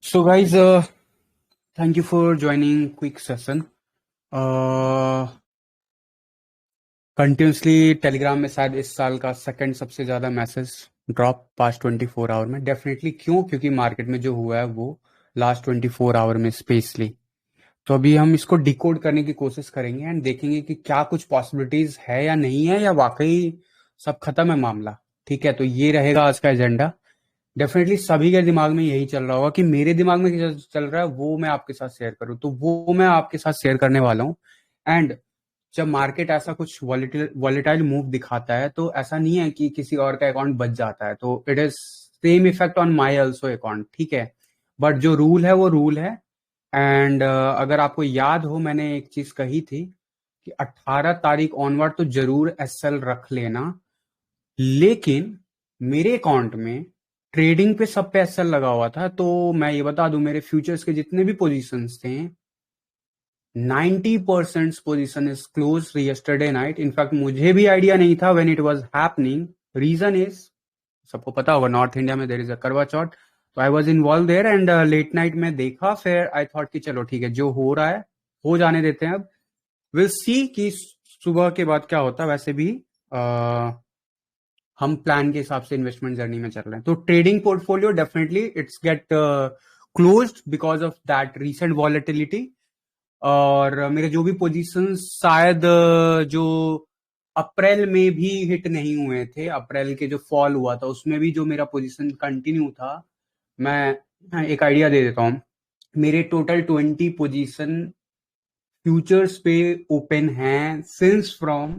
So guys, thank you for joining quick session. Continuously Telegram में शायद इस साल का सेकंड सबसे ज्यादा मैसेज ड्रॉप पास्ट 24 आवर में। डेफिनेटली क्यों? क्योंकि मार्केट में जो हुआ है वो लास्ट 24 आवर में स्पेशली। तो अभी हम इसको डिकोड करने की कोशिश करेंगे एंड देखेंगे कि क्या कुछ पॉसिबिलिटीज है या नहीं है, या वाकई सब खत्म है मामला। ठीक है, तो ये रहेगा आज का एजेंडा। डेफिनेटली सभी के दिमाग में यही चल रहा होगा कि मेरे दिमाग में क्या चल रहा है वो मैं आपके साथ शेयर करूं, तो वो मैं आपके साथ शेयर करने वाला हूं। एंड जब मार्केट ऐसा कुछ वॉलेटाइल मूव दिखाता है तो ऐसा नहीं है कि किसी और का अकाउंट बच जाता है, तो it is same effect on my also account. ठीक है, बट जो रूल है वो रूल है। एंड अगर आपको याद हो, मैंने एक चीज कही थी कि 18 तारीख ऑनवर्ड तो जरूर एसएल रख लेना, लेकिन मेरे अकाउंट में ट्रेडिंग पे सब पे एसएल लगा हुआ था। तो मैं ये बता दूं, मेरे फ्यूचर्स के जितने भी पोजीशंस थे 90% position is close yesterday night. In fact मुझे भी आइडिया नहीं था when it was happening. Reason is, सबको पता होगा नॉर्थ इंडिया में there is a Karva Chauth, तो I was involve there and late night में देखा। फिर आई थॉट कि चलो ठीक है, जो हो रहा है हो जाने देते हैं। अब विल सी कि सुबह के बाद क्या होता है। वैसे भी हम प्लान के हिसाब से इन्वेस्टमेंट जर्नी में चल रहे हैं। तो trading portfolio definitely it's get closed because of that recent volatility. और मेरे जो भी पोजीशन शायद जो अप्रैल में भी हिट नहीं हुए थे, अप्रैल के जो फॉल हुआ था उसमें भी जो मेरा पोजीशन कंटिन्यू था। मैं एक आइडिया दे देता हूँ। मेरे टोटल 20 पोजीशन फ्यूचर्स पे ओपन हैं since from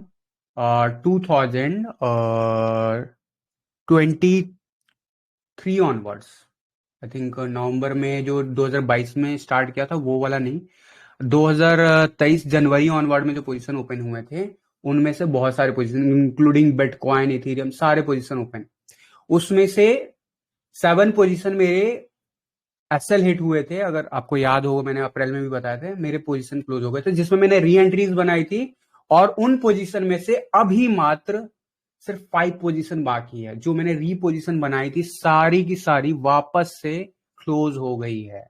2023 onwards. I think November में जो 2022 में स्टार्ट किया था वो वाला नहीं, 2023 जनवरी ऑनवर्ड में जो पोजीशन ओपन हुए थे उनमें से बहुत सारे पोजीशन इंक्लूडिंग बिटकॉइन, इथेरियम, सारे पोजीशन ओपन। उसमें से 7 पोजीशन मेरे एसएल हिट हुए थे। अगर आपको याद होगा, मैंने अप्रैल में भी बताया थे, मेरे पोजीशन क्लोज हो गए थे जिसमें मैंने री एंट्रीज बनाई थी। और उन पोजीशन में से अभी मात्र सिर्फ 5 पोजीशन बाकी है। जो मैंने री पोजीशन बनाई थी सारी की सारी वापस से क्लोज हो गई है।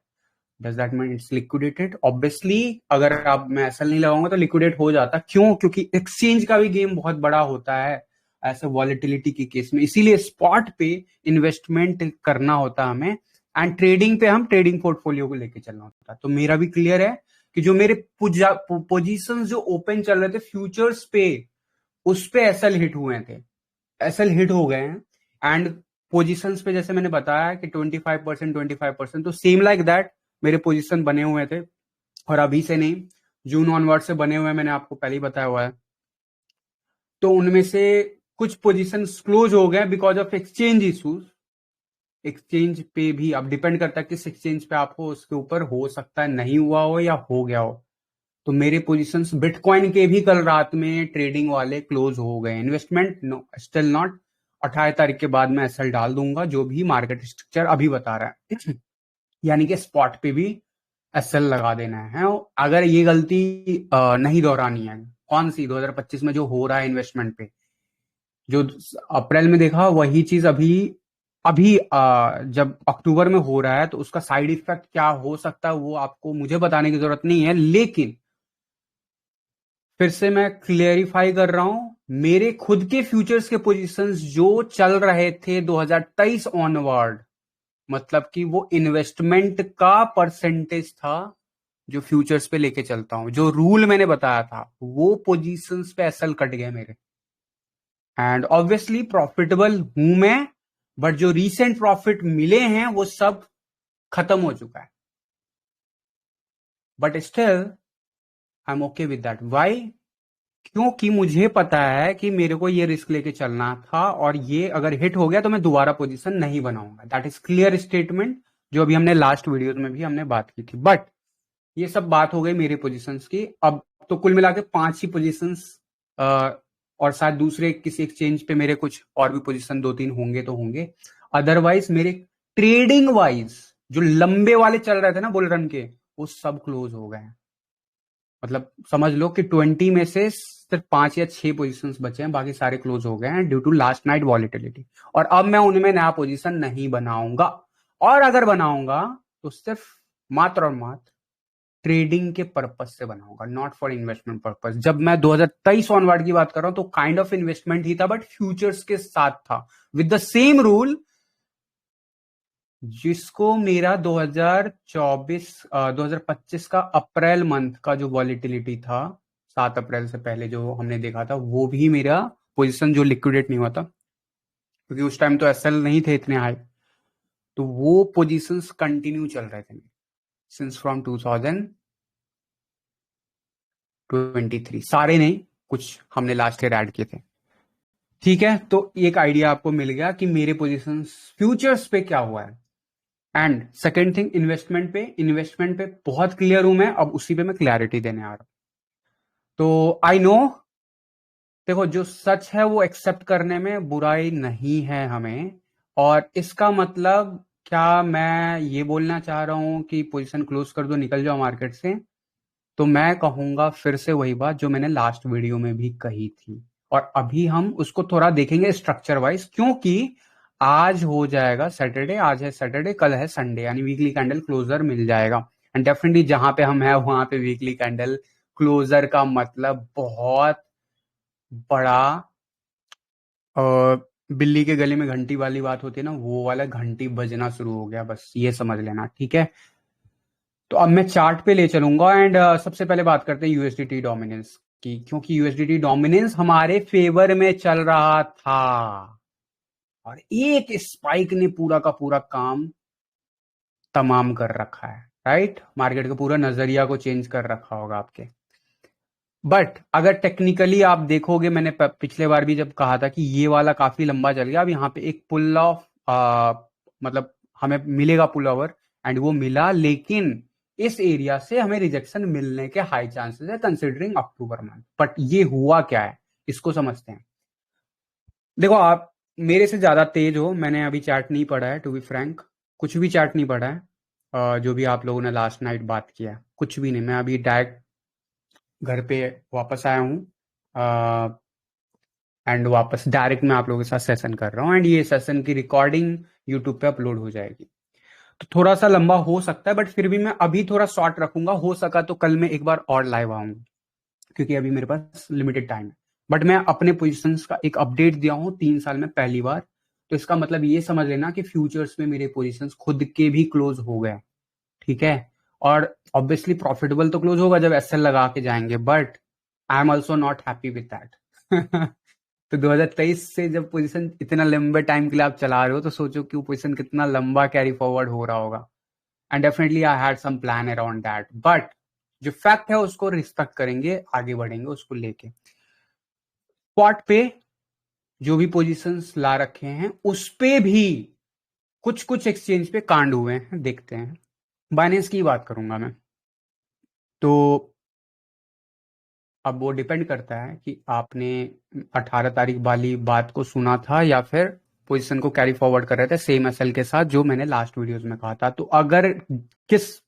Does that mean it's liquidated? Obviously अगर आप, मैं एसएल नहीं लगाऊंगा तो लिक्विडेट हो जाता। क्यों? क्योंकि एक्सचेंज का भी गेम बहुत बड़ा होता है ऐसे वॉलेटिलिटी के केस में, इसीलिए स्पॉट पे इन्वेस्टमेंट करना होता है हमें, एंड ट्रेडिंग पे हम ट्रेडिंग पोर्टफोलियो को लेके चलना होता है। तो मेरा भी क्लियर है कि जो मेरे पोजीशन जो ओपन चल रहे थे फ्यूचर्स पे, उस पे एसएल हिट हुए थे, एसएल हिट हो गए हैं। एंड पोजीशंस पे जैसे मैंने बताया कि 25% तो सेम लाइक दैट मेरे पोजीशन बने हुए थे। और अभी से नहीं, जून ऑनवर्ड से बने हुए हैं, मैंने आपको पहले ही बताया हुआ है। तो उनमें से कुछ पोजीशन क्लोज हो गए because of exchange issues. Exchange पे भी अब डिपेंड करता है किस एक्सचेंज पे आप हो, उसके ऊपर हो सकता है नहीं हुआ हो या हो गया हो। तो मेरे पोजीशंस बिटकॉइन के भी कल रात में ट्रेडिंग वाले क्लोज हो गए। Investment no, still not. 28 तारीख के बाद मैं एसएल डाल दूंगा जो भी मार्केट स्ट्रक्चर अभी बता रहा है। यानी कि स्पॉट पे भी एसएल लगा देना है। अगर ये गलती नहीं दोहरानी है, कौन सी? 2025 में जो हो रहा है इन्वेस्टमेंट पे, जो अप्रैल में देखा वही चीज अभी अभी जब अक्टूबर में हो रहा है, तो उसका साइड इफेक्ट क्या हो सकता है वो आपको मुझे बताने की जरूरत नहीं है। लेकिन फिर से मैं क्लियरिफाई कर रहा हूं, मेरे खुद के फ्यूचर्स के पोजीशंस जो चल रहे थे 2023 ऑनवर्ड, मतलब कि वो इन्वेस्टमेंट का परसेंटेज था जो फ्यूचर्स पे लेके चलता हूं, जो रूल मैंने बताया था वो पोजीशंस पे एसएल कट गए मेरे। एंड ऑब्वियसली प्रॉफिटेबल हूं मैं, बट जो रीसेंट प्रॉफिट मिले हैं वो सब खत्म हो चुका है। But still I am okay with that. Why? क्योंकि मुझे पता है कि मेरे को ये रिस्क लेके चलना था, और ये अगर हिट हो गया तो मैं दोबारा पोजीशन नहीं बनाऊंगा। दैट इज क्लियर स्टेटमेंट, जो अभी हमने लास्ट वीडियोस में भी हमने बात की थी। बट ये सब बात हो गई मेरे पोजीशंस की। अब तो कुल मिला के 5 ही पोजीशंस, और शायद दूसरे किसी एक्सचेंज पे मेरे कुछ और भी पोजीशन 2-3 होंगे तो होंगे। अदरवाइज मेरे ट्रेडिंग वाइज जो लंबे वाले चल रहे थे ना बुल रन के, वो सब क्लोज हो गए हैं। मतलब समझ लो कि 20 में से सिर्फ 5 या 6 पोजीशंस बचे हैं, बाकी सारे क्लोज हो गए हैं due to last night volatility. और अब मैं उनमें नया पोजीशन नहीं बनाऊंगा, और अगर बनाऊंगा तो सिर्फ मात्र और मात्र ट्रेडिंग के पर्पज से बनाऊंगा, नॉट फॉर इन्वेस्टमेंट पर्पज। जब मैं 2023 ऑनवर्ड की बात कर रहा हूं तो काइंड ऑफ इन्वेस्टमेंट ही था, बट फ्यूचर्स के साथ था, विद द सेम रूल जिसको मेरा 2025 का अप्रैल मंथ का जो वॉलिटिलिटी था, 7 अप्रैल से पहले जो हमने देखा था, वो भी मेरा पोजीशन जो लिक्विडेट नहीं हुआ था, क्योंकि उस टाइम तो एसएल नहीं थे इतने हाई, तो वो पोजीशंस कंटिन्यू चल रहे थे सिंस फ्रॉम 2023, सारे नहीं, कुछ हमने लास्ट ईयर ऐड किए थे। ठीक है, तो एक आइडिया आपको मिल गया कि मेरे पोजीशंस फ्यूचर्स पे क्या हुआ है। एंड सेकेंड थिंग, इन्वेस्टमेंट पे बहुत क्लियर हूं मैं, अब उसी पे मैं क्लैरिटी देने आ रहा हूं। तो आई नो, देखो जो सच है वो एक्सेप्ट करने में बुराई नहीं है हमें, और इसका मतलब क्या मैं ये बोलना चाह रहा हूं कि पोजीशन क्लोज कर दो, निकल जाओ मार्केट से? तो मैं कहूंगा फिर से वही बात जो मैंने लास्ट वीडियो में भी कही थी, और अभी हम उसको थोड़ा देखेंगे स्ट्रक्चर वाइज, क्योंकि आज हो जाएगा सैटरडे, आज है सैटरडे, कल है संडे, यानी वीकली कैंडल क्लोजर मिल जाएगा। एंड डेफिनेटली जहां पे हम है वहां पे वीकली कैंडल क्लोजर का मतलब बहुत बड़ा बिल्ली के गले में घंटी वाली बात होती है ना, वो वाला घंटी बजना शुरू हो गया, बस ये समझ लेना, ठीक है? तो अब मैं चार्ट पे ले चलूंगा, एंड सबसे पहले बात करते हैं यूएसडीटी डोमिनेंस की, क्योंकि यूएसडीटी डोमिनेंस हमारे फेवर में चल रहा था, और एक स्पाइक ने पूरा का पूरा काम तमाम कर रखा है, राइट? मार्केट का पूरा नजरिया को चेंज कर रखा होगा आपके। बट अगर टेक्निकली आप देखोगे, मैंने पिछले बार भी जब कहा था कि ये वाला काफी लंबा चल गया, अब यहाँ पे एक पुल ऑफ मतलब हमें मिलेगा पुल ओवर, एंड वो मिला, लेकिन इस एरिया से हमें रिजेक्शन मिलने के हाई चांसेस है कंसिडरिंग अक्टूबर मंथ। बट ये हुआ क्या है, इसको समझते हैं। देखो, आप मेरे से ज्यादा तेज हो, मैंने अभी चार्ट नहीं पढ़ा है, टू बी फ्रैंक, कुछ भी चार्ट नहीं पढ़ा है। जो भी आप लोगों ने लास्ट नाइट बात किया, कुछ भी नहीं, मैं अभी डायरेक्ट घर पे वापस आया हूँ, एंड वापस डायरेक्ट मैं आप लोगों के साथ सेशन कर रहा हूँ, एंड ये सेशन की रिकॉर्डिंग यूट्यूब पे अपलोड हो जाएगी। तो थोड़ा सा लंबा हो सकता है, बट फिर भी मैं अभी थोड़ा शॉर्ट रखूंगा, हो सका तो कल मैं एक बार और लाइव आऊंगा, क्योंकि अभी मेरे पास लिमिटेड टाइम है। बट मैं अपने पोजीशंस का एक अपडेट दिया हूँ 3 साल में पहली बार, तो इसका मतलब ये समझ लेना कि फ्यूचर्स में मेरे पोजीशंस खुद के भी क्लोज हो गए, ठीक है? और ऑब्वियसली प्रॉफिटेबल तो क्लोज होगा जब एसएल लगा के जाएंगे, but I am also not happy with that. तो 2023 से जब पोजीशन इतना लंबे टाइम के लिए आप चला रहे हो, तो सोचो कि वो पोजीशन कितना लंबा कैरी फॉरवर्ड हो रहा होगा, and definitely I had some plan around that, but जो फैक्ट है उसको रिस्पेक्ट करेंगे, आगे बढ़ेंगे उसको लेके। स्पॉट पे जो भी पोजीशंस ला रखे हैं उस पे भी कुछ कुछ एक्सचेंज पे कांड हुए हैं, देखते हैं। बाइनेंस की बात करूंगा मैं, तो अब वो डिपेंड करता है कि आपने 18 तारीख वाली बात को सुना था या फिर पोजीशन को कैरी फॉरवर्ड कर रहे थे सेम एसएल के साथ, जो मैंने लास्ट वीडियोस में कहा था। तो अगर किस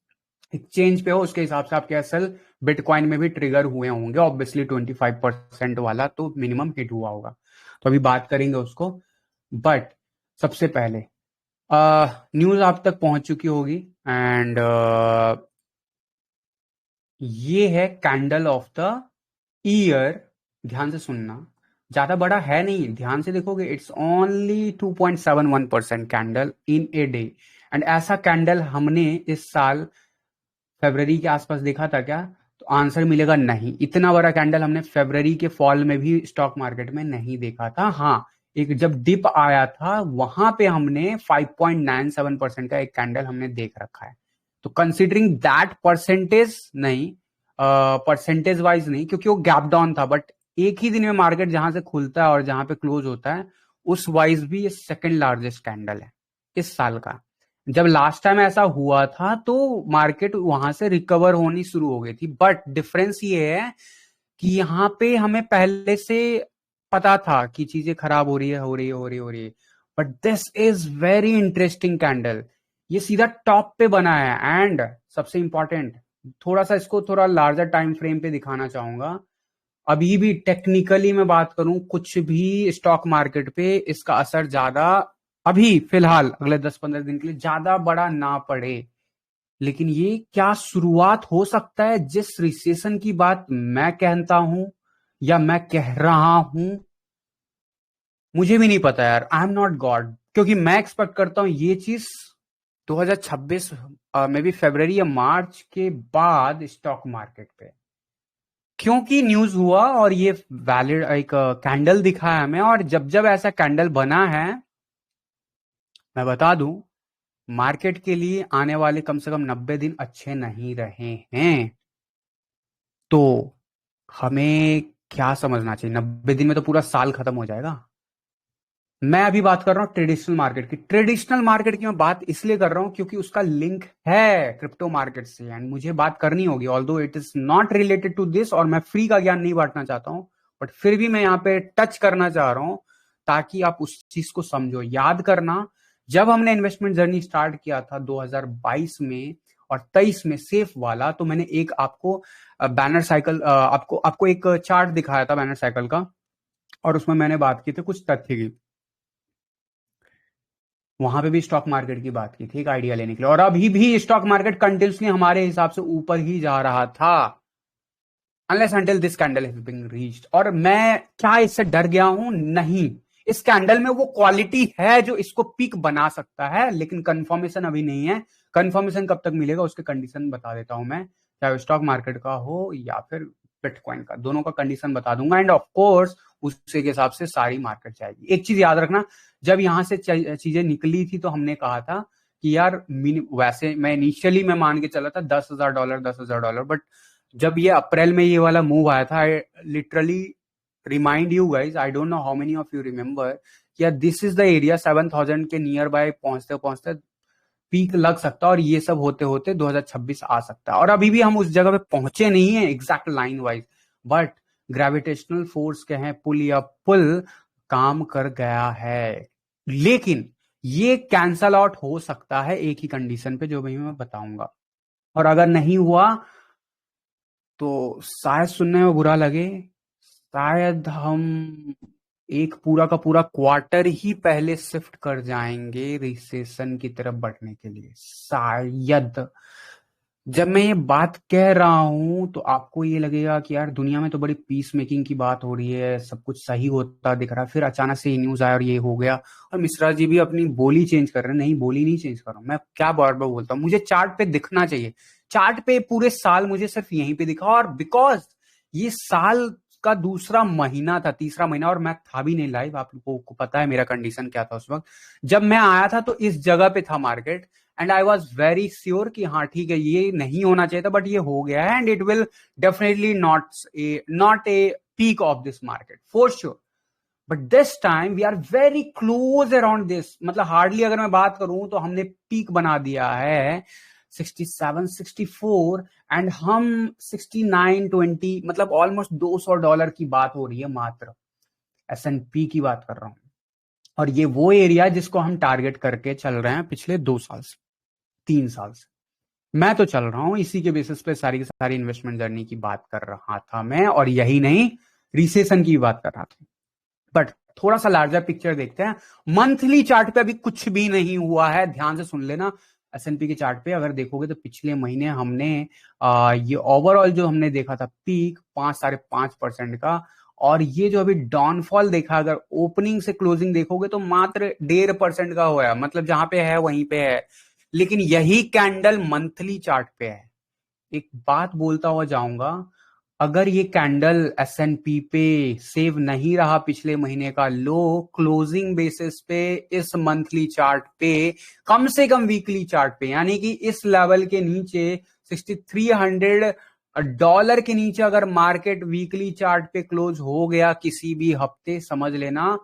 एक्सचेंज पे हो उसके हिसाब से आपके एसएल बिटकॉइन में भी ट्रिगर हुए होंगे, ऑब्वियसली 25% वाला तो मिनिमम हिट हुआ होगा, तो अभी बात करेंगे उसको। बट सबसे पहले न्यूज आप तक पहुंच चुकी होगी, एंड ये है कैंडल ऑफ द ईयर, ध्यान से सुनना, ज्यादा बड़ा है नहीं, ध्यान से देखोगे, it's only 2.71% candle in a day. And ऐसा कैंडल हमने इस साल फरवरी के आसपास देखा था क्या? तो आंसर मिलेगा नहीं, इतना बड़ा कैंडल हमने फरवरी के फॉल में भी स्टॉक मार्केट में नहीं देखा था। हाँ, एक जब डिप आया था वहां पे हमने 5.97% का एक कैंडल हमने देख रखा है। तो कंसिडरिंग दैट परसेंटेज नहीं, परसेंटेज वाइज नहीं, क्योंकि वो गैप डाउन था, बट एक ही दिन में मार्केट जहां से खुलता है और जहां पे क्लोज होता है उस वाइज भी ये सेकंड लार्जेस्ट कैंडल है इस साल का। जब लास्ट टाइम ऐसा हुआ था तो मार्केट वहां से रिकवर होनी शुरू हो गई थी, बट डिफरेंस ये है कि यहाँ पे हमें पहले से पता था कि चीजें खराब हो रही है, हो रही है, हो रही है, हो रही है। But this is very interesting candle, ये सीधा टॉप पे बना है, एंड सबसे इंपॉर्टेंट, थोड़ा सा इसको थोड़ा लार्जर टाइम फ्रेम पे दिखाना चाहूंगा। अभी भी टेक्निकली मैं बात करूं, कुछ भी स्टॉक मार्केट पे इसका असर ज्यादा अभी फिलहाल अगले 10-15 दिन के लिए ज्यादा बड़ा ना पड़े, लेकिन ये क्या शुरुआत हो सकता है जिस रिसेशन की बात मैं कहता हूं या मैं कह रहा हूं, मुझे भी नहीं पता यार। आई एम नॉट गॉड, क्योंकि मैं एक्सपेक्ट करता हूं ये चीज 2026 में भी फरवरी या मार्च के बाद स्टॉक मार्केट पे, क्योंकि न्यूज हुआ और ये वैलिड एक कैंडल दिखा है हमें। और जब जब ऐसा कैंडल बना है, मैं बता दूं, मार्केट के लिए आने वाले कम से कम 90 दिन अच्छे नहीं रहे हैं। तो हमें क्या समझना चाहिए, 90 दिन में तो पूरा साल खत्म हो जाएगा। मैं अभी बात कर रहा हूं ट्रेडिशनल मार्केट की। ट्रेडिशनल मार्केट की मैं बात इसलिए कर रहा हूं क्योंकि उसका लिंक है क्रिप्टो मार्केट से, एंड मुझे बात करनी होगी, although it is not related to this, और मैं फ्री का ज्ञान नहीं बांटना चाहता हूं, बट फिर भी मैं यहाँ पे टच करना चाह रहा हूं ताकि आप उस चीज को समझो। याद करना, जब हमने इन्वेस्टमेंट जर्नी स्टार्ट किया था 2022 में और 23 में सेफ वाला, तो मैंने एक आपको बैनर साइकिल, आपको आपको एक चार्ट दिखाया था बैनर साइकिल का, और उसमें मैंने बात की थी कुछ तथ्य की। वहां पे भी स्टॉक मार्केट की बात की थी एक आइडिया लेने के लिए, और अभी भी स्टॉक मार्केट कंटिन्यूसली हमारे हिसाब से ऊपर ही जा रहा था, unless until this candle has been reached. और मैं क्या इससे डर गया हूं? नहीं, इस कैंडल में वो क्वालिटी है जो इसको पीक बना सकता है, लेकिन कंफर्मेशन अभी नहीं है। कंफर्मेशन कब तक मिलेगा उसके कंडीशन बता देता हूं मैं, चाहे स्टॉक मार्केट का हो या फिर बिटकॉइन का, दोनों का कंडीशन बता दूंगा। एंड ऑफ कोर्स उसी के हिसाब से सारी मार्केट जाएगी। एक चीज याद रखना, जब यहां से चीजें निकली थी तो हमने कहा था कि यार वैसे मैं इनिशियली मैं मान के चला था $10,000, $10,000, बट जब ये अप्रैल में ये वाला मूव आया था, I literally remind you guys, I don't know how many of you remember, या दिस इज द एरिया 7,000 के नियर बाय पहुंचते पहुंचते पीक लग सकता है, और ये सब होते होते 2026 आ सकता है। और अभी भी हम उस जगह पे पहुंचे नहीं है exact line wise, but gravitational force के हैं, पुल या पुल काम कर गया है। लेकिन ये कैंसल आउट हो सकता है एक ही कंडीशन पे, जो भी मैं बताऊंगा। और अगर नहीं हुआ तो शायद सुनने में बुरा लगे, शायद हम एक पूरा का पूरा क्वार्टर ही पहले शिफ्ट कर जाएंगे रिसेशन की तरफ बढ़ने के लिए, शायद। जब मैं ये बात कह रहा हूं तो आपको ये लगेगा कि यार दुनिया में तो बड़ी पीस मेकिंग की बात हो रही है, सब कुछ सही होता दिख रहा है, फिर अचानक से ये न्यूज आया और ये हो गया, और मिश्रा जी भी अपनी बोली चेंज कर रहे हैं। नहीं, बोली नहीं चेंज कर रहा हूं मैं, क्या बार बार बोलता हूँ, मुझे चार्ट पे दिखना चाहिए। चार्ट पे पूरे साल मुझे सिर्फ यहीं पे दिखा, और बिकॉज ये साल का दूसरा महीना था, तीसरा महीना, और मैं था भी नहीं लाइव, आप लोगों को पता है मेरा कंडीशन क्या था उस वक्त। जब मैं आया था तो इस जगह पे था market, and I was very sure कि हाँ ठीक है, ये नहीं होना चाहिए था, बट ये हो गया है, and it will definitely not a peak of this market for sure. But this time we are very close around this, मतलब हार्डली अगर मैं बात करूं तो हमने पीक बना दिया है 67, 64, एंड हम 69.20, मतलब ऑलमोस्ट $200 की बात हो रही है मात्र। S&P की बात कर रहा हूं, और ये वो एरिया जिसको हम टारगेट करके चल रहे हैं पिछले 2 साल से, 3 साल से। मैं तो चल रहा हूं इसी के बेसिस पे, सारी की सारी इन्वेस्टमेंट जर्नी की बात कर रहा था मैं, और यही नहीं, रिसेशन की बात कर रहा था। बट थोड़ा सा लार्जर पिक्चर देखते हैं। मंथली चार्ट पे अभी कुछ भी नहीं हुआ है, ध्यान से सुन लेना। S&P के चार्ट पे अगर देखोगे तो पिछले महीने हमने ये ओवरऑल जो हमने देखा था पीक 5-5.5% का, और ये जो अभी डाउनफॉल देखा, अगर ओपनिंग से क्लोजिंग देखोगे तो मात्र 1.5% का हुआ है, मतलब जहां पे है वहीं पे है। लेकिन यही कैंडल मंथली चार्ट पे है। एक बात बोलता हुआ जाऊंगा, अगर ये कैंडल S&P पे सेव नहीं रहा पिछले महीने का लो, क्लोजिंग बेसिस पे इस मंथली चार्ट पे, कम से कम वीकली चार्ट पे, यानी कि इस लेवल के नीचे $6,300 के नीचे अगर मार्केट वीकली चार्ट पे क्लोज हो गया किसी भी हफ्ते, समझ लेना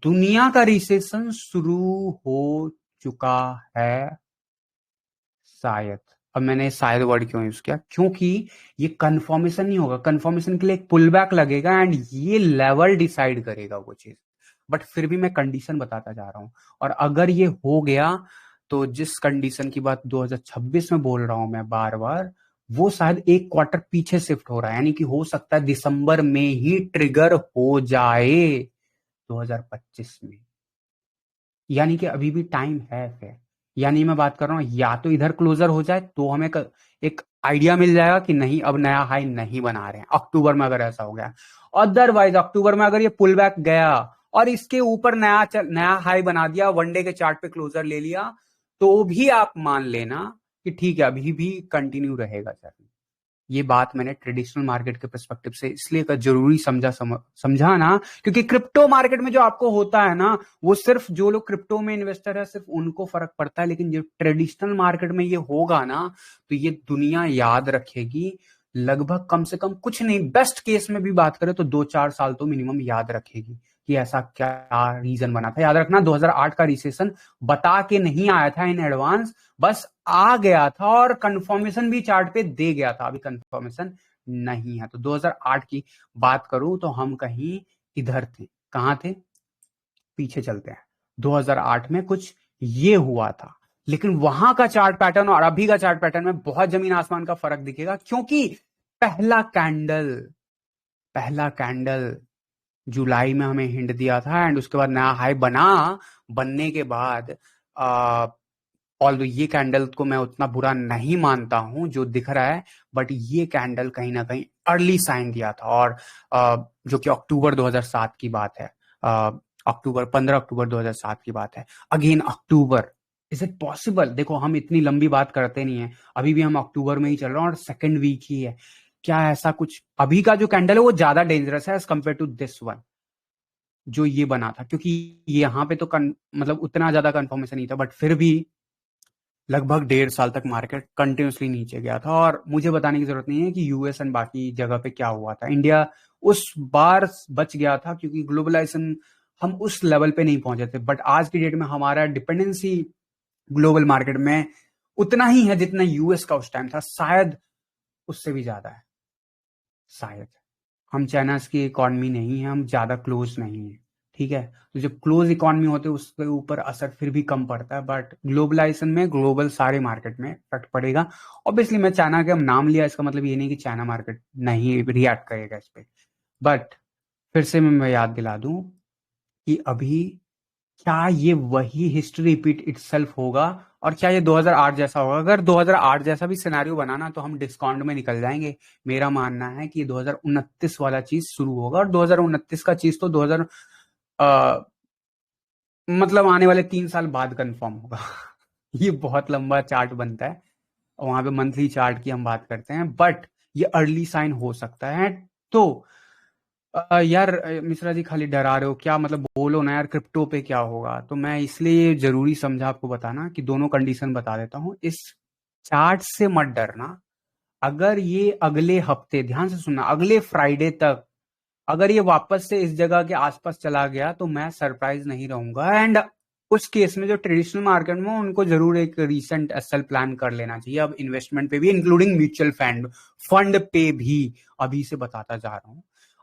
दुनिया का रिसेशन शुरू हो चुका है, शायद। अब मैंने शायद वर्ड क्यों यूज किया? क्योंकि ये कंफर्मेशन नहीं होगा, कंफर्मेशन के लिए एक पुल बैक लगेगा, एंड ये लेवल डिसाइड करेगा वो चीज। बट फिर भी मैं कंडीशन बताता जा रहा हूं, और अगर ये हो गया तो जिस कंडीशन की बात 2026 में बोल रहा हूं मैं बार बार, वो शायद एक क्वार्टर पीछे शिफ्ट हो रहा है, यानी कि हो सकता है दिसंबर में ही ट्रिगर हो जाए 2025 में, यानी कि अभी भी टाइम है फिर। यानी मैं बात कर रहा हूँ या तो इधर क्लोजर हो जाए तो हमें एक आइडिया मिल जाएगा कि नहीं अब नया हाई नहीं बना रहे हैं अक्टूबर में, अगर ऐसा हो गया। अदरवाइज अक्टूबर में अगर ये पुल बैक गया और इसके ऊपर नया हाई बना दिया, वनडे के चार्ट पे क्लोजर ले लिया, तो भी आप मान लेना कि ठीक है अभी भी कंटिन्यू रहेगा सर। ये बात मैंने ट्रेडिशनल मार्केट के पर्सपेक्टिव से इसलिए जरूरी समझा ना, क्योंकि क्रिप्टो मार्केट में जो आपको होता है ना, वो सिर्फ जो लोग क्रिप्टो में इन्वेस्टर है सिर्फ उनको फर्क पड़ता है, लेकिन जो ट्रेडिशनल मार्केट में ये होगा ना, तो ये दुनिया याद रखेगी। लगभग कम से कम कुछ नहीं, बेस्ट केस में भी बात करें तो 2-4 साल तो मिनिमम याद रखेगी कि ऐसा क्या रीजन बना था। याद रखना 2008 का रिसेशन बता के नहीं आया था इन एडवांस, बस आ गया था और कंफर्मेशन भी चार्ट पे दे गया था, अभी कंफर्मेशन नहीं है। तो 2008 की बात करूं तो हम कहीं इधर थे, कहां थे, पीछे चलते हैं। 2008 में कुछ ये हुआ था, लेकिन वहां का चार्ट पैटर्न और अभी का चार्ट पैटर्न में बहुत जमीन आसमान का फर्क दिखेगा, क्योंकि पहला कैंडल पहला कैंडल जुलाई में हमें हिंट दिया था, एंड उसके बाद नया हाई बनने के बाद ऑल ये कैंडल को मैं उतना बुरा नहीं मानता हूं जो दिख रहा है, बट ये कैंडल कहीं ना कहीं अर्ली साइन दिया था, और जो कि अक्टूबर 2007 की बात है, अक्टूबर 15 अक्टूबर 2007 की बात है। Again October, is it possible? देखो हम इतनी लंबी बात करते नहीं है, अभी भी हम अक्टूबर में ही चल रहे हैं और सेकेंड वीक ही है। क्या ऐसा कुछ अभी का जो कैंडल है वो ज्यादा डेंजरस है as compare to this one जो ये बना था, क्योंकि यहाँ पे तो मतलब उतना ज्यादा कंफर्मेशन नहीं था, बट फिर भी लगभग 1.5 साल तक मार्केट कंटिन्यूसली नीचे गया था। और मुझे बताने की जरूरत नहीं है कि यूएस एंड बाकी जगह पे क्या हुआ था, इंडिया उस बार बच गया था क्योंकि ग्लोबलाइजेशन हम उस लेवल पे नहीं पहुंचे थे, बट आज की डेट में हमारा डिपेंडेंसी ग्लोबल मार्केट में उतना ही है जितना यूएस का उस टाइम था, शायद उससे भी ज्यादा है, शायद। हम चाइना की इकोनॉमी नहीं है, हम ज्यादा क्लोज नहीं है, ठीक है। तो जब क्लोज इकोनॉमी होते है उसके ऊपर असर फिर भी कम पड़ता है, बट ग्लोबलाइजेशन में ग्लोबल सारे मार्केट में इफेक्ट पड़ेगा। ऑब्वियसली मैं चाइना का नाम लिया, इसका मतलब ये नहीं कि चाइना मार्केट नहीं रिएक्ट करेगा इस पे, बट फिर से मैं याद दिला दूं कि अभी क्या ये वही हिस्ट्री रिपीट इटसेल्फ होगा, और क्या ये 2008 जैसा होगा? अगर 2008 जैसा भी सिनेरियो बनाना तो हम डिस्काउंट में निकल जाएंगे। मेरा मानना है कि 2029 वाला चीज शुरू होगा, और 2029 का चीज तो 2000 मतलब आने वाले 3 साल बाद कंफर्म होगा। ये बहुत लंबा चार्ट बनता है, वहां पे मंथली चार्ट की हम बात करते हैं, बट ये अर्ली साइन हो सकता है। तो यार मिश्रा जी खाली डरा रहे हो क्या, मतलब बोलो ना यार क्रिप्टो पे क्या होगा। तो मैं इसलिए जरूरी समझा आपको बताना कि दोनों कंडीशन बता देता हूँ। इस चार्ट से मत डरना, अगर ये अगले हफ्ते, ध्यान से सुनना, अगले फ्राइडे तक अगर ये वापस से इस जगह के आसपास चला गया तो मैं सरप्राइज नहीं रहूंगा। एंड उस केस में जो ट्रेडिशनल मार्केट में उनको जरूर एक रिसेंट एसएल प्लान कर लेना चाहिए, अब इन्वेस्टमेंट पे भी, इंक्लूडिंग म्यूचुअल फंड पे भी, अभी से बताता जा रहा हूं।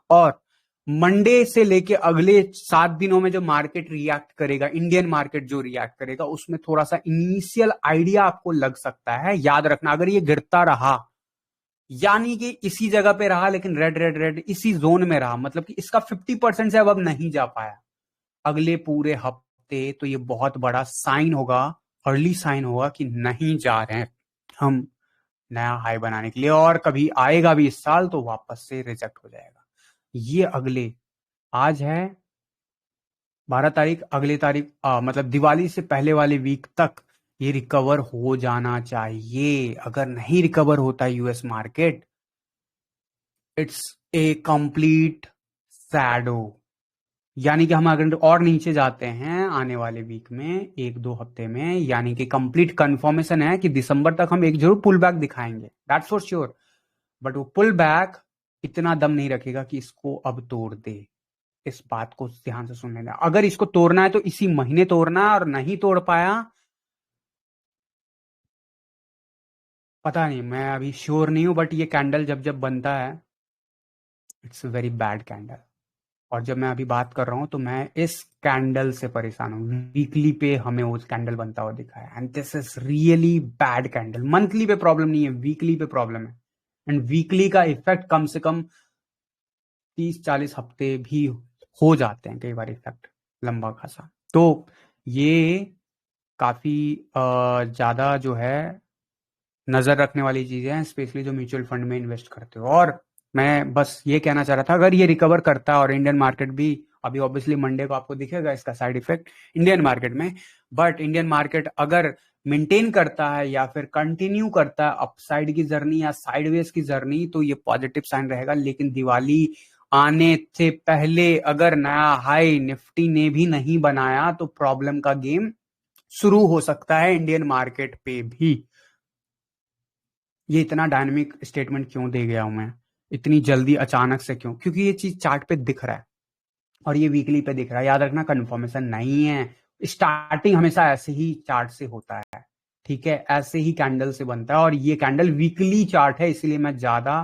और मंडे से लेके अगले 7 दिनों में जो मार्केट रिएक्ट करेगा, इंडियन मार्केट जो रिएक्ट करेगा, उसमें थोड़ा सा इनिशियल आइडिया आपको लग सकता है। याद रखना अगर ये गिरता रहा, यानी कि इसी जगह पे रहा लेकिन रेड रेड रेड इसी जोन में रहा, मतलब कि इसका 50% से अब नहीं जा पाया अगले पूरे हफ्ते, तो ये बहुत बड़ा साइन होगा, अर्ली साइन होगा कि नहीं जा रहे हैं हम नया हाई बनाने के लिए, और कभी आएगा भी इस साल तो वापस से रिजेक्ट हो जाएगा। ये अगले, आज है 12 तारीख, अगले तारीख मतलब दिवाली से पहले वाले वीक तक ये रिकवर हो जाना चाहिए। अगर नहीं रिकवर होता है US market, it's a complete shadow. यानी कि हम अगर और नीचे जाते हैं आने वाले वीक में, 1-2 हफ्ते में, यानी कि कंप्लीट कंफर्मेशन है कि दिसंबर तक हम एक जरूर पुल बैक दिखाएंगे, दैट्स फॉर श्योर। बट वो पुल बैक इतना दम नहीं रखेगा कि इसको अब तोड़ दे। इस बात को ध्यान से सुन लेना, अगर इसको तोड़ना है तो इसी महीने तोड़ना है, और नहीं तोड़ पाया, पता नहीं, मैं अभी श्योर नहीं हूं, बट ये कैंडल जब जब बनता है इट्स वेरी बैड कैंडल। और जब मैं अभी बात कर रहा हूं तो मैं इस कैंडल से परेशान हूं, वीकली पे हमें वो कैंडल बनता हुआ दिखा है, and this is really bad candle. Monthly पे प्रॉब्लम नहीं है, वीकली पे प्रॉब्लम है, एंड वीकली का इफेक्ट कम से कम 30-40 हफ्ते भी हो जाते हैं कई बार इफेक्ट, लंबा खासा। तो ये काफी ज्यादा जो है नजर रखने वाली चीजें हैं, स्पेशली जो म्यूचुअल फंड में इन्वेस्ट करते हो। और मैं बस ये कहना चाह रहा था, अगर ये रिकवर करता है और इंडियन मार्केट भी, अभी ऑब्वियसली मंडे को आपको दिखेगा इसका साइड इफेक्ट इंडियन मार्केट में, बट इंडियन मार्केट अगर मेंटेन करता है या फिर कंटिन्यू करता है अपसाइड की जर्नी या साइडवेज की जर्नी, तो ये पॉजिटिव साइन रहेगा। लेकिन दिवाली आने से पहले अगर नया हाई निफ्टी ने भी नहीं बनाया तो प्रॉब्लम का गेम शुरू हो सकता है इंडियन मार्केट पे भी। ये इतना डायनामिक स्टेटमेंट क्यों दे गया हूं मैं, इतनी जल्दी अचानक से क्यों? क्योंकि ये चीज चार्ट पे दिख रहा है और ये वीकली पे दिख रहा है। याद रखना, कंफर्मेशन नहीं है। स्टार्टिंग हमेशा ऐसे ही चार्ट से होता है, ठीक है, ऐसे ही कैंडल से बनता है, और ये कैंडल वीकली चार्ट है, इसलिए मैं ज्यादा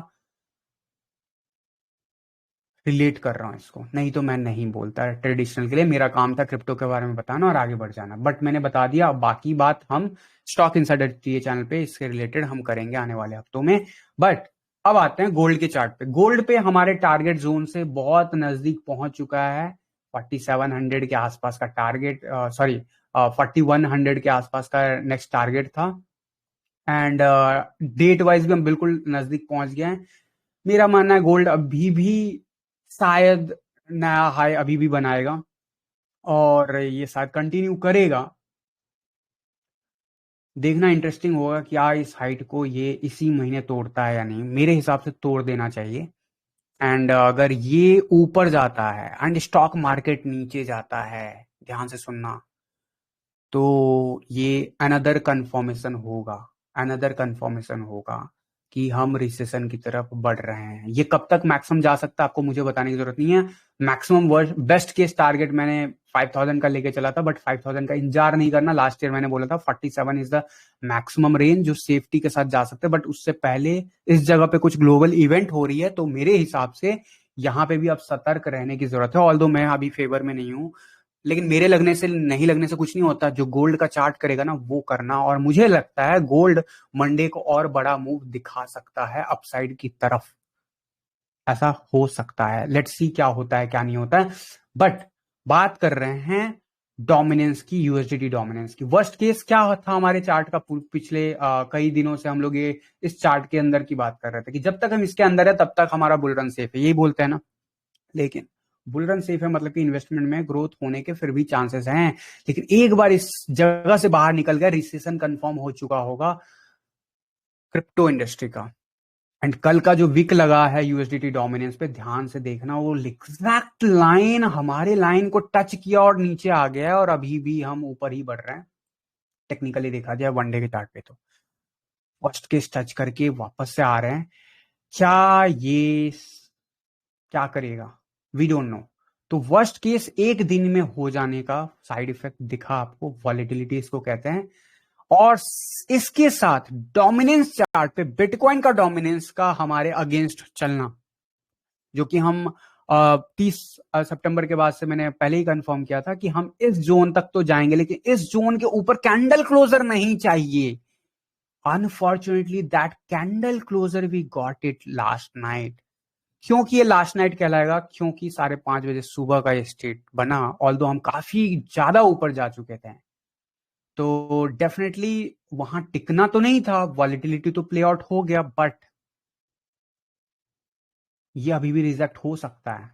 रिलेट कर रहा हूं इसको, नहीं तो मैं नहीं बोलता। ट्रेडिशनल के लिए मेरा काम था क्रिप्टो के बारे में बताना और आगे बढ़ जाना, बट मैंने बता दिया। अब बाकी बात हम स्टॉक इनसाइडर चैनल पे इसके रिलेटेड हम करेंगे आने वाले हफ्तों में। बट अब आते हैं गोल्ड के चार्ट पे। गोल्ड पे हमारे टारगेट जोन से बहुत नजदीक पहुंच चुका है। 4700 के आसपास का टारगेट, सॉरी 4100 के आसपास का नेक्स्ट टारगेट था। एंड डेट वाइज भी हम बिल्कुल नजदीक पहुंच गए हैं। मेरा मानना है गोल्ड अभी भी शायद नया हाई अभी भी बनाएगा और ये शायद कंटिन्यू करेगा। देखना इंटरेस्टिंग होगा क्या इस हाइट को ये इसी महीने तोड़ता है या नहीं। मेरे हिसाब से तोड़ देना चाहिए। एंड अगर ये ऊपर जाता है एंड स्टॉक मार्केट नीचे जाता है, ध्यान से सुनना, तो ये अनदर कंफर्मेशन होगा, अनदर कंफर्मेशन होगा कि हम रिसेशन की तरफ बढ़ रहे हैं। ये कब तक मैक्सिमम जा सकता है आपको मुझे बताने की जरूरत नहीं है। मैक्सिमम बेस्ट केस टारगेट मैंने 5000 का लेके चला था, बट 5000 का इंतजार नहीं करना। लास्ट ईयर मैंने बोला था 47 इज द मैक्सिमम रेंज जो सेफ्टी के साथ जा सकते हैं, बट उससे पहले इस जगह पे कुछ ग्लोबल इवेंट हो रही है, तो मेरे हिसाब से यहाँ पे भी अब सतर्क रहने की जरूरत है। ऑल्दो मैं अभी फेवर में नहीं हूँ, लेकिन मेरे लगने से नहीं लगने से कुछ नहीं होता। जो गोल्ड का चार्ट करेगा ना वो करना, और मुझे लगता है गोल्ड मंडे को और बड़ा मूव दिखा सकता है अपसाइड की तरफ। ऐसा हो सकता है, लेट्स सी क्या होता है क्या नहीं होता है। बट बात कर रहे हैं डोमिनेंस की, यूएसडीटी डोमिनेंस की। वर्स्ट केस क्या था हमारे चार्ट का? पिछले कई दिनों से हम लोग ये इस चार्ट के अंदर की बात कर रहे थे कि जब तक हम इसके अंदर है तब तक हमारा बुल रन सेफ है, यही बोलते हैं ना। लेकिन बुल रन सेफ है मतलब कि इन्वेस्टमेंट में ग्रोथ होने के फिर भी चांसेस हैं। लेकिन एक बार इस जगह से बाहर निकल गया, रिसेशन कंफर्म हो चुका होगा क्रिप्टो इंडस्ट्री का। एंड कल का जो विक लगा है यूएसडीटी डोमिनेंस पे, ध्यान से देखना, वो एग्जैक्ट लाइन हमारे लाइन को टच किया और नीचे आ गया है, और अभी भी हम ऊपर ही बढ़ रहे हैं। टेक्निकली देखा जाए वनडे के चार्ट पे तो फर्स्ट केस टच करके वापस से आ रहे हैं। क्या ये क्या करेगा? We don't know. तो वर्स्ट केस एक दिन में हो जाने का साइड इफेक्ट दिखा आपको, वॉलेटिलिटी इसको कहते हैं। और इसके साथ डोमिनेंस चार्ट पे बिटकॉइन का डोमिनेंस का हमारे अगेंस्ट चलना, जो कि हम 30 सितंबर के बाद से मैंने पहले ही कंफर्म किया था कि हम इस जोन तक तो जाएंगे, लेकिन इस जोन के ऊपर कैंडल क्लोजर नहीं चाहिए। Unfortunately that candle closure we got it last night. क्योंकि ये लास्ट नाइट कहलाएगा क्योंकि 5:30 बजे सुबह का ये स्टेट बना, ऑल्दो हम काफी ज्यादा ऊपर जा चुके थे। तो डेफिनेटली वहां टिकना तो नहीं था, वॉलेटिलिटी तो प्ले आउट हो गया, बट ये अभी भी रिजेक्ट हो सकता है।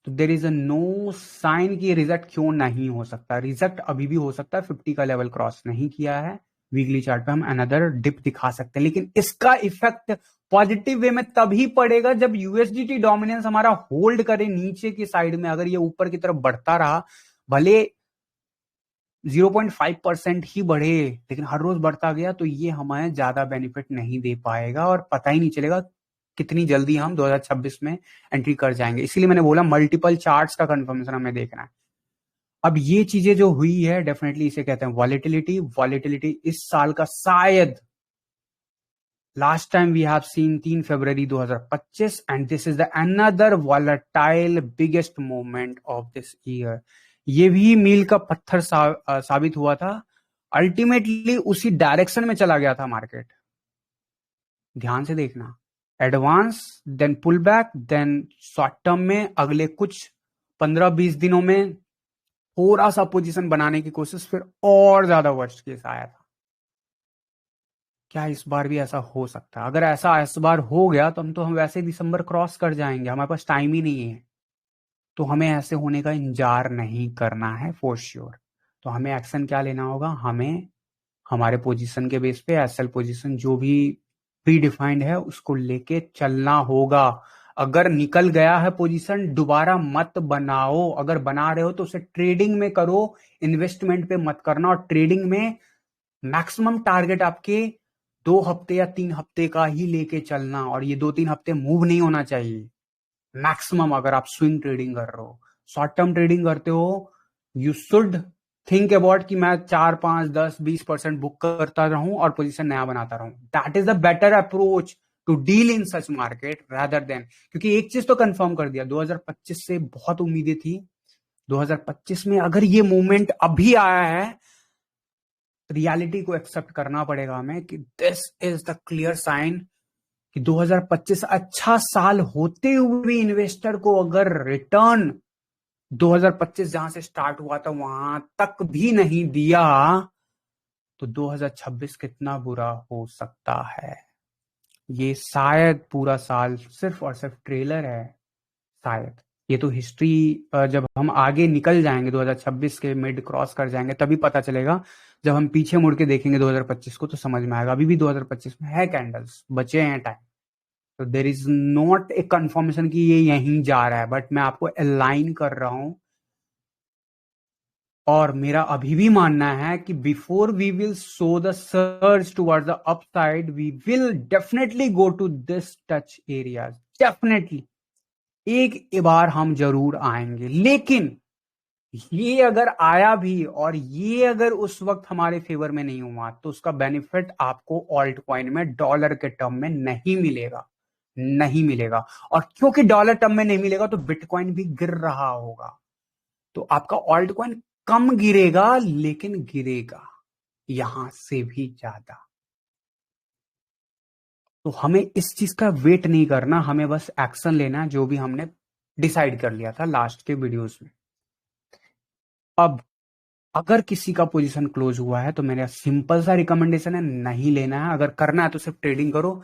तो there is a no sign कि रिजेक्ट क्यों नहीं हो सकता। रिजेक्ट अभी भी हो सकता है, 50 का लेवल क्रॉस नहीं किया है। वीकली चार्ट पे हम अनदर डिप दिखा सकते हैं, लेकिन इसका इफेक्ट पॉजिटिव वे में तभी पड़ेगा जब यूएसडीटी डोमिनेंस हमारा होल्ड करे नीचे की साइड में। अगर ये ऊपर की तरफ बढ़ता रहा, भले 0.5% ही बढ़े, लेकिन हर रोज बढ़ता गया, तो ये हमें ज्यादा बेनिफिट नहीं दे पाएगा और पता ही नहीं चलेगा कितनी जल्दी हम 2026 में एंट्री कर जाएंगे। इसीलिए मैंने बोला मल्टीपल चार्ट्स का कंफर्मेशन हमें देखना है। अब ये चीजें जो हुई है, डेफिनेटली इसे कहते हैं वॉलेटिलिटी। वॉलेटिलिटी इस साल का शायद last time we have seen 3 February 2025, and this is the another volatile biggest movement of this year. ये भी मील का पत्थर साबित हुआ था। अल्टीमेटली उसी डायरेक्शन में चला गया था मार्केट। ध्यान से देखना, advance then pull back, then short term में अगले कुछ 15-20 दिनों में थोड़ा सा पोजीशन बनाने की कोशिश, फिर और ज्यादा वर्स्ट केस आया था। क्या इस बार भी ऐसा हो सकता है? अगर ऐसा इस बार हो गया तो हम वैसे दिसंबर क्रॉस कर जाएंगे, हमारे पास टाइम ही नहीं है। तो हमें ऐसे होने का इंतजार नहीं करना है फॉर श्योर। तो हमें एक्शन क्या लेना होगा? हमें हमारे पोजीशन के बेस पे एसएल पोजीशन जो भी प्री डिफाइंड है उसको लेके चलना होगा। अगर निकल गया है पोजीशन, दोबारा मत बनाओ। अगर बना रहे हो तो उसे ट्रेडिंग में करो, इन्वेस्टमेंट पे मत करना। और ट्रेडिंग में मैक्सिमम टारगेट आपके 2 हफ्ते या 3 हफ्ते का ही लेके चलना, और ये 2-3 हफ्ते मूव नहीं होना चाहिए मैक्सिमम। अगर आप स्विंग ट्रेडिंग कर रहे हो, शॉर्ट टर्म ट्रेडिंग करते हो, यू शुड थिंक अबाउट कि मैं 4, 5, 10, 20% बुक करता रहूं और पोजीशन नया बनाता रहूं। That is a better approach to deal in such market rather than. क्योंकि एक चीज तो कंफर्म कर दिया, 2025 से बहुत उम्मीदें थी। 2025 में अगर ये मूवमेंट अभी आया है, रियलिटी को एक्सेप्ट करना पड़ेगा हमें कि this is the clear sign कि 2025 अच्छा साल होते हुए भी इन्वेस्टर को अगर रिटर्न 2025 जहां से स्टार्ट हुआ था वहां तक भी नहीं दिया, तो 2026 कितना बुरा हो सकता है। ये शायद पूरा साल सिर्फ और सिर्फ ट्रेलर है, शायद। ये तो हिस्ट्री, जब हम आगे निकल जाएंगे 2026 के मिड क्रॉस कर जाएंगे तभी पता चलेगा। जब हम पीछे मुड़ के देखेंगे 2025 को तो समझ में आएगा। अभी भी 2025 में है, कैंडल्स बचे हैं टाइम। तो there is not A confirmation कि ये यहीं जा रहा है, बट मैं आपको अलाइन कर रहा हूं। और मेरा अभी भी मानना है कि before we will so the search towards the upside, we will definitely go to this touch areas. Definitely एक बार हम जरूर आएंगे। लेकिन ये अगर आया भी और ये अगर उस वक्त हमारे फेवर में नहीं हुआ तो उसका बेनिफिट आपको ऑल्ट कॉइन में डॉलर के टर्म में नहीं मिलेगा, नहीं मिलेगा। और क्योंकि डॉलर टर्म में नहीं मिलेगा तो बिटकॉइन भी गिर रहा होगा। तो आपका ऑल्ट कॉइन कम गिरेगा, लेकिन गिरेगा यहां से भी ज्यादा। तो हमें इस चीज का वेट नहीं करना, हमें बस एक्शन लेना है जो भी हमने डिसाइड कर लिया था लास्ट के वीडियोस में। अब अगर किसी का पोजीशन क्लोज हुआ है तो मेरा सिंपल सा रिकमेंडेशन है, नहीं लेना है। अगर करना है तो सिर्फ ट्रेडिंग करो।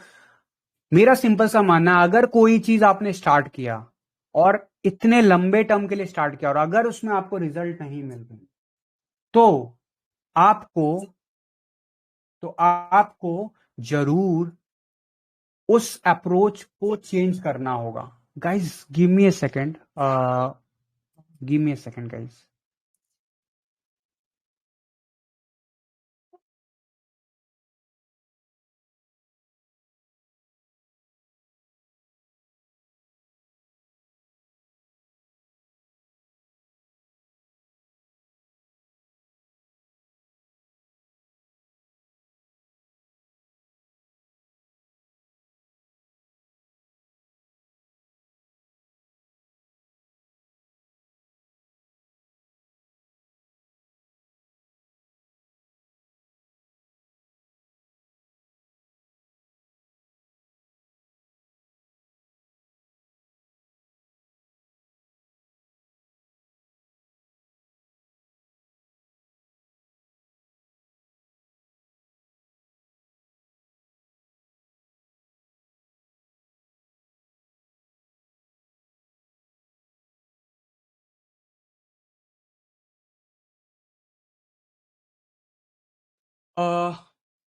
मेरा सिंपल सा मानना है, अगर कोई चीज आपने स्टार्ट किया और इतने लंबे टर्म के लिए स्टार्ट किया और अगर उसमें आपको रिजल्ट नहीं मिल रही, तो आपको आपको जरूर उस अप्रोच को चेंज करना होगा। गाइस गिव मी ए सेकेंड, गिव मी ए सेकेंड गाइस।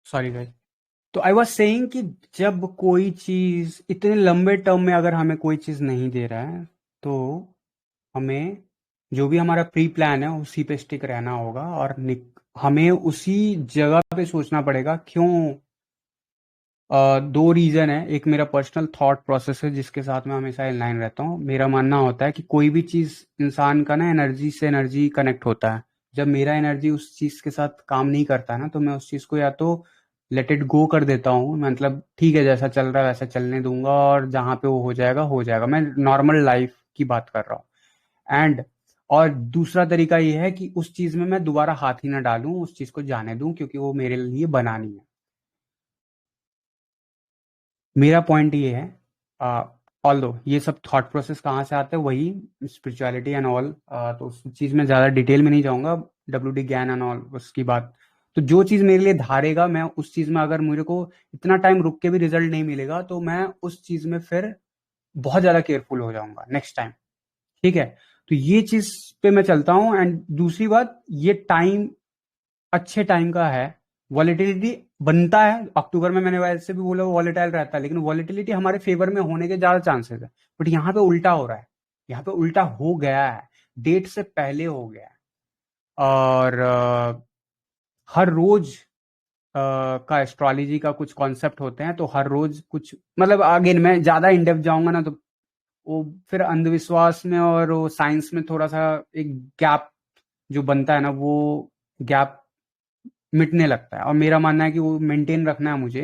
Sorry guys. तो आई वॉज सेइंग कि जब कोई चीज इतने लंबे टर्म में अगर हमें कोई चीज नहीं दे रहा है तो हमें जो भी हमारा प्री प्लान है उसी पे स्टिक रहना होगा। और हमें उसी जगह पे सोचना पड़ेगा। क्यों? दो रीजन है। एक मेरा पर्सनल थॉट प्रोसेस है जिसके साथ मैं हमेशा इन लाइन रहता हूँ। मेरा मानना होता है कि कोई भी चीज इंसान का ना एनर्जी से एनर्जी कनेक्ट होता है। जब मेरा एनर्जी उस चीज के साथ काम नहीं करता है ना, तो मैं उस चीज को या तो लेट इट गो कर देता हूँ, मतलब ठीक है जैसा चल रहा है वैसा चलने दूंगा, और जहां पे वो हो जाएगा हो जाएगा। मैं नॉर्मल लाइफ की बात कर रहा हूँ। एंड और दूसरा तरीका ये है कि उस चीज में मैं दोबारा हाथ ही ना डालूं, उस चीज को जाने दूं, क्योंकि वो मेरे लिए बना नहीं है। मेरा पॉइंट ये है, ऑल्दो ये सब थॉट प्रोसेस कहाँ से आते हैं, वही स्पिरिचुअलिटी एंड ऑल, तो उस चीज में ज्यादा डिटेल में नहीं जाऊंगा, WD ज्ञान एंड ऑल उसकी बात। तो जो चीज मेरे लिए धारेगा, मैं उस चीज में अगर मेरे को इतना टाइम रुक के भी रिजल्ट नहीं मिलेगा तो मैं उस चीज में फिर बहुत ज्यादा केयरफुल हो जाऊंगा नेक्स्ट टाइम। ठीक है, तो ये चीज पे मैं चलता हूँ। एंड दूसरी बात, ये टाइम अच्छे टाइम का है। वॉलेटिलिटी बनता है अक्टूबर में, मैंने वैसे भी बोला वॉलेटाइल रहता है, लेकिन वॉलेटिलिटी हमारे फेवर में होने के ज्यादा चांसेस है। बट यहाँ पे उल्टा हो रहा है, यहाँ पे उल्टा हो गया है, डेट से पहले हो गया है। और हर रोज का एस्ट्रोलॉजी का कुछ कॉन्सेप्ट होते हैं, तो हर रोज कुछ मतलब, अगेन मैं ज्यादा इन डेप्थ जाऊंगा ना तो वो फिर अंधविश्वास में और वो साइंस में थोड़ा सा एक गैप जो बनता है ना, वो गैप मिटने लगता है। और मेरा मानना है कि वो मेंटेन रखना है मुझे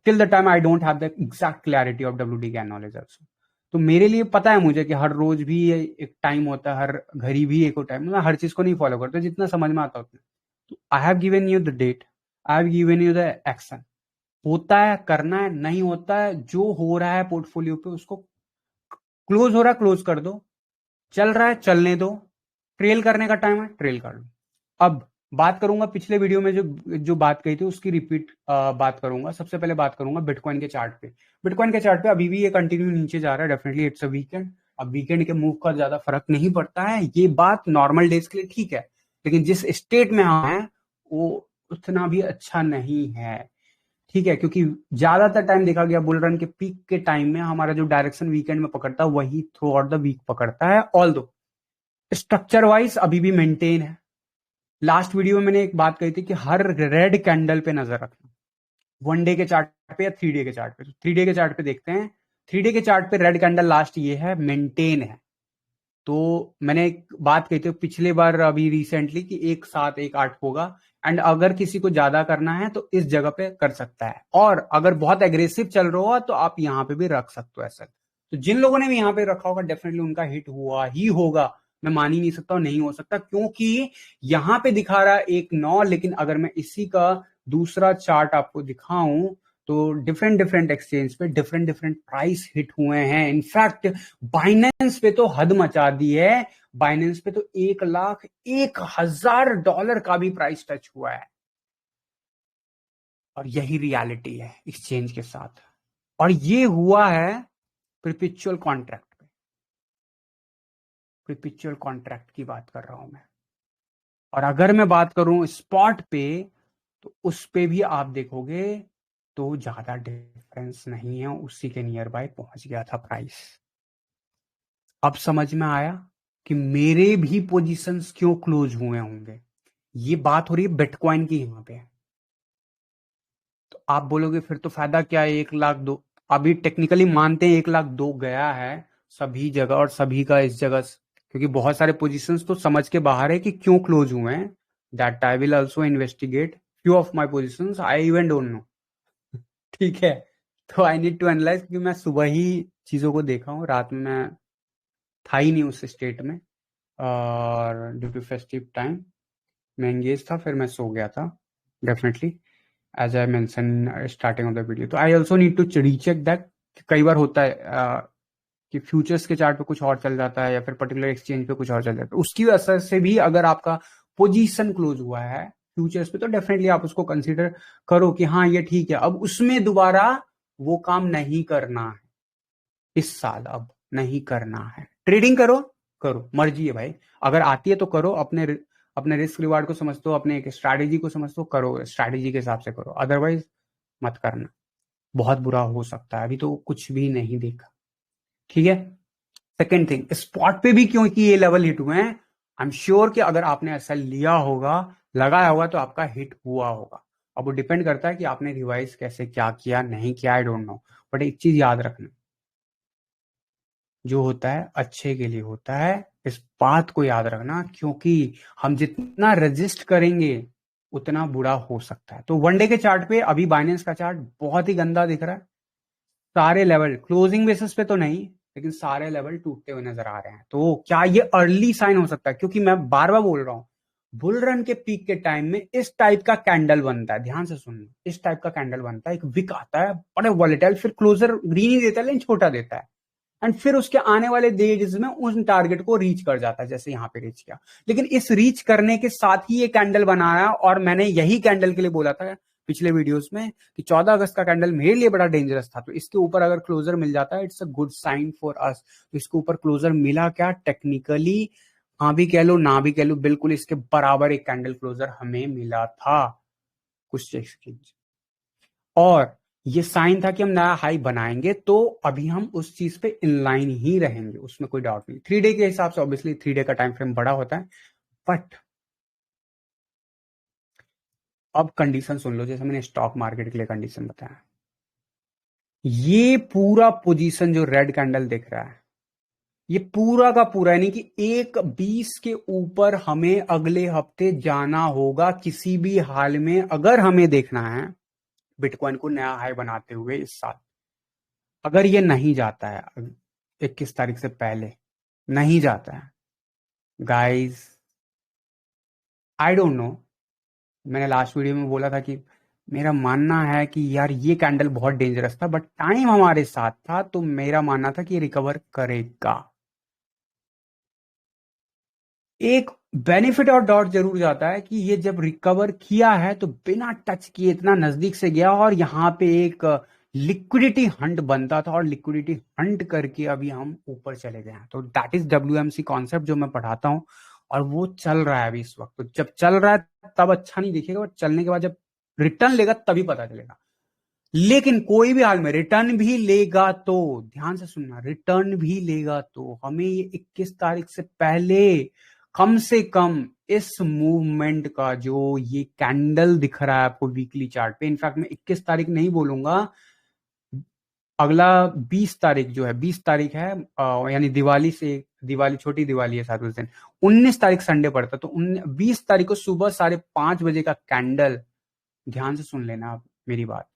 till the time I don't have the exact clarity of WD can knowledge also. तो मेरे लिए पता है मुझे कि हर रोज भी एक टाइम होता है, हर घड़ी भी एक टाइम। मैं हर चीज को नहीं फॉलो करता, जितना समझ में आता उतना। तो I have given you the date, I have given you the action. होता है करना है, नहीं होता है जो हो रहा है पोर्टफोलियो पे उसको, क्लोज हो रहा है क्लोज कर दो, चल रहा है चलने दो, ट्रेल करने का टाइम है ट्रेल कर लो। अब बात करूंगा पिछले वीडियो में जो जो बात कही थी उसकी रिपीट बात करूंगा। सबसे पहले बात करूंगा बिटकॉइन के चार्ट पे। बिटकॉइन के चार्ट पे अभी भी ये कंटिन्यू नीचे जा रहा है, डेफिनेटली इट्स अ वीकेंड। अब वीकेंड के मूव का ज्यादा फर्क नहीं पड़ता है, ये बात नॉर्मल डेज के लिए ठीक है, लेकिन जिस स्टेट में हम हैं वो उतना भी अच्छा नहीं है। ठीक है, क्योंकि ज्यादातर टाइम देखा गया बुल रन के पीक के टाइम में हमारा जो डायरेक्शन वीकेंड में पकड़ता है वही थ्रू आउट द वीक पकड़ता है। ऑल दो स्ट्रक्चर वाइज अभी भी मेंटेन है। लास्ट वीडियो में मैंने एक बात कही थी कि हर रेड कैंडल पे नजर रखना, 1 डे के चार्ट पे या 3 डे के चार्ट पे। तो 3 डे के चार्ट पे देखते हैं। 3 डे के चार्ट पे रेड कैंडल लास्ट ये है, मेंटेन है। तो मैंने एक बात कही थी पिछले बार अभी रिसेंटली कि 1-7-1-8 होगा। एंड अगर किसी को ज्यादा करना है तो इस जगह पे कर सकता है, और अगर बहुत एग्रेसिव चल रहा हो तो आप यहाँ पे भी रख सकते हो ऐसा। तो जिन लोगों ने भी यहाँ पे रखा होगा डेफिनेटली उनका हिट हुआ ही होगा। मैं मान ही नहीं सकता, नहीं हो सकता, क्योंकि यहाँ पे दिखा रहा है 1-9, लेकिन अगर मैं इसी का दूसरा चार्ट आपको दिखाऊं तो डिफरेंट डिफरेंट एक्सचेंज पे डिफरेंट डिफरेंट प्राइस हिट हुए हैं। इनफैक्ट बाइनेंस पे तो हद मचा दी है, बाइनेंस पे तो 1,01,000 डॉलर का भी प्राइस टच हुआ है। और यही रियलिटी है एक्सचेंज के साथ। और ये हुआ है परपेचुअल कॉन्ट्रैक्ट पे, परपेचुअल कॉन्ट्रैक्ट की बात कर रहा हूं मैं। और अगर मैं बात करूं स्पॉट पे, तो उस पे भी आप देखोगे तो ज्यादा डिफरेंस नहीं है, उसी के नियर बाय पहुंच गया था प्राइस। अब समझ में आया कि मेरे भी पोजीशंस क्यों क्लोज हुए होंगे। ये बात हो रही है बिटकॉइन की यहाँ पे। तो आप बोलोगे फिर तो फायदा क्या है, 1,02,000 अभी टेक्निकली मानते हैं 1,02,000 गया है सभी जगह, और सभी का इस जगह क्योंकि बहुत सारे पोजीशंस तो समझ के बाहर है कि क्यों क्लोज हुए हैं। That I will also investigate few of my position, I even don't know. ठीक है, तो आई नीड टू एनालाइज, क्योंकि मैं सुबह ही चीजों को देखा हूँ, रात में मैं था ही नहीं उस स्टेट में, और ड्यू टू फेस्टिव टाइम मैं एंगेज था, फिर मैं सो गया था definitely, as I mention starting of the video. तो I also need to recheck that. कई बार होता है कि फ्यूचर्स के चार्ट पे कुछ और चल जाता है या फिर पर्टिकुलर एक्सचेंज पे कुछ और चल जाता है, उसकी वजह से भी अगर आपका पोजीशन क्लोज हुआ है फ्यूचर्स पे तो डेफिनेटली आप उसको कंसीडर करो कि हाँ ये ठीक है, अब उसमें दोबारा वो काम नहीं करना है, इस साल अब नहीं करना है। ट्रेडिंग करो, करो मर्जी है भाई, अगर आती है तो करो, अपने अपने रिस्क रिवार्ड को समझते हो, अपने एक स्ट्रैटेजी को समझते हो, करो स्ट्रैटेजी के हिसाब से करो, अदरवाइज मत करना, बहुत बुरा हो सकता है। अभी तो कुछ भी नहीं देखा। ठीक है, सेकेंड थिंग, स्पॉट पे भी क्योंकि ये लेवल हिट हुए हैं, आई एम श्योर कि अगर आपने ऐसा लिया होगा, लगाया होगा, तो आपका हिट हुआ होगा। अब वो डिपेंड करता है कि आपने रिवाइज कैसे क्या किया नहीं किया, आई डोंट नो। बट एक चीज याद रखना, जो होता है अच्छे के लिए होता है, इस बात को याद रखना, क्योंकि हम जितना रजिस्ट करेंगे उतना बुरा हो सकता है। तो 1 डे के चार्ट पे अभी बाइनेंस का चार्ट बहुत ही गंदा दिख रहा है, सारे लेवल क्लोजिंग बेसिस पे तो नहीं, लेकिन सारे लेवल टूटते हुए नजर आ रहे हैं। तो क्या ये अर्ली साइन हो सकता है, क्योंकि मैं बार बार बोल रहा हूं बुल रन के पीक के टाइम में इस टाइप का कैंडल बनता है, ध्यान से सुनना, इस टाइप का कैंडल बनता है, एक विक आता है बड़े वॉलेटाइल, फिर क्लोजर ग्रीन ही देता है लेकिन छोटा देता है, एंड फिर उसके आने वाले डेज में उस टारगेट को रीच कर जाता है, जैसे यहां पे रीच किया। लेकिन इस रीच करने के साथ ही ये कैंडल बनाया, और मैंने यही कैंडल के लिए बोला था पिछले वीडियोस में कि 14 अगस्त का कैंडल मेरे लिए बड़ा डेंजरस था, तो इसके ऊपर अगर क्लोजर मिल जाता है it's a good sign for us. तो इसके ऊपर क्लोजर मिला क्या टेक्निकली, हाँ भी कह लो ना भी कह लो, बिल्कुल इसके बराबर एक कैंडल क्लोजर हमें मिला था कुछ एक्सचेंज, और ये साइन था कि हम नया हाई बनाएंगे, तो अभी हम उस चीज पे इनलाइन ही रहेंगे, उसमें कोई डाउट नहीं। 3 डे के हिसाब से ऑब्वियसली 3 डे का टाइम फ्रेम बड़ा होता है, बट अब कंडीशन सुन लो, जैसे मैंने स्टॉक मार्केट के लिए कंडीशन बताया, ये पूरा पोजीशन जो रेड कैंडल दिख रहा है, ये पूरा का पूरा, यानी कि 1.20 के ऊपर हमें अगले हफ्ते जाना होगा किसी भी हाल में, अगर हमें देखना है बिटकॉइन को नया हाई बनाते हुए इस साल। अगर ये नहीं जाता है 21 तारीख से पहले, नहीं जाता है गाइस, आई डोंट नो, मैंने लास्ट वीडियो में बोला था कि मेरा मानना है कि यार ये कैंडल बहुत डेंजरस था, बट टाइम हमारे साथ था, तो मेरा मानना था कि रिकवर करेगा। एक बेनिफिट और डाउट जरूर जाता है कि ये जब रिकवर किया है तो बिना टच किए इतना नजदीक से गया, और यहां पे एक लिक्विडिटी हंट बनता था, और लिक्विडिटी हंट करके अभी हम ऊपर चले गए हैं। तो दैट इज WMC कॉन्सेप्ट जो मैं पढ़ाता हूं, और वो चल रहा है अभी इस वक्त। तो जब चल रहा है तब अच्छा नहीं दिखेगा, बट चलने के बाद जब रिटर्न लेगा तभी पता चलेगा। लेकिन कोई भी हाल में रिटर्न भी लेगा तो, ध्यान से सुनना, रिटर्न भी लेगा तो हमें ये 21 तारीख से पहले कम से कम इस मूवमेंट का जो ये कैंडल दिख रहा है आपको वीकली चार्ट पे, इनफैक्ट मैं 21 तारीख नहीं बोलूंगा, अगला 20 तारीख जो है, 20 तारीख है यानी दिवाली से, दिवाली छोटी दिवाली है साथ उस दिन, 19 तारीख संडे पड़ता, तो 20 तारीख को सुबह 5:30 बजे का कैंडल, ध्यान से सुन लेना आप मेरी बात,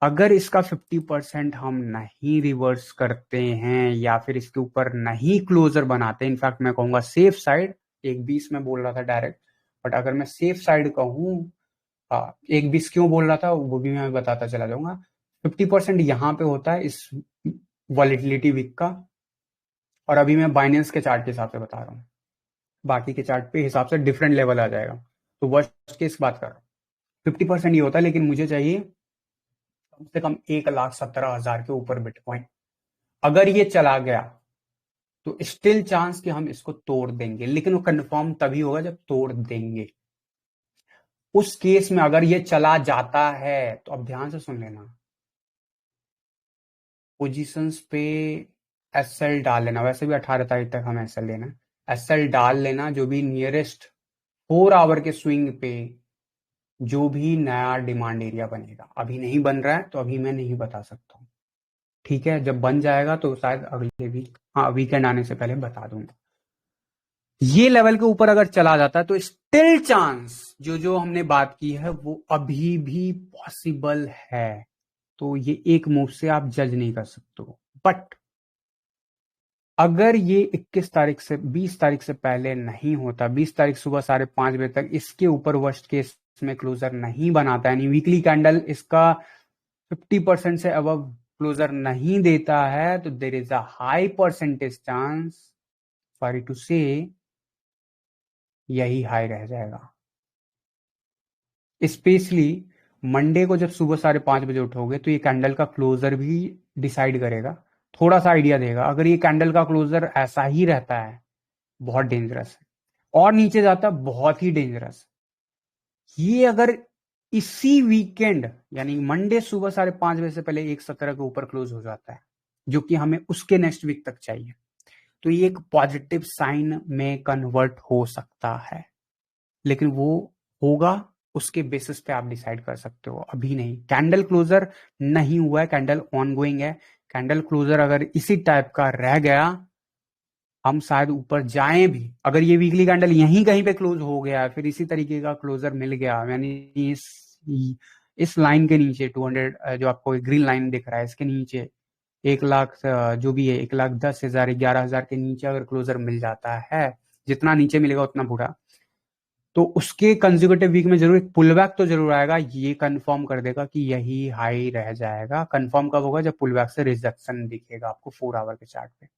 अगर इसका 50% हम नहीं रिवर्स करते हैं या फिर इसके ऊपर नहीं क्लोजर बनाते, इनफैक्ट मैं कहूंगा सेफ साइड, 1.20 में बोल रहा था डायरेक्ट, बट अगर मैं सेफ साइड कहूं, 1.20 क्यों बोल रहा था वो भी मैं बताता चला जाऊंगा। 50% यहाँ पे होता है इस वॉलिटिलिटी वीक का, और अभी मैं बाइनेंस के चार्ट के हिसाब से बता रहा हूँ, बाकी के चार्ट पे हिसाब से डिफरेंट लेवल आ जाएगा, तो वर्स्ट केस बात कर रहा हूँ। 50% ये होता है, लेकिन मुझे चाहिए कम से कम 1,17,000 के ऊपर बिटकॉइन। अगर ये चला गया तो स्टिल चांस कि हम इसको तोड़ देंगे, लेकिन वो कंफर्म तभी होगा जब तोड़ देंगे। उस केस में अगर ये चला जाता है तो अब ध्यान से सुन लेना, पोजीशंस पे एसएल डाल लेना, वैसे भी 18 तारीख तक हम एसएल लेना, एसएल डाल लेना, जो भी नियरेस्ट 4 आवर के स्विंग पे जो भी नया डिमांड एरिया बनेगा। अभी नहीं बन रहा है तो अभी मैं नहीं बता सकता हूँ, ठीक है, जब बन जाएगा तो शायद अगले वीक, हाँ वीकेंड आने से पहले बता दूंगा। ये लेवल के ऊपर अगर चला जाता है तो स्टिल चांस जो जो हमने बात की है वो अभी भी पॉसिबल है, तो ये एक मूव से आप जज नहीं कर सकते हो। बट अगर ये 21 तारीख से 20 तारीख से पहले नहीं होता, 20 तारीख सुबह 5:30 बजे तक इसके ऊपर वर्स्ट केस में क्लोजर नहीं बनाता, यानी वीकली कैंडल इसका 50% से अबव क्लोजर नहीं देता है, तो there is a high percentage chance, sorry to say, यही हाई रह जाएगा। स्पेशली मंडे को जब सुबह 5:30 बजे उठोगे तो ये कैंडल का क्लोजर भी डिसाइड करेगा, थोड़ा सा आइडिया देगा। अगर ये कैंडल का क्लोजर ऐसा ही रहता है बहुत डेंजरस है, और नीचे जाता है बहुत ही डेंजरस। ये अगर इसी वीकेंड यानी मंडे सुबह 5:30 बजे से पहले 1.17 के ऊपर क्लोज हो जाता है, जो कि हमें उसके नेक्स्ट वीक तक चाहिए, तो ये एक पॉजिटिव साइन में कन्वर्ट हो सकता है। लेकिन वो होगा उसके बेसिस पे आप डिसाइड कर सकते हो, अभी नहीं। कैंडल क्लोजर नहीं हुआ है, कैंडल ऑनगोइंग है। कैंडल क्लोजर अगर इसी टाइप का रह गया, हम शायद ऊपर जाएं भी। अगर ये वीकली कैंडल यहीं कहीं पे क्लोज हो गया, फिर इसी तरीके का क्लोजर मिल गया, यानी इस लाइन के नीचे 200 जो आपको ग्रीन लाइन दिख रहा है इसके नीचे 1 लाख जो भी है 1,10,000 11,000 के नीचे अगर क्लोजर मिल जाता है, जितना नीचे मिलेगा उतना बुरा, तो उसके कंसेक्यूटिव वीक में जरूर एक पुल बैक तो जरूर आएगा, ये कंफर्म कर देगा कि यही हाई रह जाएगा। कंफर्म कब होगा? जब पुल बैक से रिजेक्शन दिखेगा आपको 4 आवर के चार्ट पे,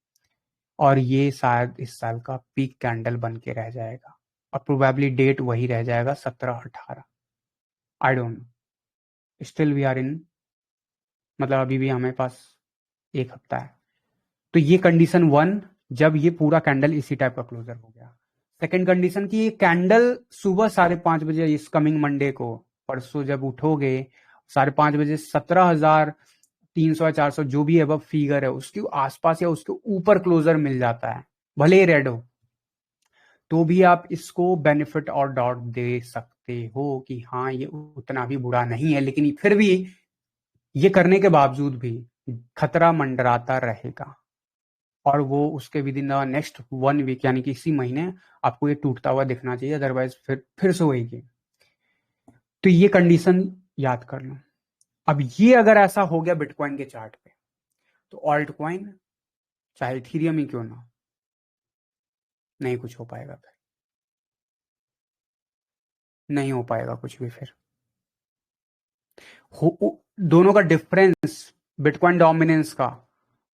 और ये शायद इस साल का पीक कैंडल बन के रह जाएगा, और प्रोबेबली डेट वही रह जाएगा 17-18। I don't know, still we are in, मतलब अभी भी हमें पास एक हफ्ता है। तो ये कंडीशन वन, जब ये पूरा कैंडल इसी टाइप का क्लोजर हो गया। सेकंड कंडीशन की, ये कैंडल सुबह 5:30 बजे इस कमिंग मंडे को, परसों जब उठोगे 5:30 बजे, 17,300 या 400 जो भी अब फिगर है उसके आसपास या उसके ऊपर क्लोजर मिल जाता है, भले ही रेड हो, तो भी आप इसको बेनिफिट और डाउट दे सकते हो कि हाँ ये उतना भी बुरा नहीं है, लेकिन फिर भी ये करने के बावजूद भी खतरा मंडराता रहेगा, और वो उसके within the next 1 week यानी कि इसी महीने आपको ये टूटता हुआ दिखना चाहिए, अदरवाइज फिर से वही गेम। तो ये कंडीशन याद कर लो। अब ये अगर ऐसा हो गया बिटकॉइन के चार्ट पे, तो ऑल्ट कॉइन चाहे इथीरियम ही क्यों ना, नहीं कुछ हो पाएगा, फिर नहीं हो पाएगा कुछ भी। फिर दोनों का डिफरेंस, बिटकॉइन डोमिनेंस का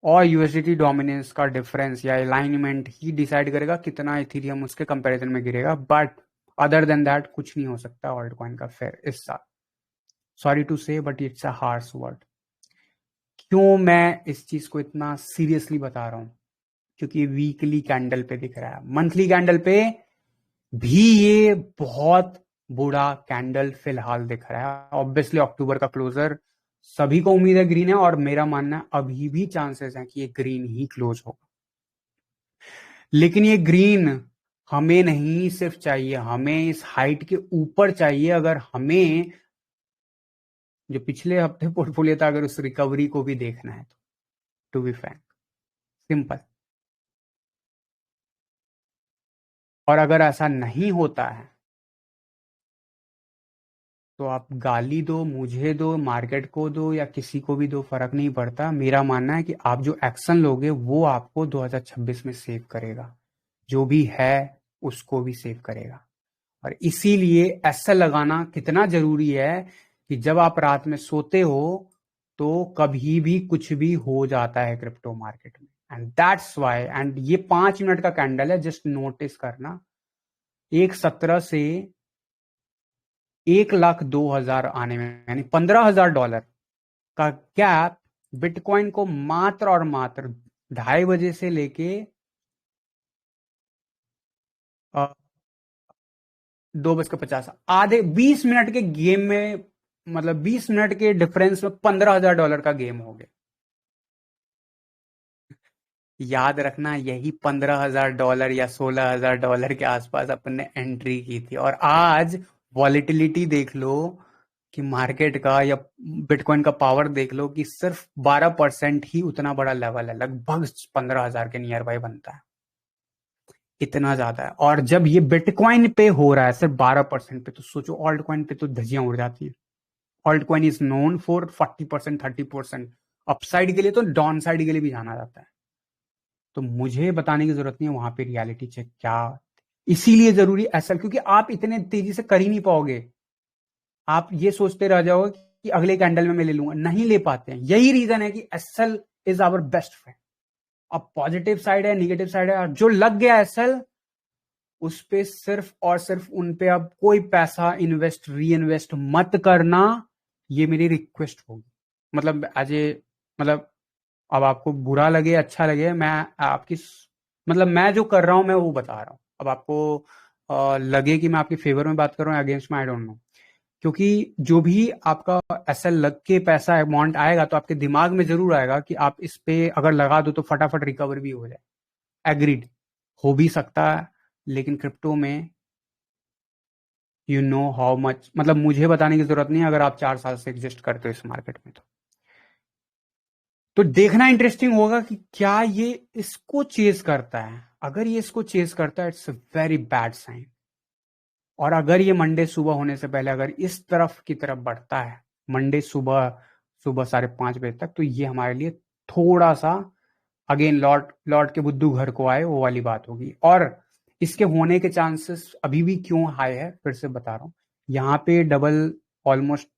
और यूएसडीटी डोमिनेंस का डिफरेंस या अलाइनमेंट ही डिसाइड करेगा कितना इथीरियम उसके कंपैरिजन में गिरेगा। बट अदर देन दैट कुछ नहीं हो सकता ऑल्ट कॉइन का फिर इस साल। सॉरी टू से but it's a harsh word. क्यों मैं इस चीज को इतना सीरियसली बता रहा हूं? क्योंकि वीकली कैंडल पे दिख रहा है, मंथली कैंडल पे भी ये बहुत बुरा कैंडल फिलहाल दिख रहा है। ऑब्वियसली अक्टूबर का क्लोजर सभी को उम्मीद है ग्रीन है, और मेरा मानना है अभी भी चांसेस है कि ये ग्रीन ही क्लोज होगा। लेकिन ये ग्रीन हमें नहीं सिर्फ चाहिए, हमें इस हाइट के ऊपर चाहिए। अगर हमें जो पिछले हफ्ते पोर्टफोलियो था, अगर उस रिकवरी को भी देखना है, तो टू बी फ्रैंक, सिंपल। और अगर ऐसा नहीं होता है तो आप गाली दो, मुझे दो, मार्केट को दो, या किसी को भी दो, फर्क नहीं पड़ता। मेरा मानना है कि आप जो एक्शन लोगे वो आपको 2026 में सेव करेगा, जो भी है उसको भी सेव करेगा। और इसीलिए ऐसा लगाना कितना जरूरी है कि जब आप रात में सोते हो तो कभी भी कुछ भी हो जाता है क्रिप्टो मार्केट में, एंड दैट्स वाई। एंड ये 5 मिनट का कैंडल है, जस्ट नोटिस करना, 1,17 से 1,02,000 आने में, यानी $15,000 का गैप बिटकॉइन को मात्र और मात्र 2:30 बजे से लेके 2:50, आधे 20 मिनट के गेम में, मतलब 20 मिनट के डिफरेंस में $15,000 का गेम हो गया। याद रखना, यही $15,000 या $16,000 के आसपास अपन ने एंट्री की थी, और आज वॉलिटिलिटी देख लो कि मार्केट का या बिटकॉइन का पावर देख लो कि सिर्फ 12% ही उतना बड़ा लेवल है, लगभग 15,000 के नियर बाय बनता है, इतना ज्यादा है। और जब ये बिटकॉइन पे हो रहा है सिर्फ 12% पे, तो सोचो ऑल्ट कॉइन पे तो धज्जियां उड़ जाती है। Alt coin is known for 40%, 30% upside के लिए, तो डाउन साइड के लिए भी जाना जाता है। तो मुझे बताने की जरूरत नहीं है वहां पे रियलिटी चेक क्या, इसीलिए जरूरी एसएल, क्योंकि आप इतने तेजी से कर ही नहीं पाओगे। आप ये सोचते रह जाओगे कि अगले कैंडल में मैं ले लूंगा, नहीं ले पाते हैं। यही रीजन है कि SL is our best friend. अब पॉजिटिव साइड है, निगेटिव साइड है, जो लग गया एसएल उस पे सिर्फ और सिर्फ उन पे अब कोई पैसा इन्वेस्ट री इन्वेस्ट मत करना, ये मेरी रिक्वेस्ट होगी। मतलब एज ए, मतलब अब आपको बुरा लगे अच्छा लगे, मैं आपकी, मतलब मैं जो कर रहा हूं मैं वो बता रहा हूं। अब आपको लगे कि मैं आपके फेवर में बात कर रहा हूँ अगेंस्ट में, आई डोंट नो। क्योंकि जो भी आपका ऐसा लग के पैसा अमाउंट आएगा तो आपके दिमाग में जरूर आएगा कि आप इस पे अगर लगा दो तो फटाफट रिकवर भी हो जाए। एग्रीड, हो भी सकता है, लेकिन क्रिप्टो में यू नो हाउ मच, मतलब मुझे बताने की जरूरत नहीं है अगर आप 4 साल से एग्जिस्ट करते हो इस मार्केट में। तो देखना इंटरेस्टिंग होगा कि क्या ये इसको चेज करता है। अगर ये इसको चेज करता है, it's a very bad sign. और अगर ये मंडे सुबह होने से पहले अगर इस तरफ की तरफ बढ़ता है, मंडे सुबह सुबह 5:30 बजे तक, तो ये हमारे लिए थोड़ा सा, अगेन लौट लौट के बुद्धू घर को आए वो वाली बात होगी। और इसके होने के चांसेस अभी भी क्यों हाई है, फिर से बता रहा हूँ। यहाँ पे डबल ऑलमोस्ट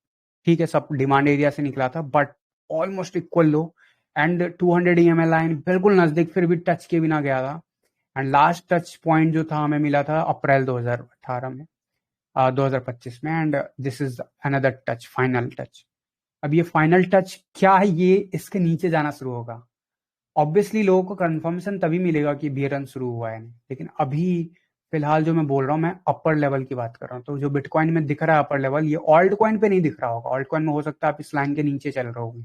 ठीक है, सब डिमांड एरिया से निकला था, but almost equal low, and 200 EMA line बिल्कुल नजदीक, फिर भी टच के बिना गया था। एंड लास्ट टच पॉइंट जो था हमें मिला था अप्रैल 2018 में, 2025 में, and this is another touch, final touch. अब ये फाइनल टच क्या है, ये इसके नीचे जाना शुरू होगा। ऑब्वियसली लोगों को कंफर्मेशन तभी मिलेगा कि बियर रन शुरू हुआ है नहीं, लेकिन अभी फिलहाल जो मैं बोल रहा हूँ, मैं अपर लेवल की बात कर रहा हूँ। तो जो बिटकॉइन में दिख रहा है अपर लेवल, ये ऑल्ट कॉइन पे नहीं दिख रहा होगा। ऑल्ट कॉइन में हो सकता है आप इस लाइन के नीचे चल रहे होगे,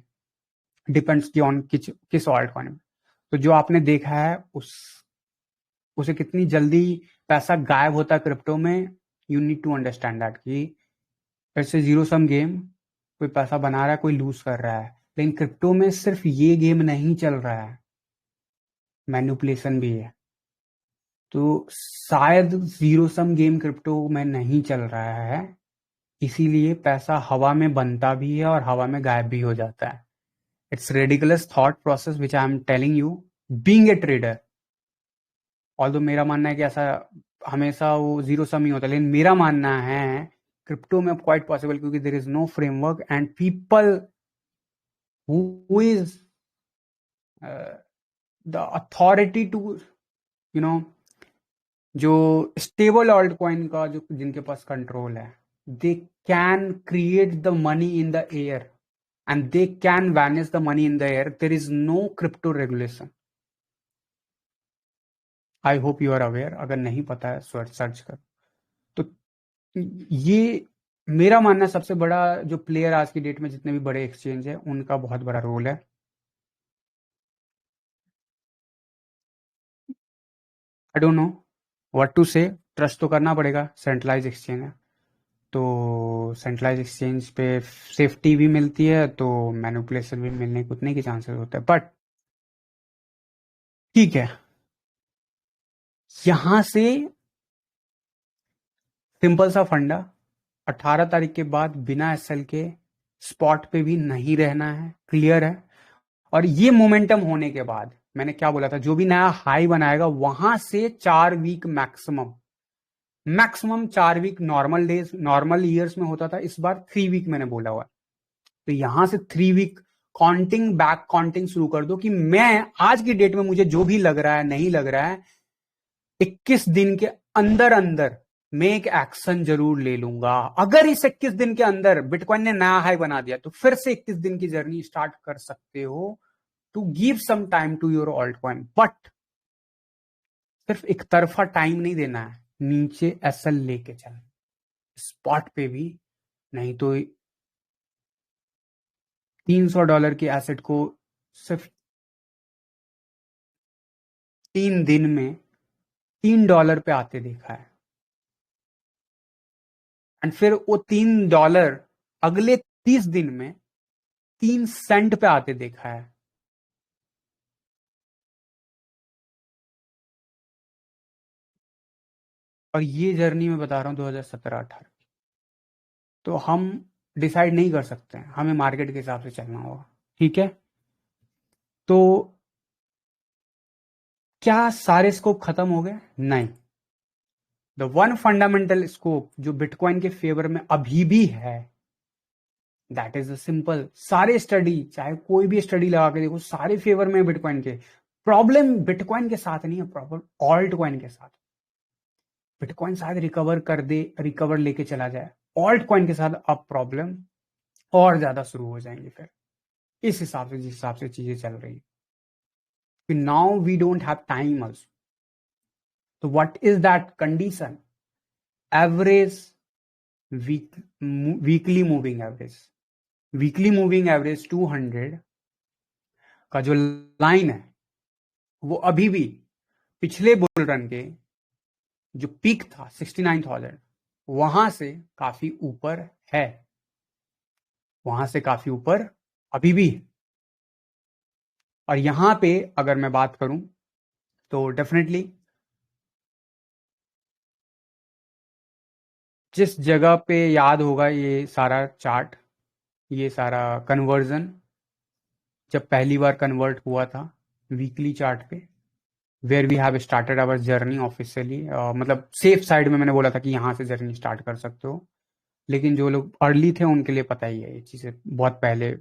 डिपेंड्स की ऑन किस ऑल्ट कॉइन में। तो जो आपने देखा है उसे कितनी जल्दी पैसा गायब होता है क्रिप्टो में, you need to understand that कि it's a zero sum game. कोई पैसा बना रहा है, कोई लूज कर रहा है, लेकिन क्रिप्टो में सिर्फ ये गेम नहीं चल रहा है, मैनिपुलेशन भी है। तो शायद जीरो सम गेम क्रिप्टो में नहीं चल रहा है, इसीलिए पैसा हवा में बनता भी है और हवा में गायब भी हो जाता है। It's ridiculous thought process which I am telling you, being a trader. Although मेरा मानना है कि ऐसा हमेशा वो जीरो सम ही होता है, लेकिन मेरा मानना है क्रिप्टो में क्वाइट पॉसिबल, क्योंकि there is no framework and people who is the authority to you know, जो स्टेबल ऑल्ट कॉइन का जो जिनके पास कंट्रोल है, they can create the money in the air and they can vanish the money in the air. There is no crypto regulation. I hope you are aware, अगर नहीं पता है search कर। तो ये मेरा मानना है सबसे बड़ा जो प्लेयर आज की डेट में जितने भी बड़े एक्सचेंज है, उनका बहुत बड़ा रोल है। I don't know what to say, trust तो करना पड़ेगा, सेंट्रलाइज एक्सचेंज है। तो सेंट्रलाइज एक्सचेंज पे सेफ्टी भी मिलती है, तो मैनिपुलेशन भी मिलने के उतने के चांसेस होते हैं, बट ठीक है। यहां से सिंपल सा फंडा, 18 तारीख के बाद बिना एसएल के स्पॉट पे भी नहीं रहना है, क्लियर है। और ये मोमेंटम होने के बाद मैंने क्या बोला था, जो भी नया हाई बनाएगा वहां से 4 week maximum, maximum 4 week normal days, normal years में होता था, इस बार 3 वीक मैंने बोला हुआ। तो यहां से 3 वीक काउंटिंग बैक, काउंटिंग शुरू कर दो कि मैं आज की डेट में मुझे जो भी लग रहा है, नहीं लग रहा है, 21 दिन के अंदर अंदर मैं एक एक्शन जरूर ले लूंगा। अगर इस 21 दिन के अंदर बिटकॉइन ने नया हाई बना दिया, तो फिर से 21 दिन की जर्नी स्टार्ट कर सकते हो, to give some time to your alt coin. But सिर्फ एक तरफा टाइम नहीं देना है, नीचे एसएल लेके चल, स्पॉट पे भी। नहीं तो $300 की एसेट को सिर्फ 3 दिन में $3 पे आते देखा है, एंड फिर वो $3 अगले 30 दिन में 3 सेंट पे आते देखा है। और ये जर्नी मैं बता रहा हूं 2017-18। तो हम डिसाइड नहीं कर सकते हैं, हमें मार्केट के हिसाब से चलना होगा, ठीक है। तो क्या सारे स्कोप खत्म हो गए? नहीं। द वन फंडामेंटल स्कोप जो बिटकॉइन के फेवर में अभी भी है, दैट इज सिंपल। सारे स्टडी, चाहे कोई भी स्टडी लगा के देखो, सारे फेवर में बिटकॉइन के। प्रॉब्लम बिटकॉइन के साथ नहीं है, प्रॉब्लम ऑल्ट कॉइन के साथ। बिटकॉइन शायद रिकवर कर दे, रिकवर लेके चला जाए, ऑल्ट कॉइन के साथ अब प्रॉब्लम और ज्यादा शुरू हो जाएंगे फिर, इस हिसाब से, जिस हिसाब से चीजें चल रही है। Now we don't have time also. तो what is that condition? Average weekly moving average, weekly moving average 200 का जो लाइन है, वो अभी भी पिछले बुल रन के जो पीक था 69,000, वहां से काफी ऊपर है, वहां से काफी ऊपर अभी भी है। और यहां पे अगर मैं बात करूं तो डेफिनेटली जिस जगह पे याद होगा ये सारा चार्ट, ये सारा कन्वर्जन जब पहली बार कन्वर्ट हुआ था वीकली चार्ट पे, where we have started our journey officially, मतलब सेफ साइड में मैंने बोला था कि यहाँ से जर्नी स्टार्ट कर सकते हो। लेकिन जो लोग अर्ली थे उनके लिए पता ही है ये चीजें, बहुत पहले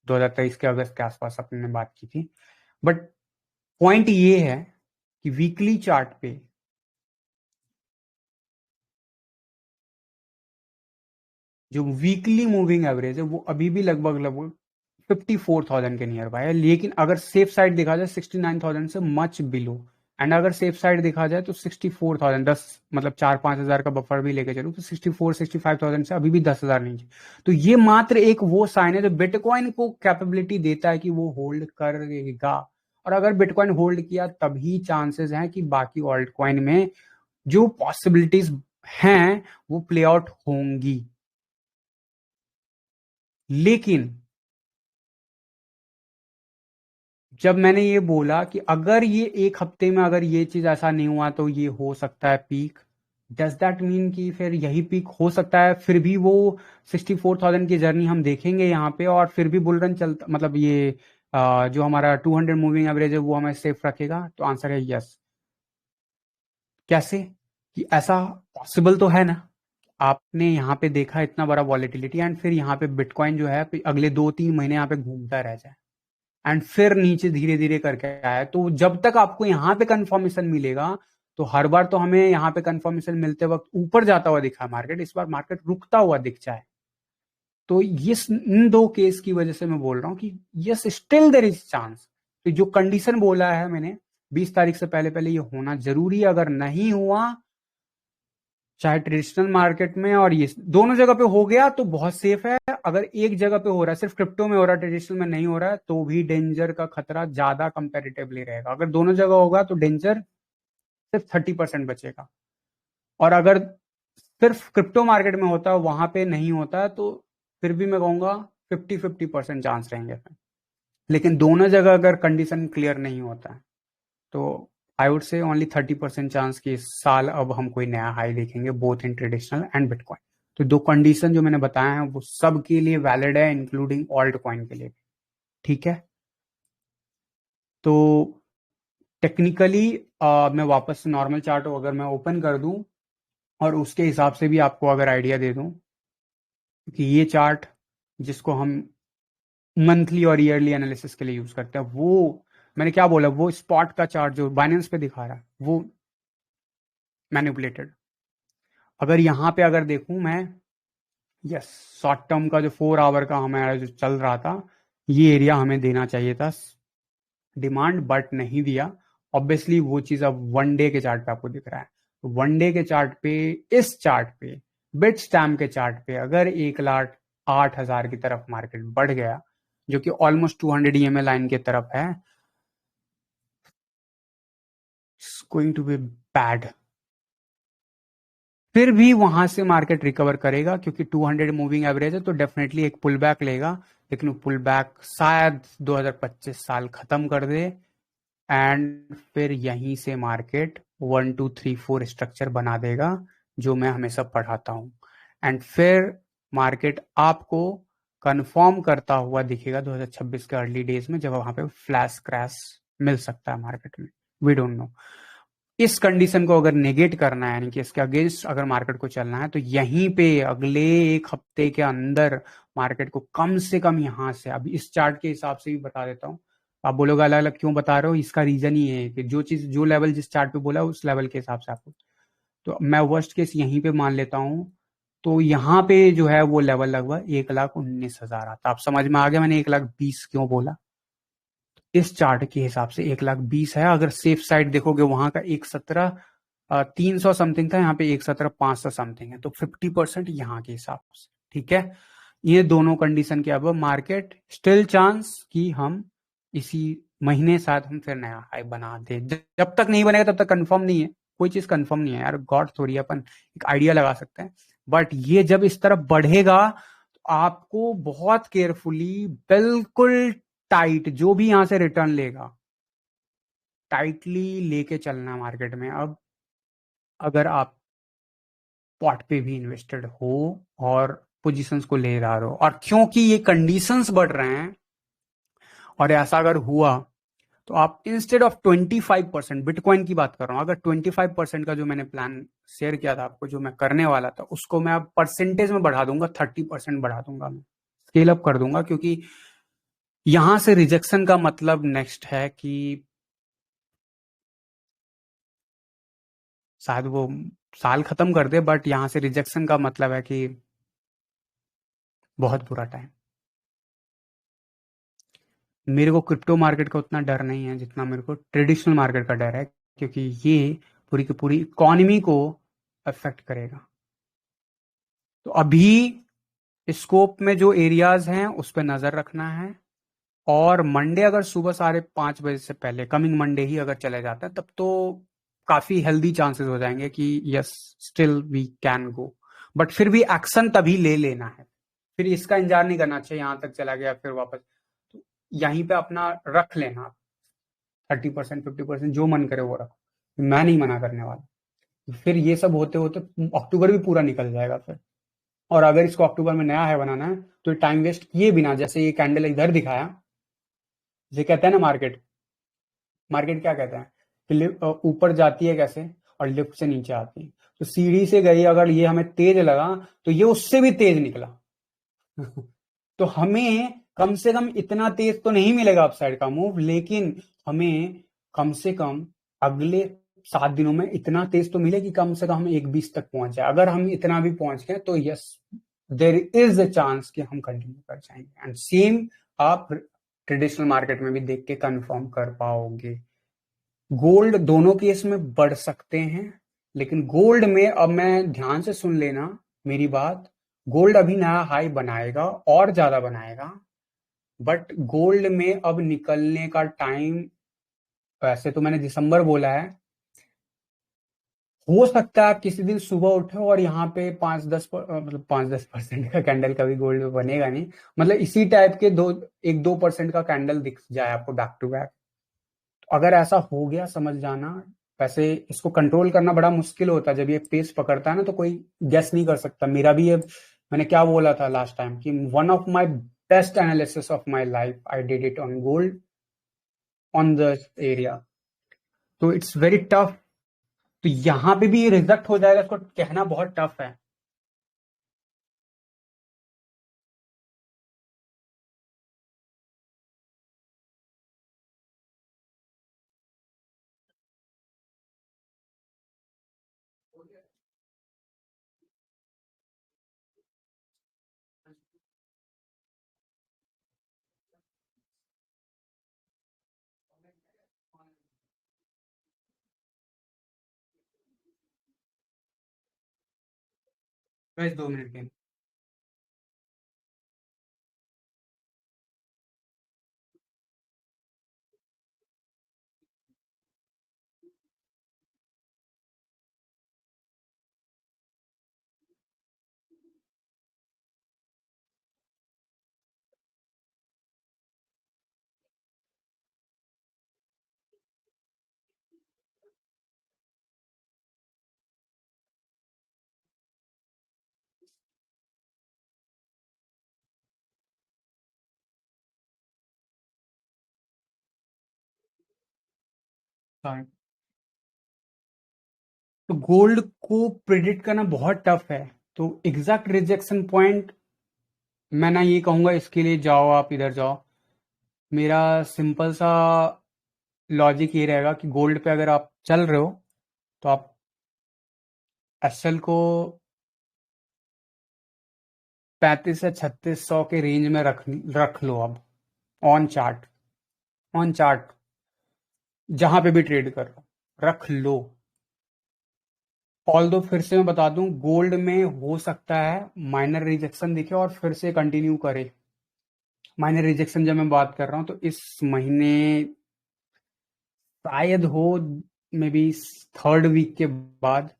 2023 के अगस्त के आसपास अपने ने बात की थी। बट पॉइंट ये है कि वीकली चार्ट पे जो वीकली मूविंग एवरेज है वो अभी भी लगभग लगभग 54,000 के नियर बाय है। लेकिन अगर सेफ साइड देखा जाए 69,000 से मच बिलो, एंड अगर सेफ साइड देखा जाए तो 64,000, 10 मतलब 4-5 हज़ार का बफर भी लेके चलो तो 64-65,000 से अभी भी 10,000 नीचे। तो ये मात्र एक वो साइन है जो बिटकॉइन को कैपेबिलिटी देता है कि वो होल्ड करेगा। और अगर बिटकॉइन होल्ड किया तभी चांसेस हैं कि बाकी ऑल्ट कॉइन में जो पॉसिबिलिटीज हैं वो प्ले आउट होंगी। लेकिन जब मैंने ये बोला कि अगर ये एक हफ्ते में अगर ये चीज ऐसा नहीं हुआ तो ये हो सकता है पीक, डज दैट मीन कि फिर यही पीक हो सकता है, फिर भी वो 64,000 की जर्नी हम देखेंगे यहाँ पे और फिर भी बुल रन चलता, मतलब ये जो हमारा 200 मूविंग एवरेज है वो हमें सेफ रखेगा? तो आंसर है यस। कैसे? कि ऐसा पॉसिबल तो है ना। आपने यहाँ पे देखा इतना बड़ा वॉलेटिलिटी एंड फिर यहाँ पे बिटकॉइन जो है अगले 2-3 महीने यहाँ पे घूमता रह जाए एंड फिर नीचे धीरे धीरे करके आया। तो जब तक आपको यहाँ पे कंफर्मेशन मिलेगा, तो हर बार तो हमें यहाँ पे कंफर्मेशन मिलते वक्त ऊपर जाता हुआ दिखा मार्केट, इस बार मार्केट रुकता हुआ दिख जाए। तो ये इन दो केस की वजह से मैं बोल रहा हूँ कि yes still there is chance. तो जो कंडीशन बोला है मैंने 20 तारीख से पहले पहले ये होना जरूरी है। अगर नहीं हुआ, चाहे ट्रेडिशनल मार्केट में और ये दोनों जगह पे हो गया तो बहुत सेफ है। अगर एक जगह पे हो रहा है, सिर्फ क्रिप्टो में हो रहा है, ट्रेडिशनल में नहीं हो रहा है, तो भी डेंजर का खतरा ज्यादा कंपेरेटिवली रहेगा। अगर दोनों जगह होगा तो डेंजर सिर्फ 30% बचेगा। और अगर सिर्फ क्रिप्टो मार्केट में होता है वहां पे नहीं होता है तो फिर भी मैं कहूंगा 50-50% चांस रहेंगे। लेकिन दोनों जगह अगर कंडीशन क्लियर नहीं होता है तो I would say only 30% chance कि इस साल अब हम कोई नया हाई देखेंगे, both in traditional and bitcoin. तो दो कंडीशन जो मैंने बताया है वो सब के लिए वैलिड है, इंक्लूडिंग ऑल्ट कॉइन के लिए भी। ठीक है। तो टेक्निकली मैं वापस से नॉर्मल चार्ट अगर मैं ओपन कर दूं और उसके हिसाब से भी आपको अगर आइडिया दे दूं कि ये चार्ट जिसको हम मंथली और ईयरली एनालिसिस के लिए यूज करते हैं, वो मैंने क्या बोला, वो स्पॉट का चार्ट जो बाइनेंस पे दिखा रहा है वो मैनिपुलेटेड। अगर यहाँ पे अगर देखूं मैं, यस, शॉर्ट टर्म का जो 4 आवर का हमारा जो चल रहा था, ये एरिया हमें देना चाहिए था डिमांड, बट नहीं दिया। ऑब्वियसली वो चीज अब वन डे के चार्ट पे आपको दिख रहा है। वन डे के चार्ट पे, इस चार्ट पे, बिट स्टैम के चार्ट पे अगर 1,08,000 की तरफ मार्केट बढ़ गया, जो कि ऑलमोस्ट 200 EMA लाइन की तरफ है, it's going to be bad. फिर भी वहां से मार्केट रिकवर करेगा क्योंकि 200 मूविंग एवरेज है, तो डेफिनेटली एक पुल बैक लेगा। लेकिन वो पुल बैक शायद 2025 साल खत्म कर दे एंड फिर यहीं से मार्केट 1 2 3 4 स्ट्रक्चर बना देगा जो मैं हमेशा पढ़ाता हूं। एंड फिर मार्केट आपको कंफर्म करता हुआ दिखेगा 2026 के अर्ली डेज में, जब वहां पे फ्लैश क्रैश मिल सकता है मार्केट में। We don't know. इस कंडीशन को अगर नेगेट करना है, यानी कि इसके अगेंस्ट अगर मार्केट को चलना है, तो यहीं पे अगले एक हफ्ते के अंदर मार्केट को कम से कम यहां से, अभी इस चार्ट के हिसाब से भी बता देता हूं। आप बोलोगे अलग अलग क्यों बता रहे हो, इसका रीजन ही है कि जो चीज जो लेवल जिस चार्ट पे बोला उस लेवल के हिसाब से आपको, तो मैं वर्स्ट केस यहीं पे मान लेता हूं। तो यहाँ पे जो है वो लेवल लगभग 1,19,000 आता। आप समझ में आ गया मैंने 1,20,000 क्यों बोला। इस चार्ट के हिसाब से 1,20,000 है। अगर सेफ साइड देखोगे वहां का 1,17,300 समथिंग था, यहाँ पे 1,17,500 समथिंग है, तो 50% यहाँ के हिसाब से। ठीक है। ये दोनों कंडीशन के अब मार्केट स्टिल चांस कि हम इसी महीने साथ हम फिर नया हाई बना दे। जब तक नहीं बनेगा तब तक कंफर्म नहीं है, कोई चीज कंफर्म नहीं है यार, गॉड थोड़ी अपन एक आइडिया लगा सकते हैं। बट ये जब इस तरफ बढ़ेगा तो आपको बहुत केयरफुली, बिल्कुल टाइट, जो भी यहां से रिटर्न लेगा टाइटली लेके चलना मार्केट में। अब अगर आप पॉट पे भी इन्वेस्टेड हो और पोजीशंस को ले रहा हो, और क्योंकि ये कंडीशंस बढ़ रहे हैं और ऐसा अगर हुआ तो आप इंस्टेड ऑफ 25%, बिटकॉइन की बात कर रहा हूं, अगर 25% का जो मैंने प्लान शेयर किया था आपको, जो मैं करने वाला था, उसको मैं अब परसेंटेज में बढ़ा दूंगा, 30% बढ़ा दूंगा, मैं स्केल अप कर दूंगा, क्योंकि यहां से रिजेक्शन का मतलब नेक्स्ट है कि शायद वो साल खत्म कर दे, बट यहां से रिजेक्शन का मतलब है कि बहुत बुरा टाइम। मेरे को क्रिप्टो मार्केट का उतना डर नहीं है जितना मेरे को ट्रेडिशनल मार्केट का डर है, क्योंकि ये पूरी की पूरी इकोनॉमी को अफेक्ट करेगा। तो अभी स्कोप में जो एरियाज हैं उस पर नजर रखना है, और मंडे अगर सुबह 5:30 बजे से पहले, कमिंग मंडे ही अगर चले जाता है, तब तो काफी हेल्दी चांसेस हो जाएंगे कि yes, still we can go. But फिर भी एक्शन तभी ले लेना है, फिर इसका इंतजार नहीं करना चाहिए यहां तक चला गया फिर वापस। तो यहीं पे अपना रख लेना, 30%, 50%, जो मन करे वो रखो, मैं नहीं मना करने वाला। फिर ये सब होते होते अक्टूबर भी पूरा निकल जाएगा फिर। और अगर इसको अक्टूबर में नया है बनाना है, तो टाइम वेस्ट किए बिना, जैसे ये कैंडल इधर दिखाया, ये कहते हैं ना मार्केट, मार्केट क्या कहता है कि ऊपर जाती है कैसे, और लिफ्ट से नीचे आती है। तो सीढ़ी से गई, अगर ये हमें तेज लगा, तो ये उससे भी तेज निकला। तो हमें कम से कम इतना तेज तो नहीं मिलेगा अपसाइड का मूव, लेकिन हमें कम से कम अगले 7 दिनों में इतना तेज तो मिले कि कम से कम हम 1:20 तक पहुंच जाए। अगर हम इतना भी पहुंच गए तो yes, there is a chance कि हम कंटिन्यू कर जाएंगे। एंड सेम आप ट्रेडिशनल मार्केट में भी देख के कंफर्म कर पाओगे। गोल्ड दोनों केस में बढ़ सकते हैं, लेकिन गोल्ड में अब मैं, ध्यान से सुन लेना मेरी बात, गोल्ड अभी नया हाई बनाएगा और ज्यादा बनाएगा, बट गोल्ड में अब निकलने का टाइम, वैसे तो मैंने दिसंबर बोला है, हो सकता है आप किसी दिन सुबह उठे और यहाँ पे 5-10% का कैंडल कभी गोल्ड में बनेगा नहीं, मतलब इसी टाइप के 1-2% का कैंडल दिख जाए आपको बैक टू बैक। अगर ऐसा हो गया, समझ जाना। वैसे इसको कंट्रोल करना बड़ा मुश्किल होता है, जब ये पेस पकड़ता है ना, तो कोई गेस नहीं कर सकता। मेरा भी ये, मैंने क्या बोला था लास्ट टाइम कि one of my best analysis of my life I did it on gold, on the area. तो इट्स वेरी टफ। तो यहां पे भी ये रिजेक्ट हो जाएगा, इसको कहना बहुत टफ है। बस 2 मिनट के। हाँ। तो गोल्ड को प्रिडिक्ट करना बहुत टफ है। तो एग्जैक्ट रिजेक्शन पॉइंट मैं ना ये कहूंगा इसके लिए जाओ आप इधर जाओ। मेरा सिंपल सा लॉजिक ये रहेगा कि गोल्ड पे अगर आप चल रहे हो, तो आप एसएल को 35 से 3600 के रेंज में रख रख लो अब, ऑन चार्ट, ऑन चार्ट, जहां पे भी ट्रेड कर लो, रख लो। ऑल दो फिर से मैं बता दूं, गोल्ड में हो सकता है माइनर रिजेक्शन दिखे और फिर से कंटिन्यू करे। माइनर रिजेक्शन जब मैं बात कर रहा हूं, तो इस महीने शायद हो, मे बी 3rd वीक के बाद,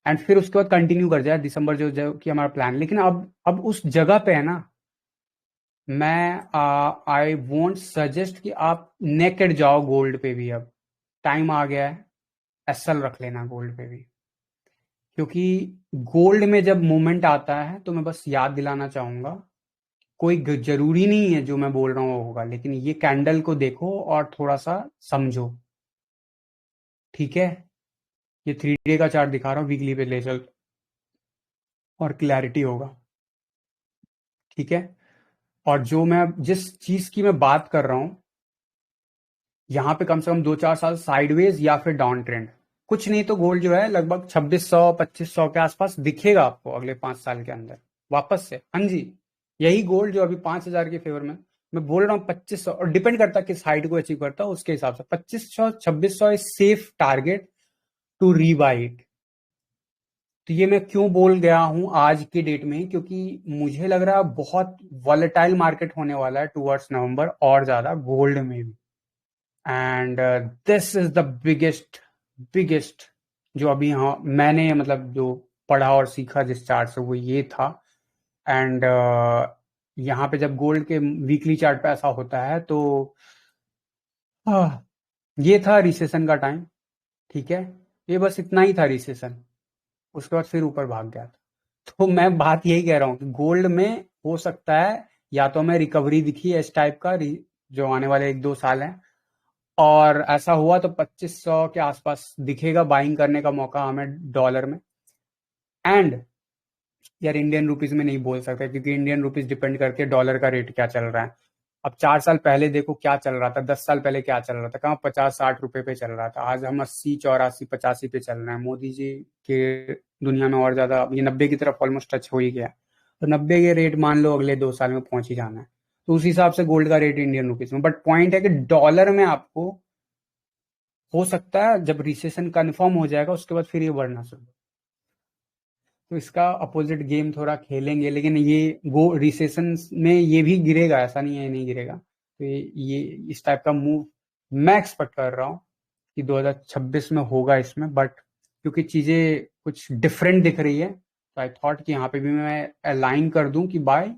एंड फिर उसके बाद कंटिन्यू कर जाए दिसंबर, जो कि हमारा प्लान। लेकिन अब उस जगह पे है ना, मैं आई वोंट सजेस्ट कि आप नेकेड जाओ गोल्ड पे भी। अब टाइम आ गया है, एसएल रख लेना गोल्ड पे भी। क्योंकि गोल्ड में जब मूवमेंट आता है, तो मैं बस याद दिलाना चाहूंगा, कोई जरूरी नहीं है जो मैं बोल रहा हूँ वो होगा, लेकिन ये कैंडल को देखो और थोड़ा सा समझो, ठीक है। ये 3 डे का चार्ट दिखा रहा हूँ, वीकली पे ले चल और क्लैरिटी होगा, ठीक है। और जो मैं जिस चीज की मैं बात कर रहा हूं, यहां पे कम से कम 2-4 साल साइडवेज या फिर डाउन ट्रेंड, कुछ नहीं तो गोल्ड जो है लगभग 2600-2500 के आसपास दिखेगा आपको अगले 5 साल के अंदर वापस से। हाँ जी, यही गोल्ड जो अभी 5,000 के फेवर में मैं बोल रहा हूँ 2500, और डिपेंड करता है किस हाइट को अचीव करता है उसके हिसाब से 2500-2600 इज सेफ टारगेट टू रीबाइट। तो ये मैं क्यों बोल गया हूं आज की डेट में, क्योंकि मुझे लग रहा है बहुत वॉलेटाइल मार्केट होने वाला है टुवर्ड्स नवंबर, और ज्यादा गोल्ड में भी। And this is the biggest biggest जो अभी हाँ मैंने मतलब जो पढ़ा और सीखा जिस चार्ट से वो ये था। एंड यहाँ पे जब गोल्ड के वीकली चार्ट पे ऐसा होता है तो ये था रिसेशन का टाइम, ठीक है। ये बस इतना ही था रिसेशन, उसके बाद फिर ऊपर भाग गया था। तो मैं बात यही कह रहा हूँ कि गोल्ड में हो सकता है या तो हमें रिकवरी दिखी है इस टाइप का जो आने वाले 1-2 साल है, और ऐसा हुआ तो 2500 के आसपास दिखेगा बाइंग करने का मौका हमें डॉलर में। एंड यार इंडियन रुपीज में नहीं बोल सकते, क्योंकि इंडियन रुपीज डिपेंड करती है डॉलर का रेट क्या चल रहा है। अब 4 साल पहले देखो क्या चल रहा था, 10 साल पहले क्या चल रहा था, कहाँ 50-60 रुपए पे चल रहा था, आज हम 80-84-85 पे चल रहे हैं। मोदी जी के दुनिया में और ज्यादा, ये 90 की तरफ ऑलमोस्ट टच हो ही गया। तो 90 के रेट मान लो अगले 2 साल में पहुंच ही जाना है, तो उस हिसाब से गोल्ड का रेट इंडियन रुपीज में। बट पॉइंट है कि डॉलर में आपको हो सकता है जब रिसेशन कंफर्म हो जाएगा उसके बाद फिर ये बढ़ना शुरू, तो इसका अपोजिट गेम थोड़ा खेलेंगे। लेकिन ये वो रिसेशन में ये भी गिरेगा, ऐसा नहीं है ये नहीं गिरेगा। तो ये इस टाइप का मूव मैं एक्सपेक्ट कर रहा हूँ कि 2026 में होगा इसमें। बट क्योंकि चीजें कुछ डिफरेंट दिख रही है, तो आई थॉट कि यहाँ पे भी मैं अलाइन कर दूं कि बाय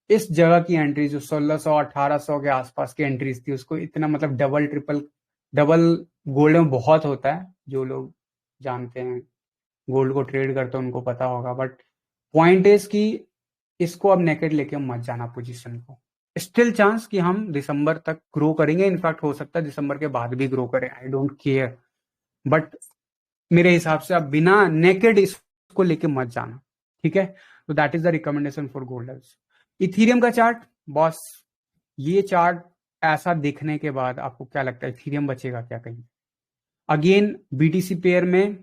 इस जगह की एंट्री जो 1600-1800 के आसपास की एंट्रीज थी, उसको इतना मतलब डबल ट्रिपल डबल गोल्ड में बहुत होता है, जो लोग जानते हैं गोल्ड को ट्रेड करते हैं उनको पता होगा। बट पॉइंट इज कि इसको अब नेकेड लेके मत जाना पोजीशन को। स्टिल चांस कि हम दिसंबर तक ग्रो करेंगे, इनफैक्ट हो सकता है दिसंबर के बाद भी ग्रो करें, आई डोंट केयर। बट मेरे हिसाब से अब बिना नेकेड इसको लेके मत जाना, ठीक है। तो that is the recommendation for holders. Ethereum का चार्ट बॉस, ये चार्ट ऐसा देखने के बाद आपको क्या लगता है इथीरियम बचेगा क्या कहीं? अगेन बीटीसी पेयर में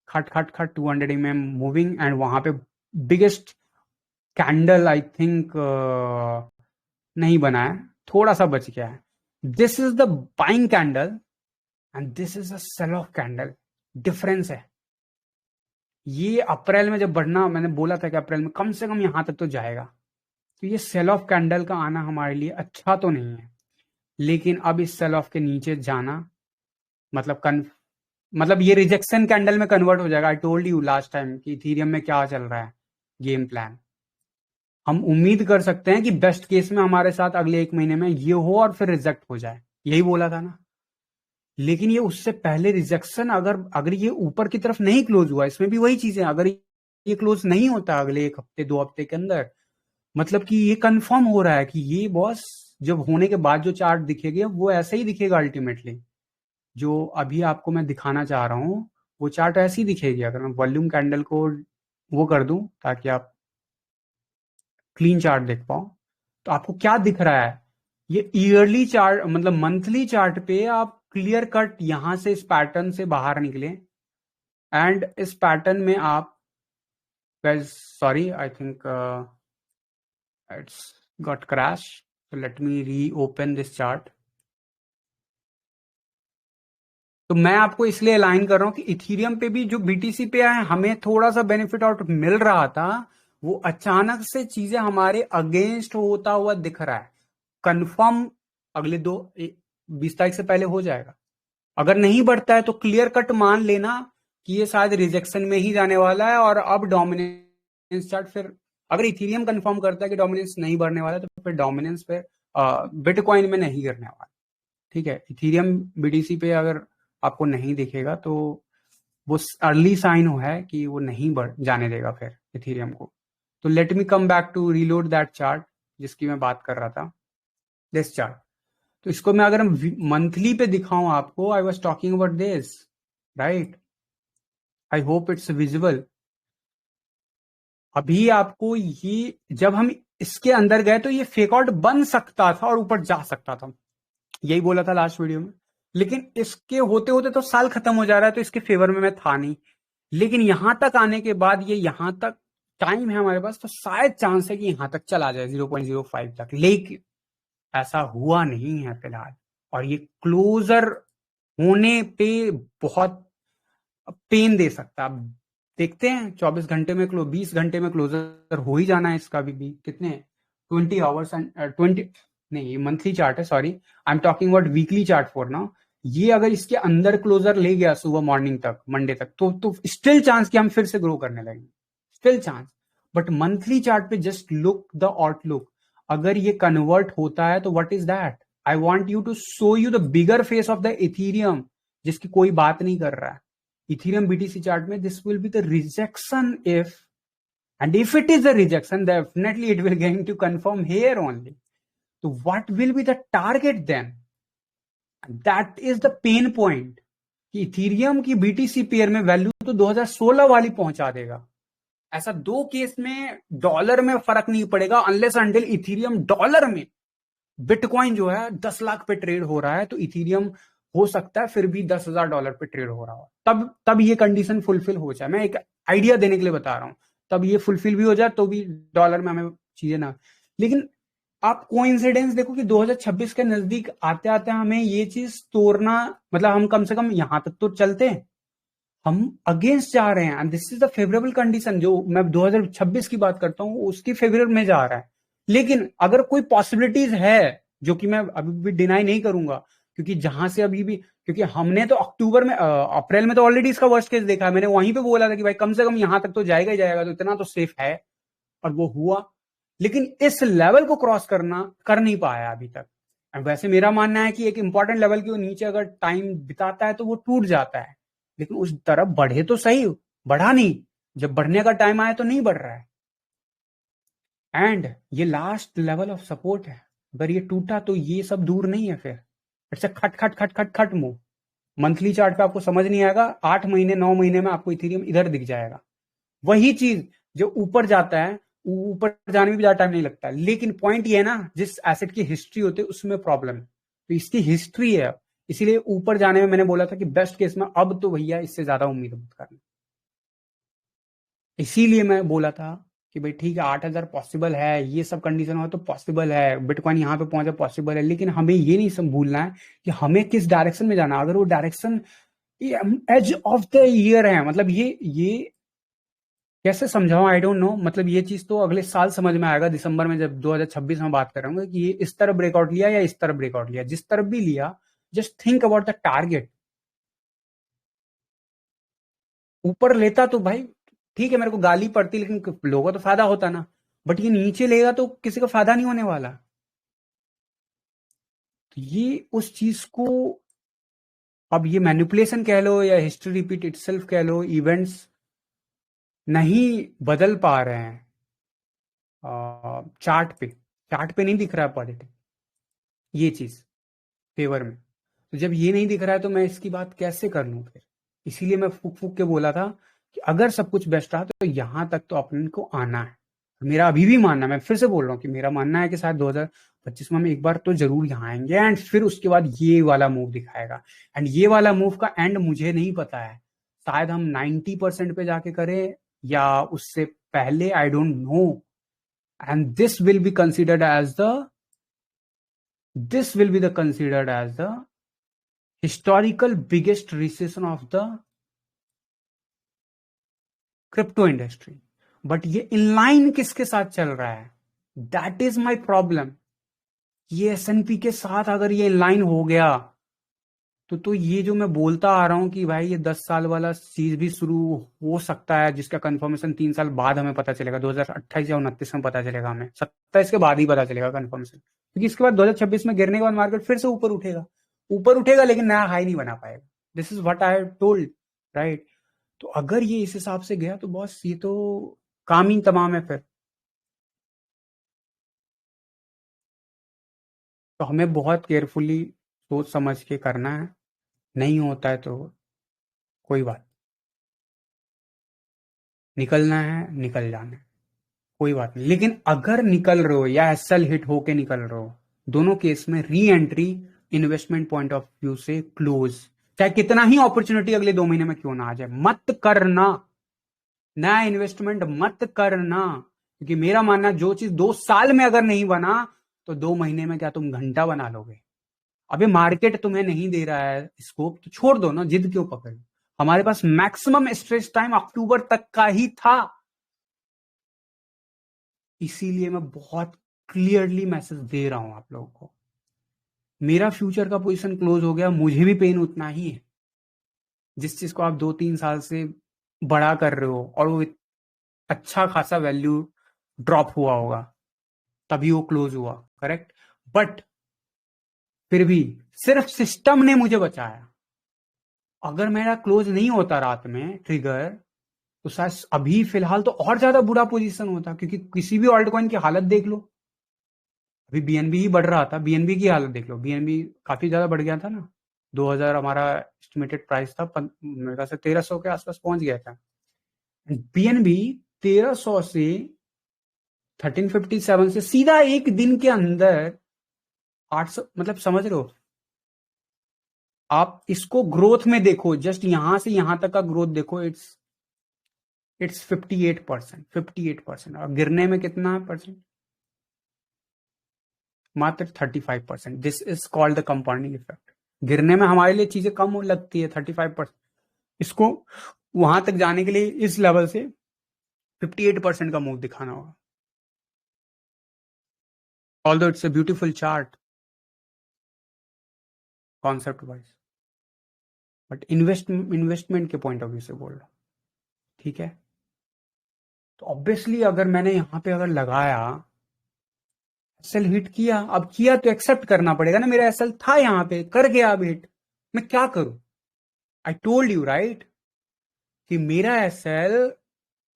खट खट खट 200 मूविंग, एंड वहां पे बिगेस्ट कैंडल आई थिंक नहीं बना है, थोड़ा सा बच गया है। This is the buying candle and this is a sell off candle, difference है। ये अप्रैल में जब बढ़ना, मैंने बोला था कि अप्रैल में कम से कम यहां तक तो जाएगा, तो ये सेल ऑफ कैंडल का आना हमारे लिए अच्छा तो नहीं है। लेकिन अब इस सेल ऑफ के नीचे जाना मतलब मतलब ये रिजेक्शन कैंडल में कन्वर्ट हो जाएगा। I told you last time कि इथीरियम में क्या चल रहा है गेम प्लान। हम उम्मीद कर सकते हैं कि बेस्ट केस में हमारे साथ अगले 1 महीने में ये हो और फिर रिजेक्ट हो जाए, यही बोला था ना। लेकिन ये उससे पहले रिजेक्शन, अगर अगर ये ऊपर की तरफ नहीं क्लोज हुआ, इसमें भी वही चीजें, अगर ये क्लोज नहीं होता अगले 1 हफ्ते 2 हफ्ते के अंदर, मतलब कि ये कंफर्म हो रहा है कि ये बॉस जब होने के बाद जो चार्ट दिखेगा वो ऐसे ही दिखेगा अल्टीमेटली। जो अभी आपको मैं दिखाना चाह रहा हूं वो चार्ट ऐसी दिखेगी अगर मैं वॉल्यूम कैंडल को वो कर दूं ताकि आप क्लीन चार्ट देख पाओ। तो आपको क्या दिख रहा है, ये ईयरली चार्ट मतलब मंथली चार्ट पे आप क्लियर कट यहां से इस पैटर्न से बाहर निकले, एंड इस पैटर्न में आप sorry I think it's got crash, so let me reopen this chart। तो मैं आपको इसलिए अलाइन कर रहा हूं कि इथीरियम पे भी जो बीटीसी पे आए हमें थोड़ा सा बेनिफिट आउट मिल रहा था, वो अचानक से चीजें हमारे अगेंस्ट होता हुआ दिख रहा है। कंफर्म अगले 20 तारीख से पहले हो जाएगा। अगर नहीं बढ़ता है तो क्लियर कट मान लेना कि ये शायद रिजेक्शन में ही जाने वाला है, और अब डोमिनेंस चार्ट फिर अगर इथीरियम कंफर्म करता है कि डोमिनेंस नहीं बढ़ने वाला तो फिर डोमिनेंस फिर बिटकॉइन में नहीं करने वाला, ठीक है। इथीरियम बीटीसी पे अगर आपको नहीं दिखेगा तो वो अर्ली साइन है कि वो नहीं बढ़ जाने देगा फिर इथीरियम को। तो let me come back to reload that chart. जिसकी मैं बात कर रहा था, दिस चार्ट। तो इसको मैं अगर मंथली पे दिखाऊं आपको, I was talking about this, right? I hope it's visible. अभी आपको ये, जब हम इसके अंदर गए तो ये फेक आउट बन सकता था और ऊपर जा सकता था, यही बोला था लास्ट वीडियो में। लेकिन इसके होते होते तो साल खत्म हो जा रहा है, तो इसके फेवर में मैं था नहीं। लेकिन यहां तक आने के बाद, ये यहां तक टाइम है हमारे पास, तो शायद चांस है कि यहां तक चला जाए 0.05 तक, लेकिन ऐसा हुआ नहीं है फिलहाल। और ये क्लोजर होने पे बहुत पेन दे सकता है। अब देखते हैं, 24 घंटे में 20 घंटे में क्लोजर हो ही जाना है इसका भी कितने 20 आवर्स एंड 20, नहीं ये मंथली चार्ट है, sorry, I am talking about weekly chart for now. ये अगर इसके अंदर क्लोजर ले गया सुबह मॉर्निंग तक, मंडे तक, तो स्टिल चांस कि हम फिर से ग्रो करने लगेंगे, still chance. But monthly chart पे जस्ट लुक द आउटलुक। अगर ये कन्वर्ट होता है तो what is that? I want you to show you the bigger face of the Ethereum, जिसकी कोई बात नहीं कर रहा है। इथीरियम बीटीसी चार्ट में this will be the rejection if, and if it is a rejection, definitely it will going to confirm here only. So what will be the target then? That is the pain point कि Ethereum की BTC pair में value तो 2016 वाली पहुंचा देगा। ऐसा दो case में डॉलर में फर्क नहीं पड़ेगा, अनलेस अंटिल इथीरियम डॉलर में, बिटकॉइन जो है 10 लाख पे ट्रेड हो रहा है, तो इथीरियम हो सकता है फिर भी $10,000 पे ट्रेड हो रहा हो, तब ये कंडीशन फुलफिल हो जाए। मैं एक आइडिया देने के लिए बता रहा हूं, तब ये फुलफिल भी हो जाए तो भी डॉलर में हमें चीजें ना। लेकिन आप कोइंसिडेंस देखो कि 2026 के नजदीक आते आते हमें ये चीज तोड़ना, मतलब हम कम से कम यहां तक तो चलते हैं, हम अगेंस्ट जा रहे हैं, and this is the favourable condition. जो मैं 2026 की बात करता हूं उसकी फेवर में जा रहा है। लेकिन अगर कोई पॉसिबिलिटीज है, जो कि मैं अभी भी डिनाई नहीं करूंगा, क्योंकि जहां से अभी भी, क्योंकि हमने तो अक्टूबर में, अप्रैल में तो ऑलरेडी इसका वर्स्ट केस देखा है, मैंने वहीं पे बोला था कि भाई कम से कम यहां तक तो जाएगा ही जाएगा, तो इतना तो सेफ है, और वो हुआ। लेकिन इस लेवल को क्रॉस कर नहीं पाया अभी तक। वैसे मेरा मानना है कि एक इंपॉर्टेंट लेवल के नीचे अगर टाइम बिताता है तो वो टूट जाता है, लेकिन उस तरफ बढ़े तो सही, बढ़ा नहीं। जब बढ़ने का टाइम आया तो नहीं बढ़ रहा है। एंड ये लास्ट लेवल ऑफ सपोर्ट है, अगर ये टूटा तो ये सब दूर नहीं है, फिर इट्स खट खट खट खट खट मूव। मंथली चार्ट पे आपको समझ नहीं आएगा, 8 महीने 9 महीने में आपको इथेरियम इधर दिख जाएगा। वही चीज जो ऊपर जाता है, ऊपर जाने में भी ज्यादा टाइम नहीं लगता, लेकिन पॉइंट ये है ना, जिस एसेट की हिस्ट्री होती है उसमें प्रॉब्लम है, तो इसकी हिस्ट्री है, इसीलिए ऊपर जाने में मैंने बोला था कि बेस्ट केस में अब तो भैया इससे ज्यादा उम्मीद मत करना। इसीलिए मैं बोला था कि भाई ठीक है, 8,000 पॉसिबल है, ये सब कंडीशन हो तो पॉसिबल है, बिटकॉइन यहाँ पे पहुंचे पॉसिबल है, लेकिन हमें ये नहीं सब भूलना है कि हमें किस डायरेक्शन में जाना। अगर वो direction edge of the year है, मतलब ये कैसे समझाऊं, आई डोंट नो। मतलब ये चीज तो अगले साल समझ में आएगा, दिसंबर में, जब 2026 में बात कर रहा हूँ कि ये इस तरफ ब्रेकआउट लिया या इस तरफ ब्रेकआउट लिया, जिस तरफ भी लिया, just think about the target. ऊपर लेता तो भाई ठीक है, मेरे को गाली पड़ती, लेकिन लोगों को तो फायदा होता ना। बट ये नीचे लेगा तो किसी को फायदा नहीं होने वाला। तो ये उस चीज को, अब ये मैनिपुलेशन कह लो या हिस्ट्री रिपीट इटसेल्फ कह लो, इवेंट्स नहीं बदल पा रहे हैं। चार्ट पे नहीं दिख रहा है पॉजिटिव, ये चीज फेवर में। तो जब ये नहीं दिख रहा है तो मैं इसकी बात कैसे कर लूं फिर? इसीलिए मैं फूक फूक के बोला था कि अगर सब कुछ बेस्ट रहा तो यहां तक तो अपन को आना है। मेरा अभी भी मानना, मैं फिर से बोल रहा हूँ कि मेरा मानना है कि शायद 2025 में हम एक बार तो जरूर यहाँ आएंगे, एंड फिर उसके बाद ये वाला मूव दिखाएगा। एंड ये वाला मूव का एंड मुझे नहीं पता है, शायद हम 90% पे जाके करें या उससे पहले, आई don't no. And this will be the considered as the historical biggest recession of the crypto industry. But ये इनलाइन किसके साथ चल रहा है? That is my problem. ये एसएनपी के साथ अगर ये इनलाइन हो गया तो ये जो मैं बोलता आ रहा हूं कि भाई ये 10 साल वाला चीज भी शुरू हो सकता है, जिसका कंफर्मेशन 3 साल बाद हमें पता चलेगा, 2028 या 29 में पता चलेगा, हमें 27 के बाद ही पता चलेगा कंफर्मेशन, क्योंकि इसके बाद 2026 में गिरने के बाद मार्केट फिर से ऊपर उठेगा लेकिन नया हाई नहीं बना पाएगा। This is what I told, right? तो अगर ये इस हिसाब से गया तो बॉस ये तो काम ही तमाम है फिर। तो हमें बहुत केयरफुली सोच समझ के करना है। नहीं होता है तो कोई बात, निकलना है निकल जाना है, कोई बात नहीं। लेकिन अगर निकल रहे हो या एसएल हिट होके निकल रहे हो, दोनों केस में re entry investment point of view से क्लोज, चाहे कितना ही अपॉर्चुनिटी अगले 2 महीने में क्यों ना आ जाए, मत करना। नया इन्वेस्टमेंट मत करना, क्योंकि मेरा मानना जो चीज 2 साल में अगर नहीं बना तो 2 महीने में क्या तुम घंटा बना लोगे? अभी मार्केट तुम्हें नहीं दे रहा है स्कोप तो छोड़ दो ना, जिद क्यों पकड़? हमारे पास मैक्सिमम स्ट्रेस टाइम अक्टूबर तक का ही था। इसीलिए मैं बहुत क्लियरली मैसेज दे रहा हूं आप लोगों को। मेरा फ्यूचर का पोजीशन क्लोज हो गया, मुझे भी पेन उतना ही है। जिस चीज को आप 2-3 साल से बड़ा कर रहे हो और वो अच्छा खासा वैल्यू ड्रॉप हुआ होगा, तभी वो क्लोज हुआ, करेक्ट। बट फिर भी सिर्फ सिस्टम ने मुझे बचाया। अगर मेरा क्लोज नहीं होता रात में ट्रिगर, तो शायद अभी फिलहाल तो और ज्यादा बुरा पोजीशन होता, क्योंकि किसी भी ऑल्ट कॉइन की हालत देख लो। अभी बीएनबी ही बढ़ रहा था, बीएनबी की हालत देख लो, बीएनबी काफी ज्यादा बढ़ गया था ना। 2000 हमारा एस्टिमेटेड प्राइस था, मेरे ख्याल से 1300 के आसपास पहुंच गया था। बीएनबी 1300 से 1357 से सीधा एक दिन के अंदर 800, मतलब समझ रहे हो आप? इसको ग्रोथ में देखो, जस्ट यहां से यहां तक का ग्रोथ देखो, इट्स 58%, 58%। और गिरने में कितना परसेंट? मात्र 35%। This is called the compounding effect. गिरने में हमारे लिए चीजें कम लगती है 35%, इसको वहां तक जाने के लिए इस लेवल से 58% का मूव दिखाना होगा। Although it's a beautiful chart concept wise, but investment के पॉइंट ऑफ व्यू से बोल रहा हूं, ठीक है। तो ऑब्वियसली अगर मैंने यहां पे अगर लगाया, एसएल हिट किया, अब किया तो एक्सेप्ट करना पड़ेगा ना, मेरा एसएल था यहां पे, कर गया अब हिट, मैं क्या करूं? आई टोल्ड यू राइट कि मेरा एसएल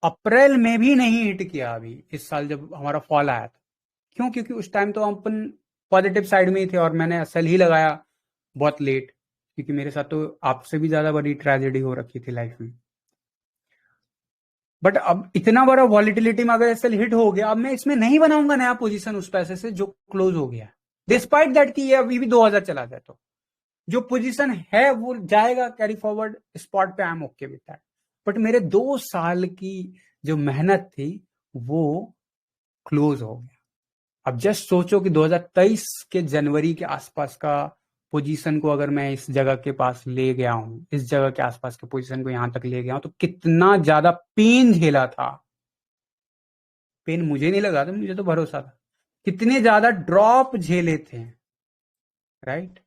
अप्रैल में भी नहीं हिट किया अभी इस साल जब हमारा फॉल आया था। क्यों? क्योंकि उस टाइम तो हम अपन पॉजिटिव साइड में ही थे और मैंने एसएल ही लगाया बहुत लेट, क्योंकि मेरे साथ तो आपसे भी ज्यादा बड़ी ट्रेजेडी हो रखी थी लाइफ में। बट अब इतना बड़ा वॉलिटिलिटी में अगर एसएल हिट हो गया, अब मैं इसमें नहीं बनाऊंगा नया पोजीशन उस पैसे से जो क्लोज हो गया, डिस्पाइट दैट कि ये अभी भी 2000 चला जाए तो जो पोजीशन है वो जाएगा कैरी फॉरवर्ड स्पॉट पे, आई am okay with that. But मेरे 2 साल की जो मेहनत थी वो क्लोज हो गया। अब जस्ट सोचो कि 2023 के जनवरी के आसपास का पोजीशन को अगर मैं इस जगह के पास ले गया हूं, इस जगह के आसपास के पोजीशन को यहां तक ले गया हूं, तो कितना ज्यादा पेन झेला था। पेन मुझे नहीं लगा था, मुझे तो भरोसा था। कितने ज्यादा ड्रॉप झेले थे, राइट।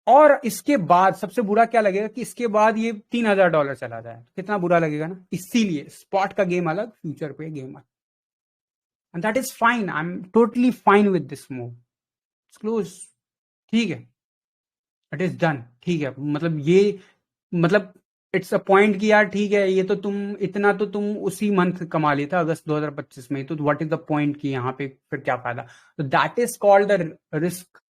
और इसके बाद सबसे बुरा क्या लगेगा कि इसके बाद ये $3000 चला जाए तो कितना बुरा लगेगा ना। इसीलिए स्पॉट का गेम अलग, फ्यूचर पे गेम अलग, and that is fine. I am totally fine with this move. It's close, ठीक है, इट इज डन, ठीक है। मतलब ये, मतलब इट्स अ पॉइंट कि यार ठीक है, ये तो तुम इतना तो तुम उसी मंथ कमा लिया था अगस्त 2025 में, तो व्हाट इज द पॉइंट कि यहाँ पे फिर क्या फायदा? तो that is called the risk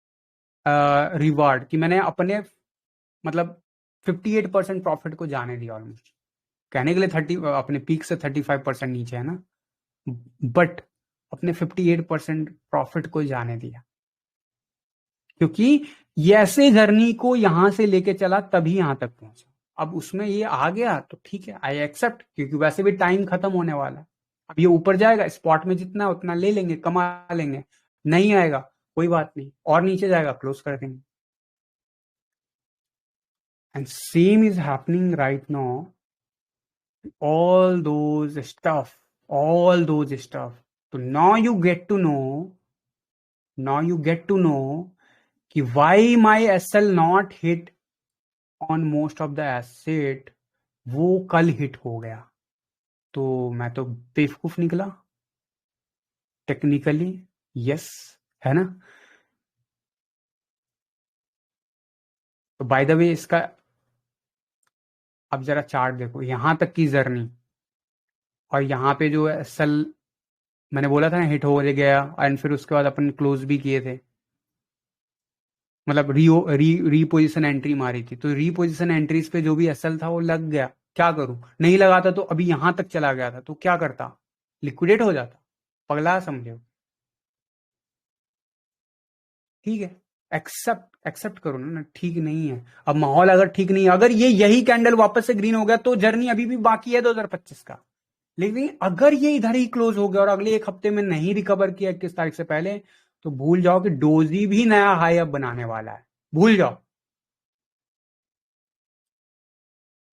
reward, कि मैंने अपने मतलब 58% प्रॉफिट को जाने दिया ऑलमोस्ट। कहने के लिए 30 अपने पीक से 35% नीचे है ना, बट अपने 58% प्रॉफिट को जाने दिया, क्योंकि ये ऐसे जर्नी को यहां से लेके चला तभी यहां तक पहुंचा। अब उसमें ये आ गया तो ठीक है, आई एक्सेप्ट, क्योंकि वैसे भी टाइम खत्म होने वाला है। अब ये ऊपर जाएगा, स्पॉट में जितना उतना ले लेंगे, कमा लेंगे। नहीं आएगा कोई बात नहीं, और नीचे जाएगा क्लोज कर देंगे। And same is happening right now, all those stuff, all those stuff. So now you get to know कि why my SL not hit on most of the asset, वो कल हिट हो गया। तो मैं तो बेवकूफ निकला टेक्निकली, यस, है ना। तो बाय द वे इसका अब जरा चार्ट देखो, यहां तक की जर्नी, और यहाँ पे जो एसएल मैंने बोला था ना हिट हो गया, एंड फिर उसके बाद अपन क्लोज भी किए थे। मतलब रीपोजिशन एंट्री मारी थी, तो रीपोजिशन एंट्रीज पे जो भी एसएल था वो लग गया। क्या करूं, नहीं लगाता तो अभी यहां तक चला गया था, तो क्या करता, लिक्विडेट हो जाता। पगला समझे। ठीक है, एक्सेप्ट एक्सेप्ट करो ना, ठीक नहीं है। अब माहौल अगर ठीक नहीं है, अगर ये यही कैंडल वापस से ग्रीन हो गया तो जर्नी अभी भी बाकी है 2025 का। लेकिन अगर ये इधर ही क्लोज हो गया और अगले एक हफ्ते में नहीं रिकवर किया 21 तारीख से पहले, तो भूल जाओ कि डोजी भी नया हाई अब बनाने वाला है, भूल जाओ।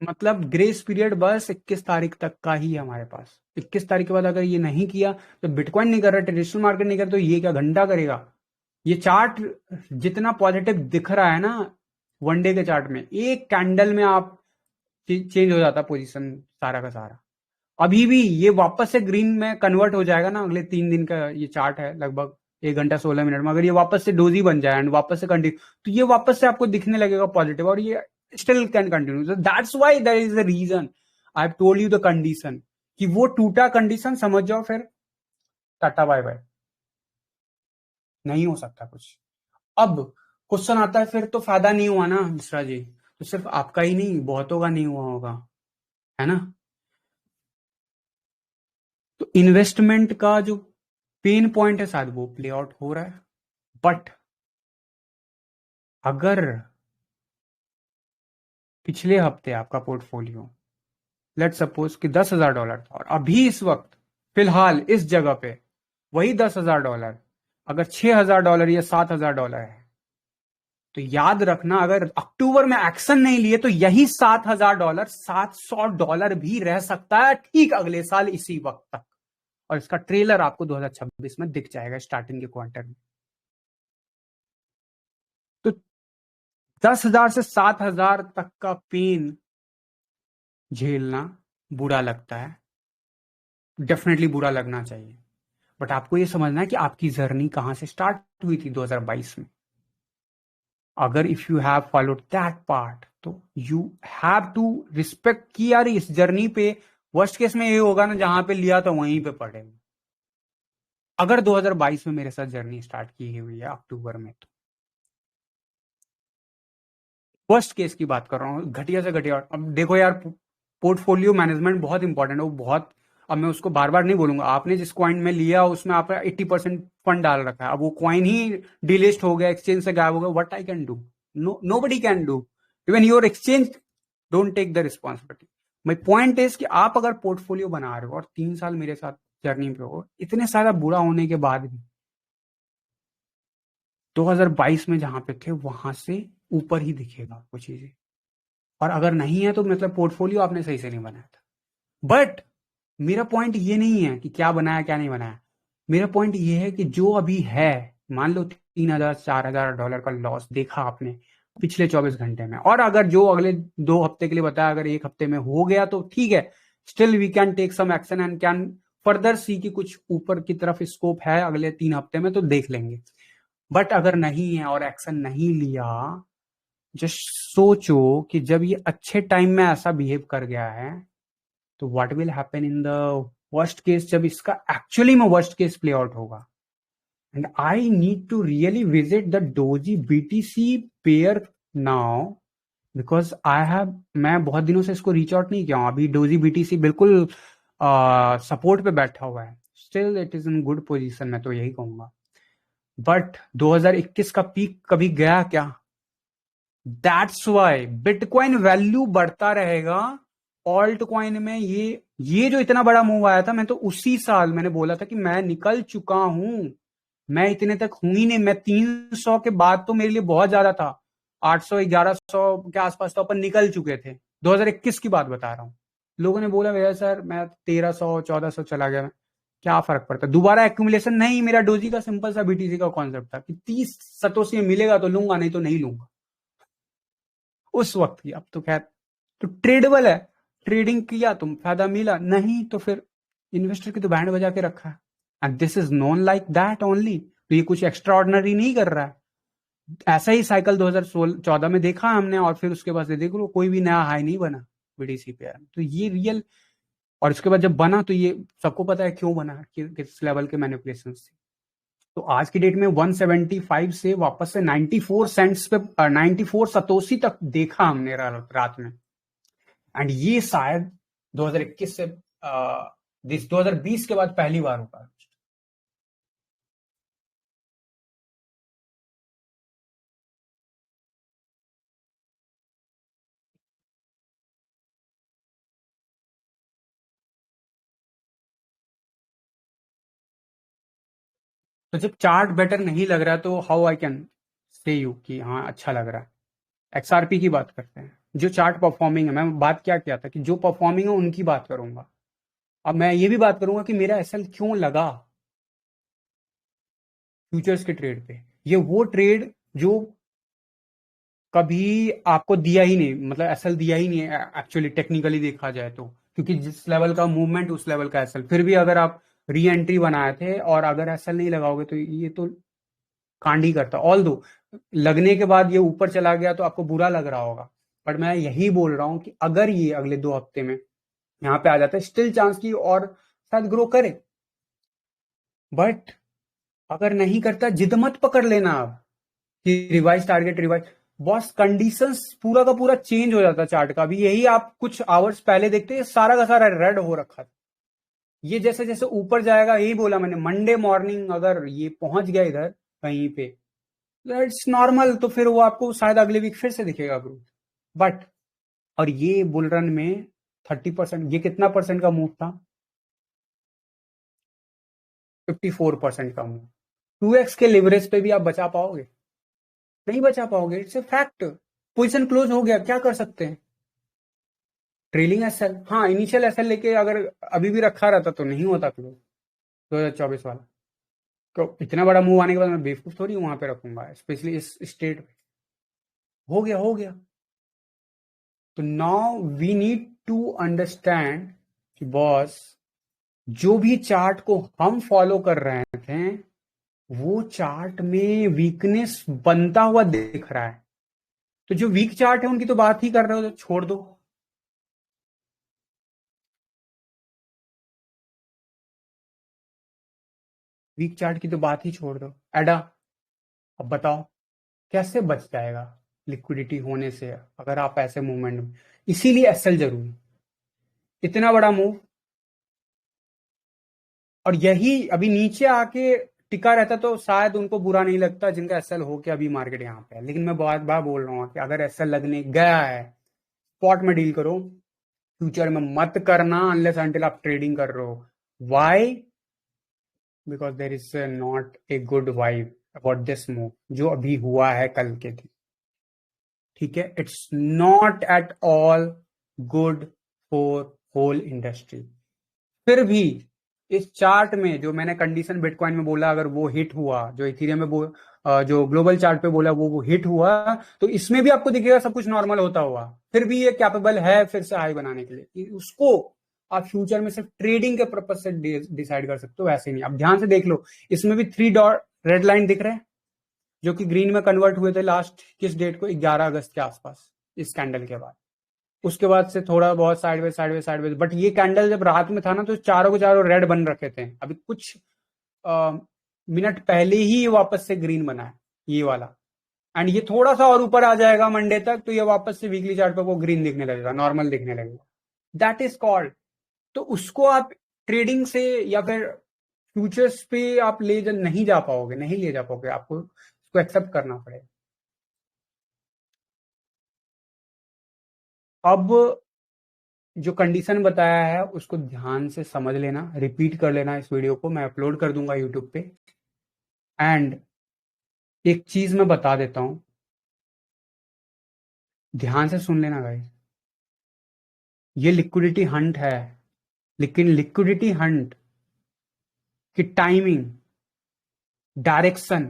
मतलब ग्रेस पीरियड बस 21 तारीख तक का ही है हमारे पास। 21 तारीख के बाद अगर ये नहीं किया, तो बिटकॉइन नहीं कर रहा, ट्रेडिशनल मार्केट नहीं कर रहा, तो ये क्या घंटा करेगा। ये चार्ट जितना पॉजिटिव दिख रहा है ना, वनडे के चार्ट में एक कैंडल में आप चेंज हो जाता पोजीशन सारा का सारा। अभी भी ये वापस से ग्रीन में कन्वर्ट हो जाएगा ना, अगले 3 दिन का ये चार्ट है, लगभग 1 घंटा 16 मिनट में। अगर ये वापस से डोजी बन जाए एंड वापस से कंटिन्यू, तो ये वापस से आपको दिखने लगेगा पॉजिटिव, और ये still can continue. That's why that is the reason I have told you the condition, कि वो टूटा कंडीशन समझ जाओ, फिर टाटा बाय बाय, नहीं हो सकता कुछ। अब क्वेश्चन आता है, फिर तो फायदा नहीं हुआ ना मिश्रा जी, तो सिर्फ आपका ही नहीं, बहुतों का नहीं हुआ होगा, है ना। तो इन्वेस्टमेंट का जो पेन पॉइंट है शायद वो प्ले आउट हो रहा है। बट अगर पिछले हफ्ते आपका पोर्टफोलियो, लेट सपोज कि $10,000 था, और अभी इस वक्त फिलहाल इस जगह पे वही $10,000 अगर $6,000 या $7,000 है, तो याद रखना, अगर अक्टूबर में एक्शन नहीं लिए तो यही $7,000 $700 भी रह सकता है ठीक अगले साल इसी वक्त तक। और इसका ट्रेलर आपको 2026 में दिख जाएगा स्टार्टिंग के क्वार्टर में। तो 10,000 से 7,000 तक का पेन झेलना बुरा लगता है, डेफिनेटली बुरा लगना चाहिए। बट आपको ये समझना है कि आपकी जर्नी कहां से स्टार्ट हुई थी 2022 में। अगर if you have followed that part, तो यू हैव टू रिस्पेक्ट कि यार इस जर्नी पे वर्स्ट केस में ये होगा ना, जहां पे लिया तो वहीं पे पड़ेगा। अगर 2022 में मेरे साथ जर्नी स्टार्ट की हुई है अक्टूबर में, तो फर्स्ट केस की बात कर रहा हूँ, घटिया से घटिया। अब देखो यार, पोर्टफोलियो मैनेजमेंट बहुत इंपॉर्टेंट है, वो बहुत। अब मैं उसको बार बार नहीं बोलूंगा, आपने जिस क्वाइन में लिया उसमें आपका 80% फंड डाल रखा है, अब वो क्वाइन ही डिलिस्ट हो गया, एक्सचेंज से गायब हो गया, what I can do, nobody can do, even your exchange don't take the responsibility. My point is कि आप अगर पोर्टफोलियो बना रहे हो और 3 साल मेरे साथ जर्नी पे हो, इतने सारा बुरा होने के बाद भी 2022 में जहां पे थे वहां से ऊपर ही दिखेगा आपको चीजें। और अगर नहीं है तो मतलब पोर्टफोलियो आपने सही से नहीं बनाया था। बट मेरा पॉइंट ये नहीं है कि क्या बनाया क्या नहीं बनाया। मेरा पॉइंट ये है कि जो अभी है, मान लो 3,000 $4,000 का लॉस देखा आपने पिछले 24 घंटे में, और अगर जो अगले 2 हफ्ते के लिए बताया, अगर एक हफ्ते में हो गया तो ठीक है, still we can take some action and can further see कि कुछ ऊपर की तरफ स्कोप है अगले 3 हफ्ते में, तो देख लेंगे। बट अगर नहीं है और एक्शन नहीं लिया, जस्ट सोचो कि जब ये अच्छे टाइम में ऐसा बिहेव कर गया है, तो what will happen in the worst case, जब इसका एक्चुअली में वर्स्ट केस प्ले आउट होगा। And I need to really visit the Doge BTC pair now, because I have, मैं बहुत दिनों से इसको रीच आउट नहीं किया हूं। अभी डोजी बीटीसी बिल्कुल सपोर्ट पे बैठा हुआ है, still it is in good position, मैं तो यही कहूंगा। बट 2021 का पीक कभी गया क्या? दैट्स वाई बिटकॉइन वैल्यू बढ़ता रहेगा। ऑल्ट कॉइन में ये जो इतना बड़ा मूव आया था, मैं तो उसी साल मैंने बोला था कि मैं निकल चुका हूं, मैं इतने तक हूं ही नहीं, मैं 300 के बाद तो मेरे लिए बहुत ज्यादा था, 800 1100 के आसपास तो अपन निकल चुके थे। 2021 की बात बता रहा हूं। लोगों ने बोला भैया सर मैं 1300 1400 चला गया, क्या फर्क पड़ता, दोबारा एक्यूमुलेशन नहीं। मेरा डोजी का सिंपल सा बीटीसी का कॉन्सेप्ट था कि 30 सतोशी मिलेगा तो लूंगा, नहीं तो नहीं लूंगा उस वक्त की। अब तो खैर, तो ट्रेडेबल है, ट्रेडिंग किया तुम, फायदा मिला, नहीं तो फिर इन्वेस्टर की तो बैंड बजा के रखा है। And this is known like that only, तो ये कुछ एक्स्ट्रा ऑर्डिनरी नहीं कर रहा है। ऐसा ही साइकिल 2014 में देखा हमने, और फिर उसके बाद से देख लो कोई भी नया हाई नहीं बना बीडीसी पे। तो ये रियल, और इसके बाद जब बना तो ये सबको पता है क्यों बना, किस लेवल के मैनिपुलेशन से। तो आज की डेट में 175 से वापस से 94 सेंट्स पे 94 सतोसी तक देखा हमने रात में। एंड ये शायद 2021 से 2020 के बाद पहली बार होगा। तो जब चार्ट बेटर नहीं लग रहा तो how I can say you कि हाँ अच्छा लग रहा है। एक्सआरपी की बात करते हैं, जो चार्ट परफॉर्मिंग है। मैं बात क्या किया था कि जो परफॉर्मिंग है उनकी बात करूंगा। अब मैं ये भी बात करूंगा कि मेरा एसएल क्यों लगा फ्यूचर्स के ट्रेड पे। ये वो ट्रेड जो कभी आपको दिया ही नहीं, मतलब एसएल दिया ही नहीं है एक्चुअली टेक्निकली देखा जाए तो, क्योंकि जिस लेवल का मूवमेंट उस लेवल का एसएल। फिर भी अगर आप री एंट्री बनाए थे और अगर एसएल नहीं लगाओगे तो ये तो कांड ही करता। ऑल दो लगने के बाद ये ऊपर चला गया तो आपको बुरा लग रहा होगा, बट मैं यही बोल रहा हूं कि अगर ये अगले 2 हफ्ते में यहाँ पे आ जाता है, स्टिल चांस की और शायद ग्रो करे। बट अगर नहीं करता, जिद मत पकड़ लेना आप कि revise target revise. Boss conditions पूरा का पूरा चेंज हो जाता चार्ट का। अभी यही आप कुछ आवर्स पहले देखते हैं, सारा का सारा रेड हो रखा था। ये जैसे जैसे ऊपर जाएगा, यही बोला मैंने, मंडे मॉर्निंग अगर ये पहुंच गया इधर कहीं पे, इट्स नॉर्मल, तो फिर वो आपको शायद अगले वीक फिर से दिखेगा ग्रोथ। बट और ये बुल रन में 30%, ये कितना परसेंट का मूव था? 54% का मूव। 2x के लिवरेज पे भी आप बचा पाओगे? नहीं बचा पाओगे, it's a fact. Position close हो गया, क्या कर सकते हैं? ट्रेलिंग एसएल, हाँ इनिशियल एसएल लेके अगर अभी भी रखा रहता तो नहीं होता क्लोज 2024 वाला। तो इतना बड़ा मूव आने के बाद मैं बेवकूफ थोड़ी वहां पे रखूंगा, स्पेशली इस स्टेट पे। हो गया हो गया। तो now we need to understand कि बॉस, जो भी चार्ट को हम फॉलो कर रहे थे वो चार्ट में वीकनेस बनता हुआ दिख रहा है। तो जो वीक चार्ट है उनकी तो बात ही कर रहे हो, तो छोड़ दो। वीक चार्ट की तो बात ही छोड़ दो। एडा, अब बताओ कैसे बच जाएगा लिक्विडिटी होने से अगर आप ऐसे मूवमेंट में। इसीलिए एसएल जरूरी, इतना बड़ा मूव। और यही अभी नीचे आके टिका रहता तो शायद उनको बुरा नहीं लगता जिनका एसएल हो के अभी मार्केट यहाँ पे है। लेकिन मैं बहुत बार बोल रहा हूँ कि अगर एसएल लगने गया है, स्पॉट में डील करो, फ्यूचर में मत करना अनलेस अंटिल आप ट्रेडिंग कर रहे हो। Why? Because there is not a good vibe about this move जो अभी हुआ है कल के दिन। ठीक है, it's not at all good for whole industry. फिर भी इस चार्ट में जो मैंने कंडीशन बिटकॉइन में बोला, अगर वो हिट हुआ, जो इथेरियम में जो ग्लोबल चार्ट पे बोला वो हिट हुआ, तो इसमें भी आपको दिखेगा सब कुछ नॉर्मल होता हुआ। फिर भी ये कैपेबल है फिर से हाई बनाने के लिए, कि उसको आप फ्यूचर में सिर्फ ट्रेडिंग के पर्पज से डिसाइड कर सकते हो, वैसे नहीं। आप ध्यान से देख लो, इसमें भी 3 डॉट रेड लाइन दिख रहे हैं जो कि ग्रीन में कन्वर्ट हुए थे लास्ट किस डेट को, 11 अगस्त के आसपास, इस कैंडल के बाद। उसके बाद से थोड़ा बहुत साइडवेज साइडवेज साइडवेज, बट ये कैंडल जब रात में था ना तो चारों के चारों रेड बन रखे थे। अभी कुछ मिनट पहले ही ये वापस से ग्रीन बना है, ये वाला। एंड ये थोड़ा सा और ऊपर आ जाएगा मंडे तक तो ये वापस से वीकली चार्ट पर वो ग्रीन दिखने लगेगा, नॉर्मल दिखने लगेगा। That is called. तो उसको आप ट्रेडिंग से या फिर फ्यूचर्स पे आप नहीं जा पाओगे, नहीं ले जा पाओगे, आपको उसको एक्सेप्ट करना पड़ेगा। अब जो कंडीशन बताया है उसको ध्यान से समझ लेना, रिपीट कर लेना। इस वीडियो को मैं अपलोड कर दूंगा यूट्यूब पे। एंड एक चीज मैं बता देता हूं, ध्यान से सुन लेना गाइस। ये लिक्विडिटी हंट है, लेकिन लिक्विडिटी हंट की टाइमिंग, डायरेक्शन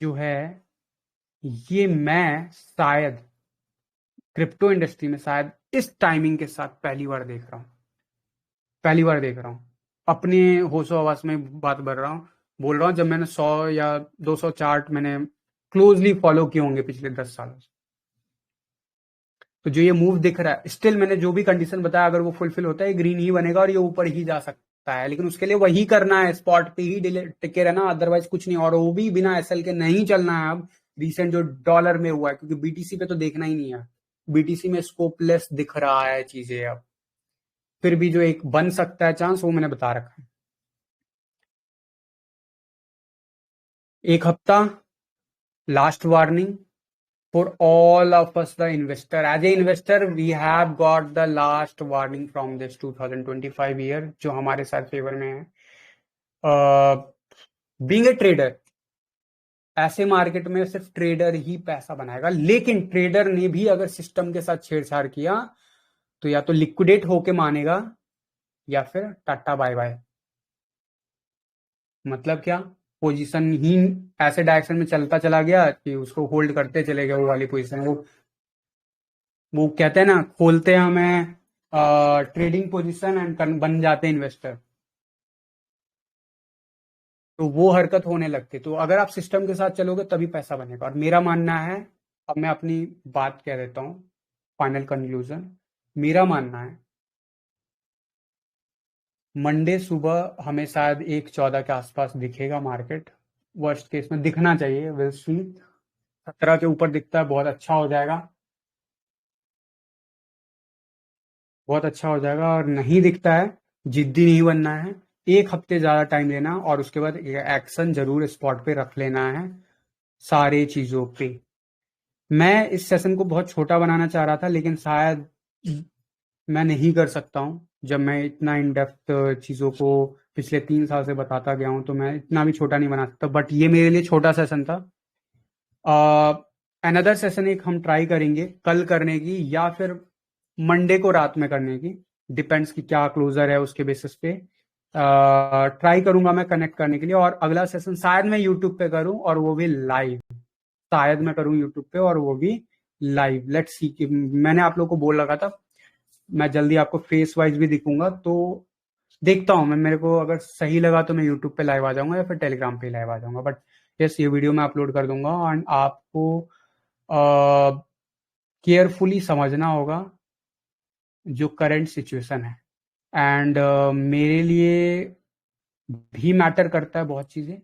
जो है, ये मैं शायद क्रिप्टो इंडस्ट्री में शायद इस टाइमिंग के साथ पहली बार देख रहा हूं। पहली बार देख रहा हूं। अपने होशो हवास में बात कर रहा हूँ, बोल रहा हूँ। जब मैंने 100 या 200 चार्ट मैंने क्लोजली फॉलो किए होंगे पिछले 10 सालों से, तो जो ये मूव दिख रहा है, स्टिल मैंने जो भी कंडीशन बताया अगर वो फुलफिल होता है, ग्रीन ही बनेगा और ये ऊपर ही जा सकता है। सकता है, लेकिन उसके लिए वही करना है, स्पॉट पे ही टिके रहना, अदरवाइज कुछ नहीं, और वो भी बिना एसएल के नहीं चलना है अब। रिसेंट जो डॉलर में हुआ है, क्योंकि बीटीसी पे तो देखना ही नहीं है, बीटीसी में स्कोपलेस दिख रहा है चीजें अब। फिर भी जो एक बन सकता है चांस, वो मैंने बता रखा है। एक हफ्ता last warning for all of us, the investor. As a investor, we have got the last warning from this 2025 year, जो हमारे साथ फेवर में है। बीइंग ए ट्रेडर, ऐसे मार्केट में सिर्फ ट्रेडर ही पैसा बनाएगा, लेकिन ट्रेडर ने भी अगर सिस्टम के साथ छेड़छाड़ किया तो या तो लिक्विडेट होके मानेगा, या फिर टाटा बाय बाय। मतलब क्या, पोजीशन ही ऐसे डायरेक्शन में चलता चला गया कि उसको होल्ड करते चले गए, वो वाली पोजीशन। वो कहते हैं ना, खोलते हैं हमें ट्रेडिंग पोजीशन एंड बन जाते हैं इन्वेस्टर, तो वो हरकत होने लगती। तो अगर आप सिस्टम के साथ चलोगे तभी पैसा बनेगा। और मेरा मानना है, अब मैं अपनी बात कह देता हूँ, फाइनल कंक्लूजन मेरा मानना है, मंडे सुबह हमें शायद 1.14 के आसपास दिखेगा मार्केट, वर्स्ट केस में दिखना चाहिए, विल सी। 17 के ऊपर दिखता है बहुत अच्छा हो जाएगा, बहुत अच्छा हो जाएगा। और नहीं दिखता है, जिद्दी नहीं बनना है, एक हफ्ते ज्यादा टाइम लेना, और उसके बाद एक्शन जरूर स्पॉट पे रख लेना है सारे चीजों पे। मैं इस सेशन को बहुत छोटा बनाना चाह रहा था, लेकिन शायद मैं नहीं कर सकता हूँ। जब मैं इतना इन डेप्थ चीजों को पिछले 3 साल से बताता गया हूँ, तो मैं इतना भी छोटा नहीं बना सकता, बट ये मेरे लिए छोटा सेशन था। अनदर सेशन एक हम ट्राई करेंगे कल करने की, या फिर मंडे को रात में करने की, डिपेंड्स कि क्या क्लोजर है उसके बेसिस पे। ट्राई करूंगा मैं कनेक्ट करने के लिए, और अगला सेशन शायद मैं यूट्यूब पे करूं, और वो भी लाइव। शायद मैं करूं यूट्यूब पे, और वो भी लाइव। Let's see. कि मैंने आप लोग को बोल रखा था मैं जल्दी आपको फेस वाइज भी दिखूंगा, तो देखता हूँ मैं, मेरे को अगर सही लगा तो मैं यूट्यूब पे लाइव आ जाऊंगा, या फिर टेलीग्राम पे लाइव आ जाऊंगा। बट यस, ये वीडियो मैं अपलोड कर दूंगा, एंड आपको केयरफुली समझना होगा जो करंट सिचुएशन है। एंड मेरे लिए भी मैटर करता है बहुत चीजें,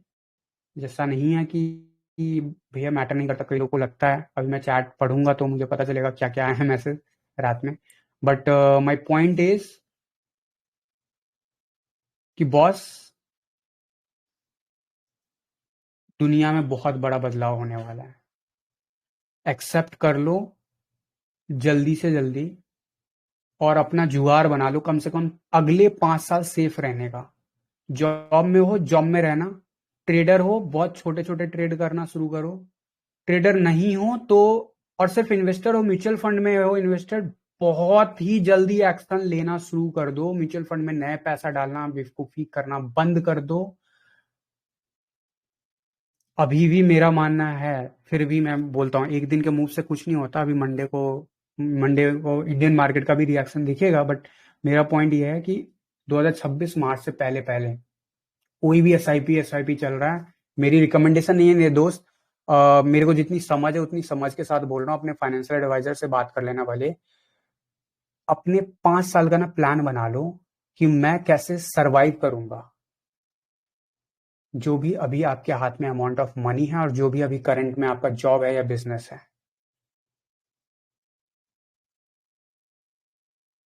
जैसा नहीं है कि भैया मैटर नहीं करता। कई लोगों को लगता है, अभी मैं चैट पढ़ूंगा तो मुझे पता चलेगा क्या क्या है मैसेज रात में। बट माय पॉइंट इज कि बॉस, दुनिया में बहुत बड़ा बदलाव होने वाला है, एक्सेप्ट कर लो जल्दी से जल्दी, और अपना जुगाड़ बना लो कम से कम अगले 5 साल सेफ रहने का। जॉब में हो, जॉब में रहना। ट्रेडर हो, बहुत छोटे छोटे ट्रेड करना शुरू करो। ट्रेडर नहीं हो तो, और सिर्फ इन्वेस्टर हो, म्यूचुअल फंड में हो इन्वेस्टर, बहुत ही जल्दी एक्शन लेना शुरू कर दो। म्यूचुअल फंड में नए पैसा डालना, बेवकूफी करना बंद कर दो। अभी भी मेरा मानना है, फिर भी मैं बोलता हूँ, एक दिन के मूव से कुछ नहीं होता। अभी मंडे को इंडियन मार्केट का भी रिएक्शन दिखेगा, बट मेरा पॉइंट ये है कि 2026 मार्च से पहले पहले कोई भी एसआईपी चल रहा है, मेरी रिकमेंडेशन नहीं है मेरे दोस्त। मेरे को जितनी समझ है उतनी समझ के साथ बोल रहा हूँ। अपने फाइनेंशियल एडवाइजर से बात कर लेना भले। अपने 5 साल का ना प्लान बना लो कि मैं कैसे सरवाइव करूंगा, जो भी अभी आपके हाथ में अमाउंट ऑफ मनी है, और जो भी अभी करंट में आपका जॉब है या बिजनेस है।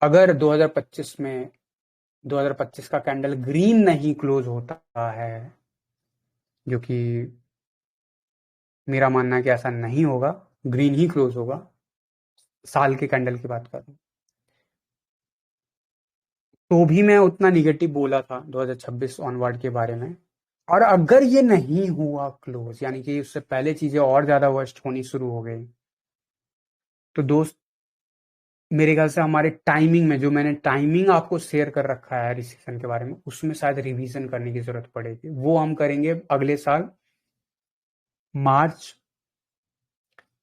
अगर 2025 का कैंडल ग्रीन नहीं क्लोज होता है, जो कि मेरा मानना है कि ऐसा नहीं होगा, ग्रीन ही क्लोज होगा, साल के कैंडल की बात कर रहा हूं, तो भी मैं उतना निगेटिव बोला था 2026 ऑनवर्ड के बारे में। और अगर ये नहीं हुआ क्लोज, यानी कि उससे पहले चीजें और ज्यादा वर्स्ट होनी शुरू हो गई, तो दोस्त, मेरे ख्याल से हमारे टाइमिंग में, जो मैंने टाइमिंग आपको शेयर कर रखा है रिसेशन के बारे में, उसमें शायद रिवीजन करने की जरूरत पड़ेगी। वो हम करेंगे अगले साल मार्च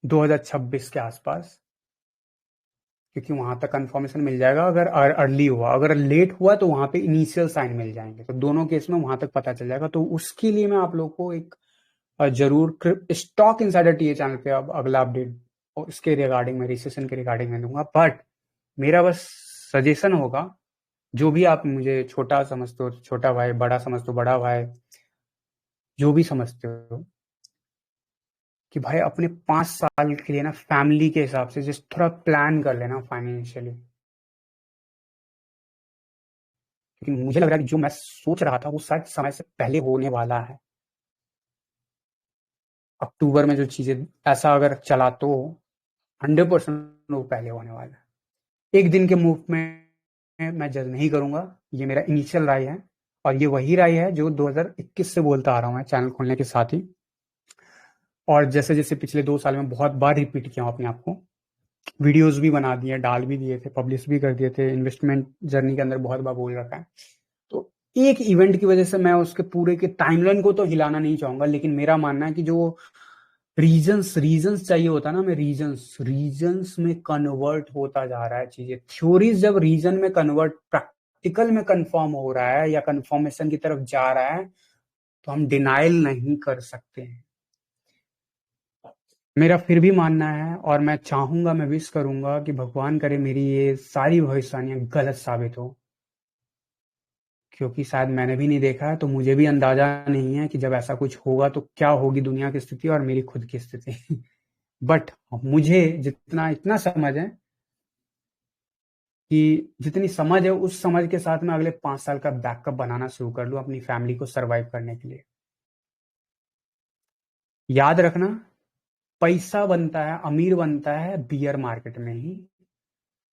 2026 के आसपास, क्योंकि वहां तक कंफर्मेशन मिल जाएगा। अगर अर्ली हुआ, अगर लेट हुआ, तो वहां पे इनिशियल साइन मिल जाएंगे, तो दोनों केस में वहां तक पता चल जाएगा। तो उसके लिए मैं आप लोग को एक जरूर स्टॉक इनसाइडर टीए चैनल पे अब अगला अपडेट इसके रिगार्डिंग में, रिसेशन के रिगार्डिंग में दूंगा। बट मेरा बस सजेशन होगा जो भी आप मुझे छोटा समझते हो छोटा भाई, बड़ा समझते हो बड़ा भाई, जो भी समझते हो, कि भाई अपने 5 साल के लिए ना फैमिली के हिसाब से जस्ट थोड़ा प्लान कर लेना फाइनेंशियली। क्योंकि मुझे लग रहा है कि जो मैं सोच रहा था वो शायद समय से पहले होने वाला है। अक्टूबर में जो चीजें ऐसा अगर चला तो 100% वो पहले होने वाला है। एक दिन के मूव में मैं जज नहीं करूंगा, ये मेरा इनिशियल राय है। और ये वही राय है जो 2021 से बोलता आ रहा हूँ मैं चैनल खोलने के साथ ही। और जैसे जैसे पिछले 2 साल में बहुत बार रिपीट किया हूँ अपने आप को, वीडियोस भी बना दिए, डाल भी दिए थे, पब्लिश भी कर दिए थे, इन्वेस्टमेंट जर्नी के अंदर बहुत बार बोल रखा है। तो एक इवेंट की वजह से मैं उसके पूरे के टाइमलाइन को तो हिलाना नहीं चाहूंगा, लेकिन मेरा मानना है कि जो रीजंस रीजंस चाहिए होता है ना, मैं रीजंस रीजंस में कन्वर्ट होता जा रहा है चीजें। थ्योरीज जब रीजन में कन्वर्ट प्रैक्टिकल में कंफर्म हो रहा है या कंफर्मेशन की तरफ जा रहा है, तो हम डिनाइल नहीं कर सकते हैं। मेरा फिर भी मानना है और मैं चाहूंगा, मैं विश करूंगा कि भगवान करे मेरी ये सारी भविष्यवाणियां गलत साबित हो। क्योंकि शायद मैंने भी नहीं देखा है, तो मुझे भी अंदाजा नहीं है कि जब ऐसा कुछ होगा तो क्या होगी दुनिया की स्थिति और मेरी खुद की स्थिति। बट मुझे जितना इतना समझ है कि जितनी समझ है उस समझ के साथ मैं अगले 5 साल का बैकअप बनाना शुरू कर लूं अपनी फैमिली को सरवाइव करने के लिए। याद रखना, पैसा बनता है, अमीर बनता है बियर मार्केट में ही।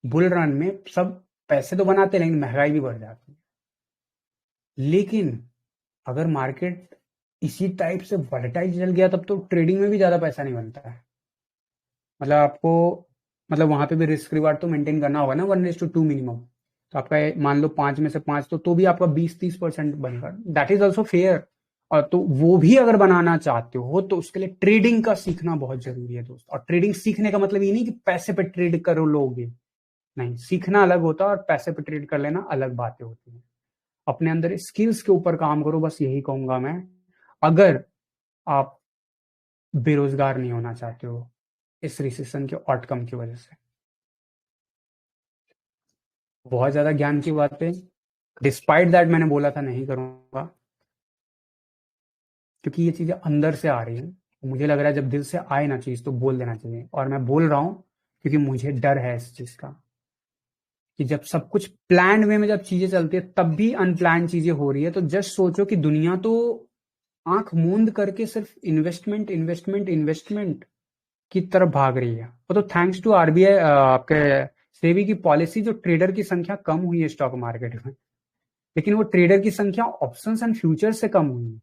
बुल रन में सब पैसे तो बनाते हैं लेकिन महंगाई भी बढ़ जाती है। लेकिन अगर मार्केट इसी टाइप से वॉलेटाइल चल गया तब तो ट्रेडिंग में भी ज्यादा पैसा नहीं बनता है। मतलब आपको, मतलब वहां पे भी रिस्क रिवार्ड तो मेंटेन करना होगा ना, 1:2 मिनिमम। तो आपका मान लो 5 में से 5, तो भी आपका 20-30% बनेगा। That is also fair. और तो वो भी अगर बनाना चाहते हो तो उसके लिए ट्रेडिंग का सीखना बहुत जरूरी है दोस्त। और ट्रेडिंग सीखने का मतलब ये नहीं कि पैसे पे ट्रेड करो लोगे, नहीं, सीखना अलग होता है और पैसे पे ट्रेड कर लेना अलग बातें होती हैं। अपने अंदर स्किल्स के ऊपर काम करो, बस यही कहूंगा मैं। अगर आप बेरोजगार नहीं होना चाहते हो इस रिसेशन के आउटकम की वजह से। बहुत ज्यादा ज्ञान की बातें, डिस्पाइट दैट मैंने बोला था नहीं करूंगा, क्योंकि ये चीजें अंदर से आ रही हैं। मुझे लग रहा है जब दिल से आए ना चीज तो बोल देना चाहिए, और मैं बोल रहा हूं क्योंकि मुझे डर है इस चीज का कि जब सब कुछ प्लान वे में जब चीजें चलती है तब भी अनप्लान चीजें हो रही है। तो जस्ट सोचो कि दुनिया तो आंख मूंद करके सिर्फ इन्वेस्टमेंट इन्वेस्टमेंट इन्वेस्टमेंट की तरफ भाग रही है। वो तो थैंक्स टू आरबीआई, आपके सेबी की पॉलिसी, जो ट्रेडर की संख्या कम हुई है स्टॉक मार्केट में। लेकिन वो ट्रेडर की संख्या ऑप्शंस एंड फ्यूचर से कम हुई है,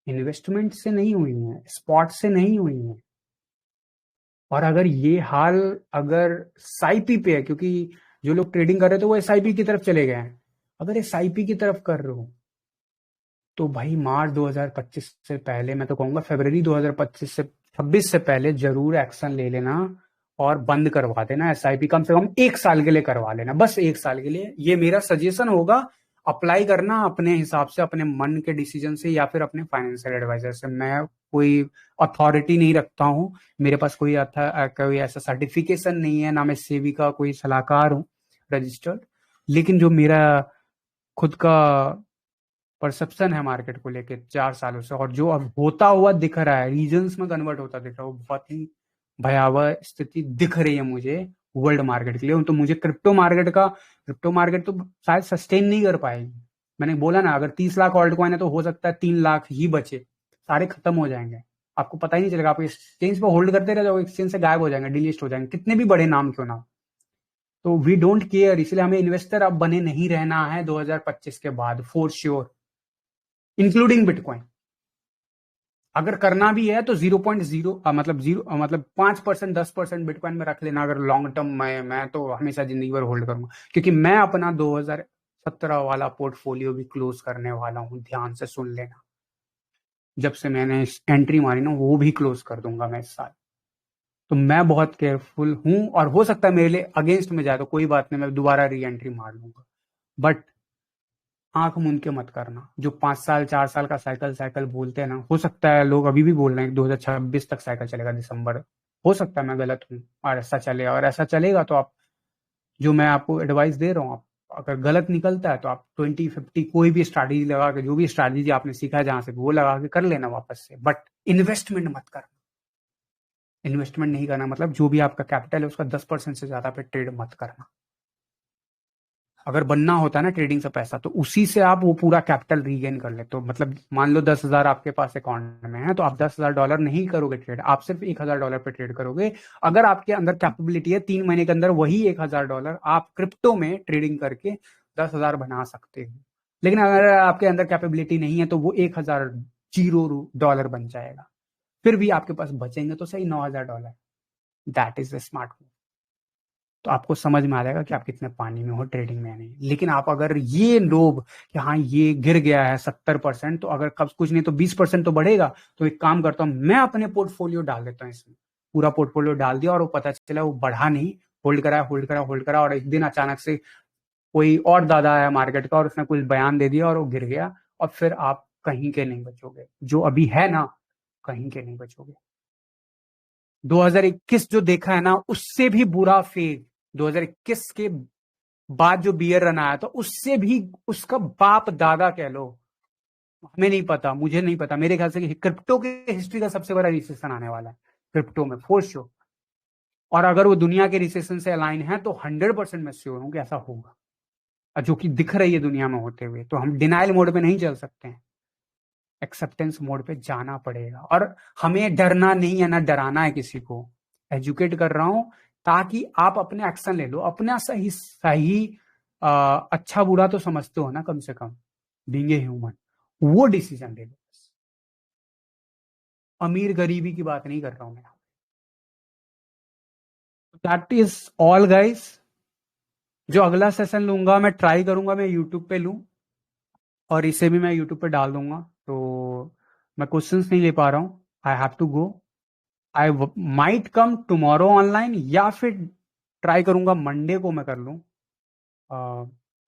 इन्वेस्टमेंट से नहीं हुई है, स्पॉट से नहीं हुई है। और अगर ये हाल अगर एसआईपी पे है, क्योंकि जो लोग ट्रेडिंग कर रहे थे वो एसआईपी की तरफ चले गए हैं, अगर एसआईपी की तरफ कर रहे हो तो भाई मार्च 2025 से पहले, मैं तो कहूंगा फरवरी 2025 से 26 से पहले जरूर एक्शन ले लेना और बंद करवा देना एसआईपी। कम से कम 1 साल के लिए करवा लेना, बस 1 साल के लिए। ये मेरा सजेशन होगा। अप्लाई करना अपने हिसाब से, अपने मन के डिसीजन से, या फिर अपने फाइनेंशियल एडवाइजर से। मैं कोई अथॉरिटी नहीं रखता हूँ, मेरे पास कोई ऐसा सर्टिफिकेशन नहीं है, ना मैं सेबी का कोई सलाहकार हूँ रजिस्टर्ड। लेकिन जो मेरा खुद का परसेप्शन है मार्केट को लेके 4 सालों से, और जो अब होता हुआ दिख रहा है, रीजन्स में कन्वर्ट होता दिख रहा है, वो बहुत ही भयावह स्थिति दिख रही है मुझे वर्ल्ड मार्केट के लिए। तो मुझे क्रिप्टो मार्केट तो शायद सस्टेन नहीं कर पाएगी। मैंने बोला ना, अगर 30 लाख ऑल्ट कॉइन है तो हो सकता है 3 लाख ही बचे, सारे खत्म हो जाएंगे। आपको पता ही नहीं चलेगा, आप एक्सचेंज पे होल्ड करते रह जाओगे, एक्सचेंज से गायब हो जाएंगे, डिलीट हो जाएंगे, कितने भी बड़े नाम क्यों ना हो। तो वी डोंट केयर, इसलिए हमें इन्वेस्टर अब बने नहीं रहना है 2025 के बाद, फॉर श्योर, इंक्लूडिंग बिटकॉइन। अगर करना भी है तो 0.0 मतलब 5%, 10% बिटकॉइन में रख लेना अगर लॉन्ग टर्म में। मैं तो हमेशा जिंदगी भर होल्ड करूंगा, क्योंकि मैं अपना 2017 वाला पोर्टफोलियो भी क्लोज करने वाला हूं, ध्यान से सुन लेना। जब से मैंने एंट्री मारी ना, वो भी क्लोज कर दूंगा मैं इस साल। तो मैं बहुत केयरफुल हूं, और हो सकता है मेरे लिए अगेंस्ट में जाए तो कोई बात नहीं, मैं दोबारा री एंट्री मार लूंगा। बट आंख मूंद के मत करना। जो 5 साल 4 साल का साइकिल साइकिल बोलते हैं ना, हो सकता है लोग अभी भी बोल रहे हैं कि 2026 तक साइकिल चलेगा, दिसंबर। हो सकता है मैं गलत हूँ और ऐसा चले, और ऐसा चलेगा तो आप, जो मैं आपको एडवाइस दे रहा हूँ, अगर गलत निकलता है तो आप 20-50 कोई भी स्ट्रैटेजी लगा के, जो भी स्ट्रैटेजी आपने सीखा है जहां से, वो लगा के कर लेना वापस से। बट इन्वेस्टमेंट मत करना। इन्वेस्टमेंट नहीं करना मतलब जो भी आपका कैपिटल है उसका 10% से ज्यादा पे ट्रेड मत करना। अगर बनना होता है ना ट्रेडिंग से पैसा, तो उसी से आप वो पूरा कैपिटल रीगेन कर ले। तो मतलब मान लो 10,000 आपके पास अकाउंट में है, तो आप $10,000 नहीं करोगे ट्रेड, आप सिर्फ $1,000 पे ट्रेड करोगे। अगर आपके अंदर कैपेबिलिटी है 3 महीने के अंदर वही $1,000 आप क्रिप्टो में ट्रेडिंग करके 10,000 बना सकते हो। लेकिन अगर आपके अंदर कैपेबिलिटी नहीं है तो वो 1,000 $0 बन जाएगा। फिर भी आपके पास बचेंगे तो सही $9,000। That is the smart move. तो आपको समझ में आ जाएगा कि आप कितने पानी में हो ट्रेडिंग में नहीं। लेकिन आप अगर ये लोभ कि हाँ ये गिर गया है 70%, तो अगर कब कुछ नहीं तो 20% तो बढ़ेगा, तो एक काम करता हूँ मैं अपने पोर्टफोलियो डाल देता हूँ इसमें। पूरा पोर्टफोलियो डाल दिया और वो पता चला वो बढ़ा नहीं, होल्ड करा होल्ड करा होल्ड करा, और एक दिन अचानक से कोई और दादा आया मार्केट का और उसने कुछ बयान दे दिया और वो गिर गया, और फिर आप कहीं के नहीं बचोगे। जो अभी है ना, कहीं के नहीं बचोगे। 2021 जो देखा है ना, उससे भी बुरा फेज 2021 के बाद जो बियर रन आया था, उससे भी उसका बाप दादा कह लो। हमें नहीं पता, मुझे नहीं पता, मेरे ख्याल से क्रिप्टो के हिस्ट्री का सबसे बड़ा रिसेशन आने वाला है क्रिप्टो में, फोर श्योर। और अगर वो दुनिया के रिसेशन से अलाइन है तो 100% मैं श्योर हूं कि ऐसा होगा, और जो कि दिख रही है दुनिया में होते हुए। तो हम डिनाइल मोड पे नहीं चल सकते हैं, एक्सेप्टेंस मोड पे जाना पड़ेगा। और हमें डरना नहीं है, ना डराना है किसी को। एजुकेट कर रहा हूं ताकि आप अपने एक्शन ले लो, अपना सही सही अच्छा बुरा तो समझते हो ना, कम से कम बीइंग ए ह्यूमन, वो डिसीजन ले लो। अमीर गरीबी की बात नहीं कर रहा हूं मैं। That is all guys. जो अगला सेशन लूंगा मैं ट्राई करूंगा मैं यूट्यूब पे लूं, और इसे भी मैं यूट्यूब पे डाल दूंगा। तो मैं क्वेश्चंस नहीं ले पा रहा हूँ, I have to go. I might come tomorrow online, या फिर ट्राई करूंगा मंडे को मैं कर लूं।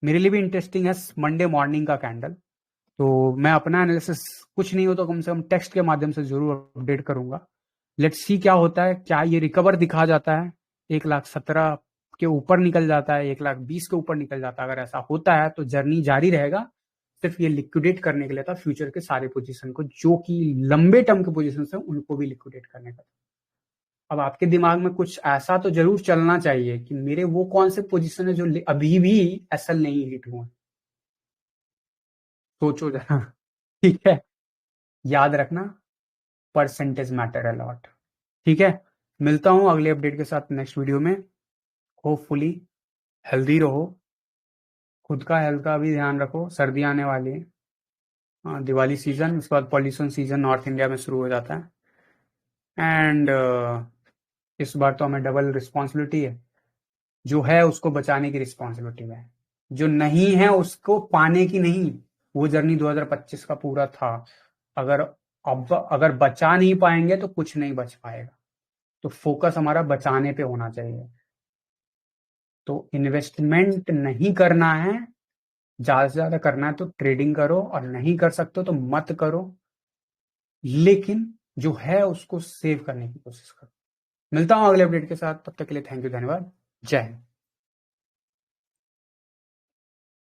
मेरे लिए भी इंटरेस्टिंग है मंडे मॉर्निंग का कैंडल। तो मैं अपना एनालिसिस कुछ नहीं हो तो कम से कम टेक्स्ट के माध्यम से जरूर अपडेट करूंगा। लेट्स सी क्या होता है, क्या ये रिकवर दिखा जाता है, 1,17,000 के ऊपर निकल जाता है, 1,20,000 के ऊपर निकल जाता है। अगर ऐसा होता है तो जर्नी जारी रहेगा। सिर्फ ये लिक्विडेट करने के लिए था फ्यूचर के सारे पोजीशन को, जो कि लंबे टर्म के पोजीशन है उनको भी लिक्विडेट करने का। अब आपके दिमाग में कुछ ऐसा तो जरूर चलना चाहिए कि मेरे वो कौन से पोजीशन है जो अभी भी एसएल नहीं हिट हुआ। सोचो जरा। ठीक है, याद रखना, परसेंटेज मैटर अलॉट। ठीक है, मिलता हूं अगले अपडेट के साथ नेक्स्ट वीडियो में। होपफुली हेल्दी रहो, खुद का हेल्थ का भी ध्यान रखो। सर्दी आने वाली है, दिवाली सीजन, उसके बाद पॉल्यूशन सीजन नॉर्थ इंडिया में शुरू हो जाता है। एंड इस बार तो हमें डबल रिस्पॉन्सिबिलिटी है। जो है उसको बचाने की रिस्पॉन्सिबिलिटी है, जो नहीं है उसको पाने की नहीं। वो जर्नी 2025 का पूरा था। अगर अब अगर बचा नहीं पाएंगे तो कुछ नहीं बच पाएगा। तो फोकस हमारा बचाने पे होना चाहिए। तो इन्वेस्टमेंट नहीं करना है, ज्यादा से ज्यादा करना है तो ट्रेडिंग करो, और नहीं कर सकते तो मत करो। लेकिन जो है उसको सेव करने की कोशिश करो। मिलता हूं अगले अपडेट के साथ, तब तक के लिए थैंक यू, धन्यवाद, जय हिंद।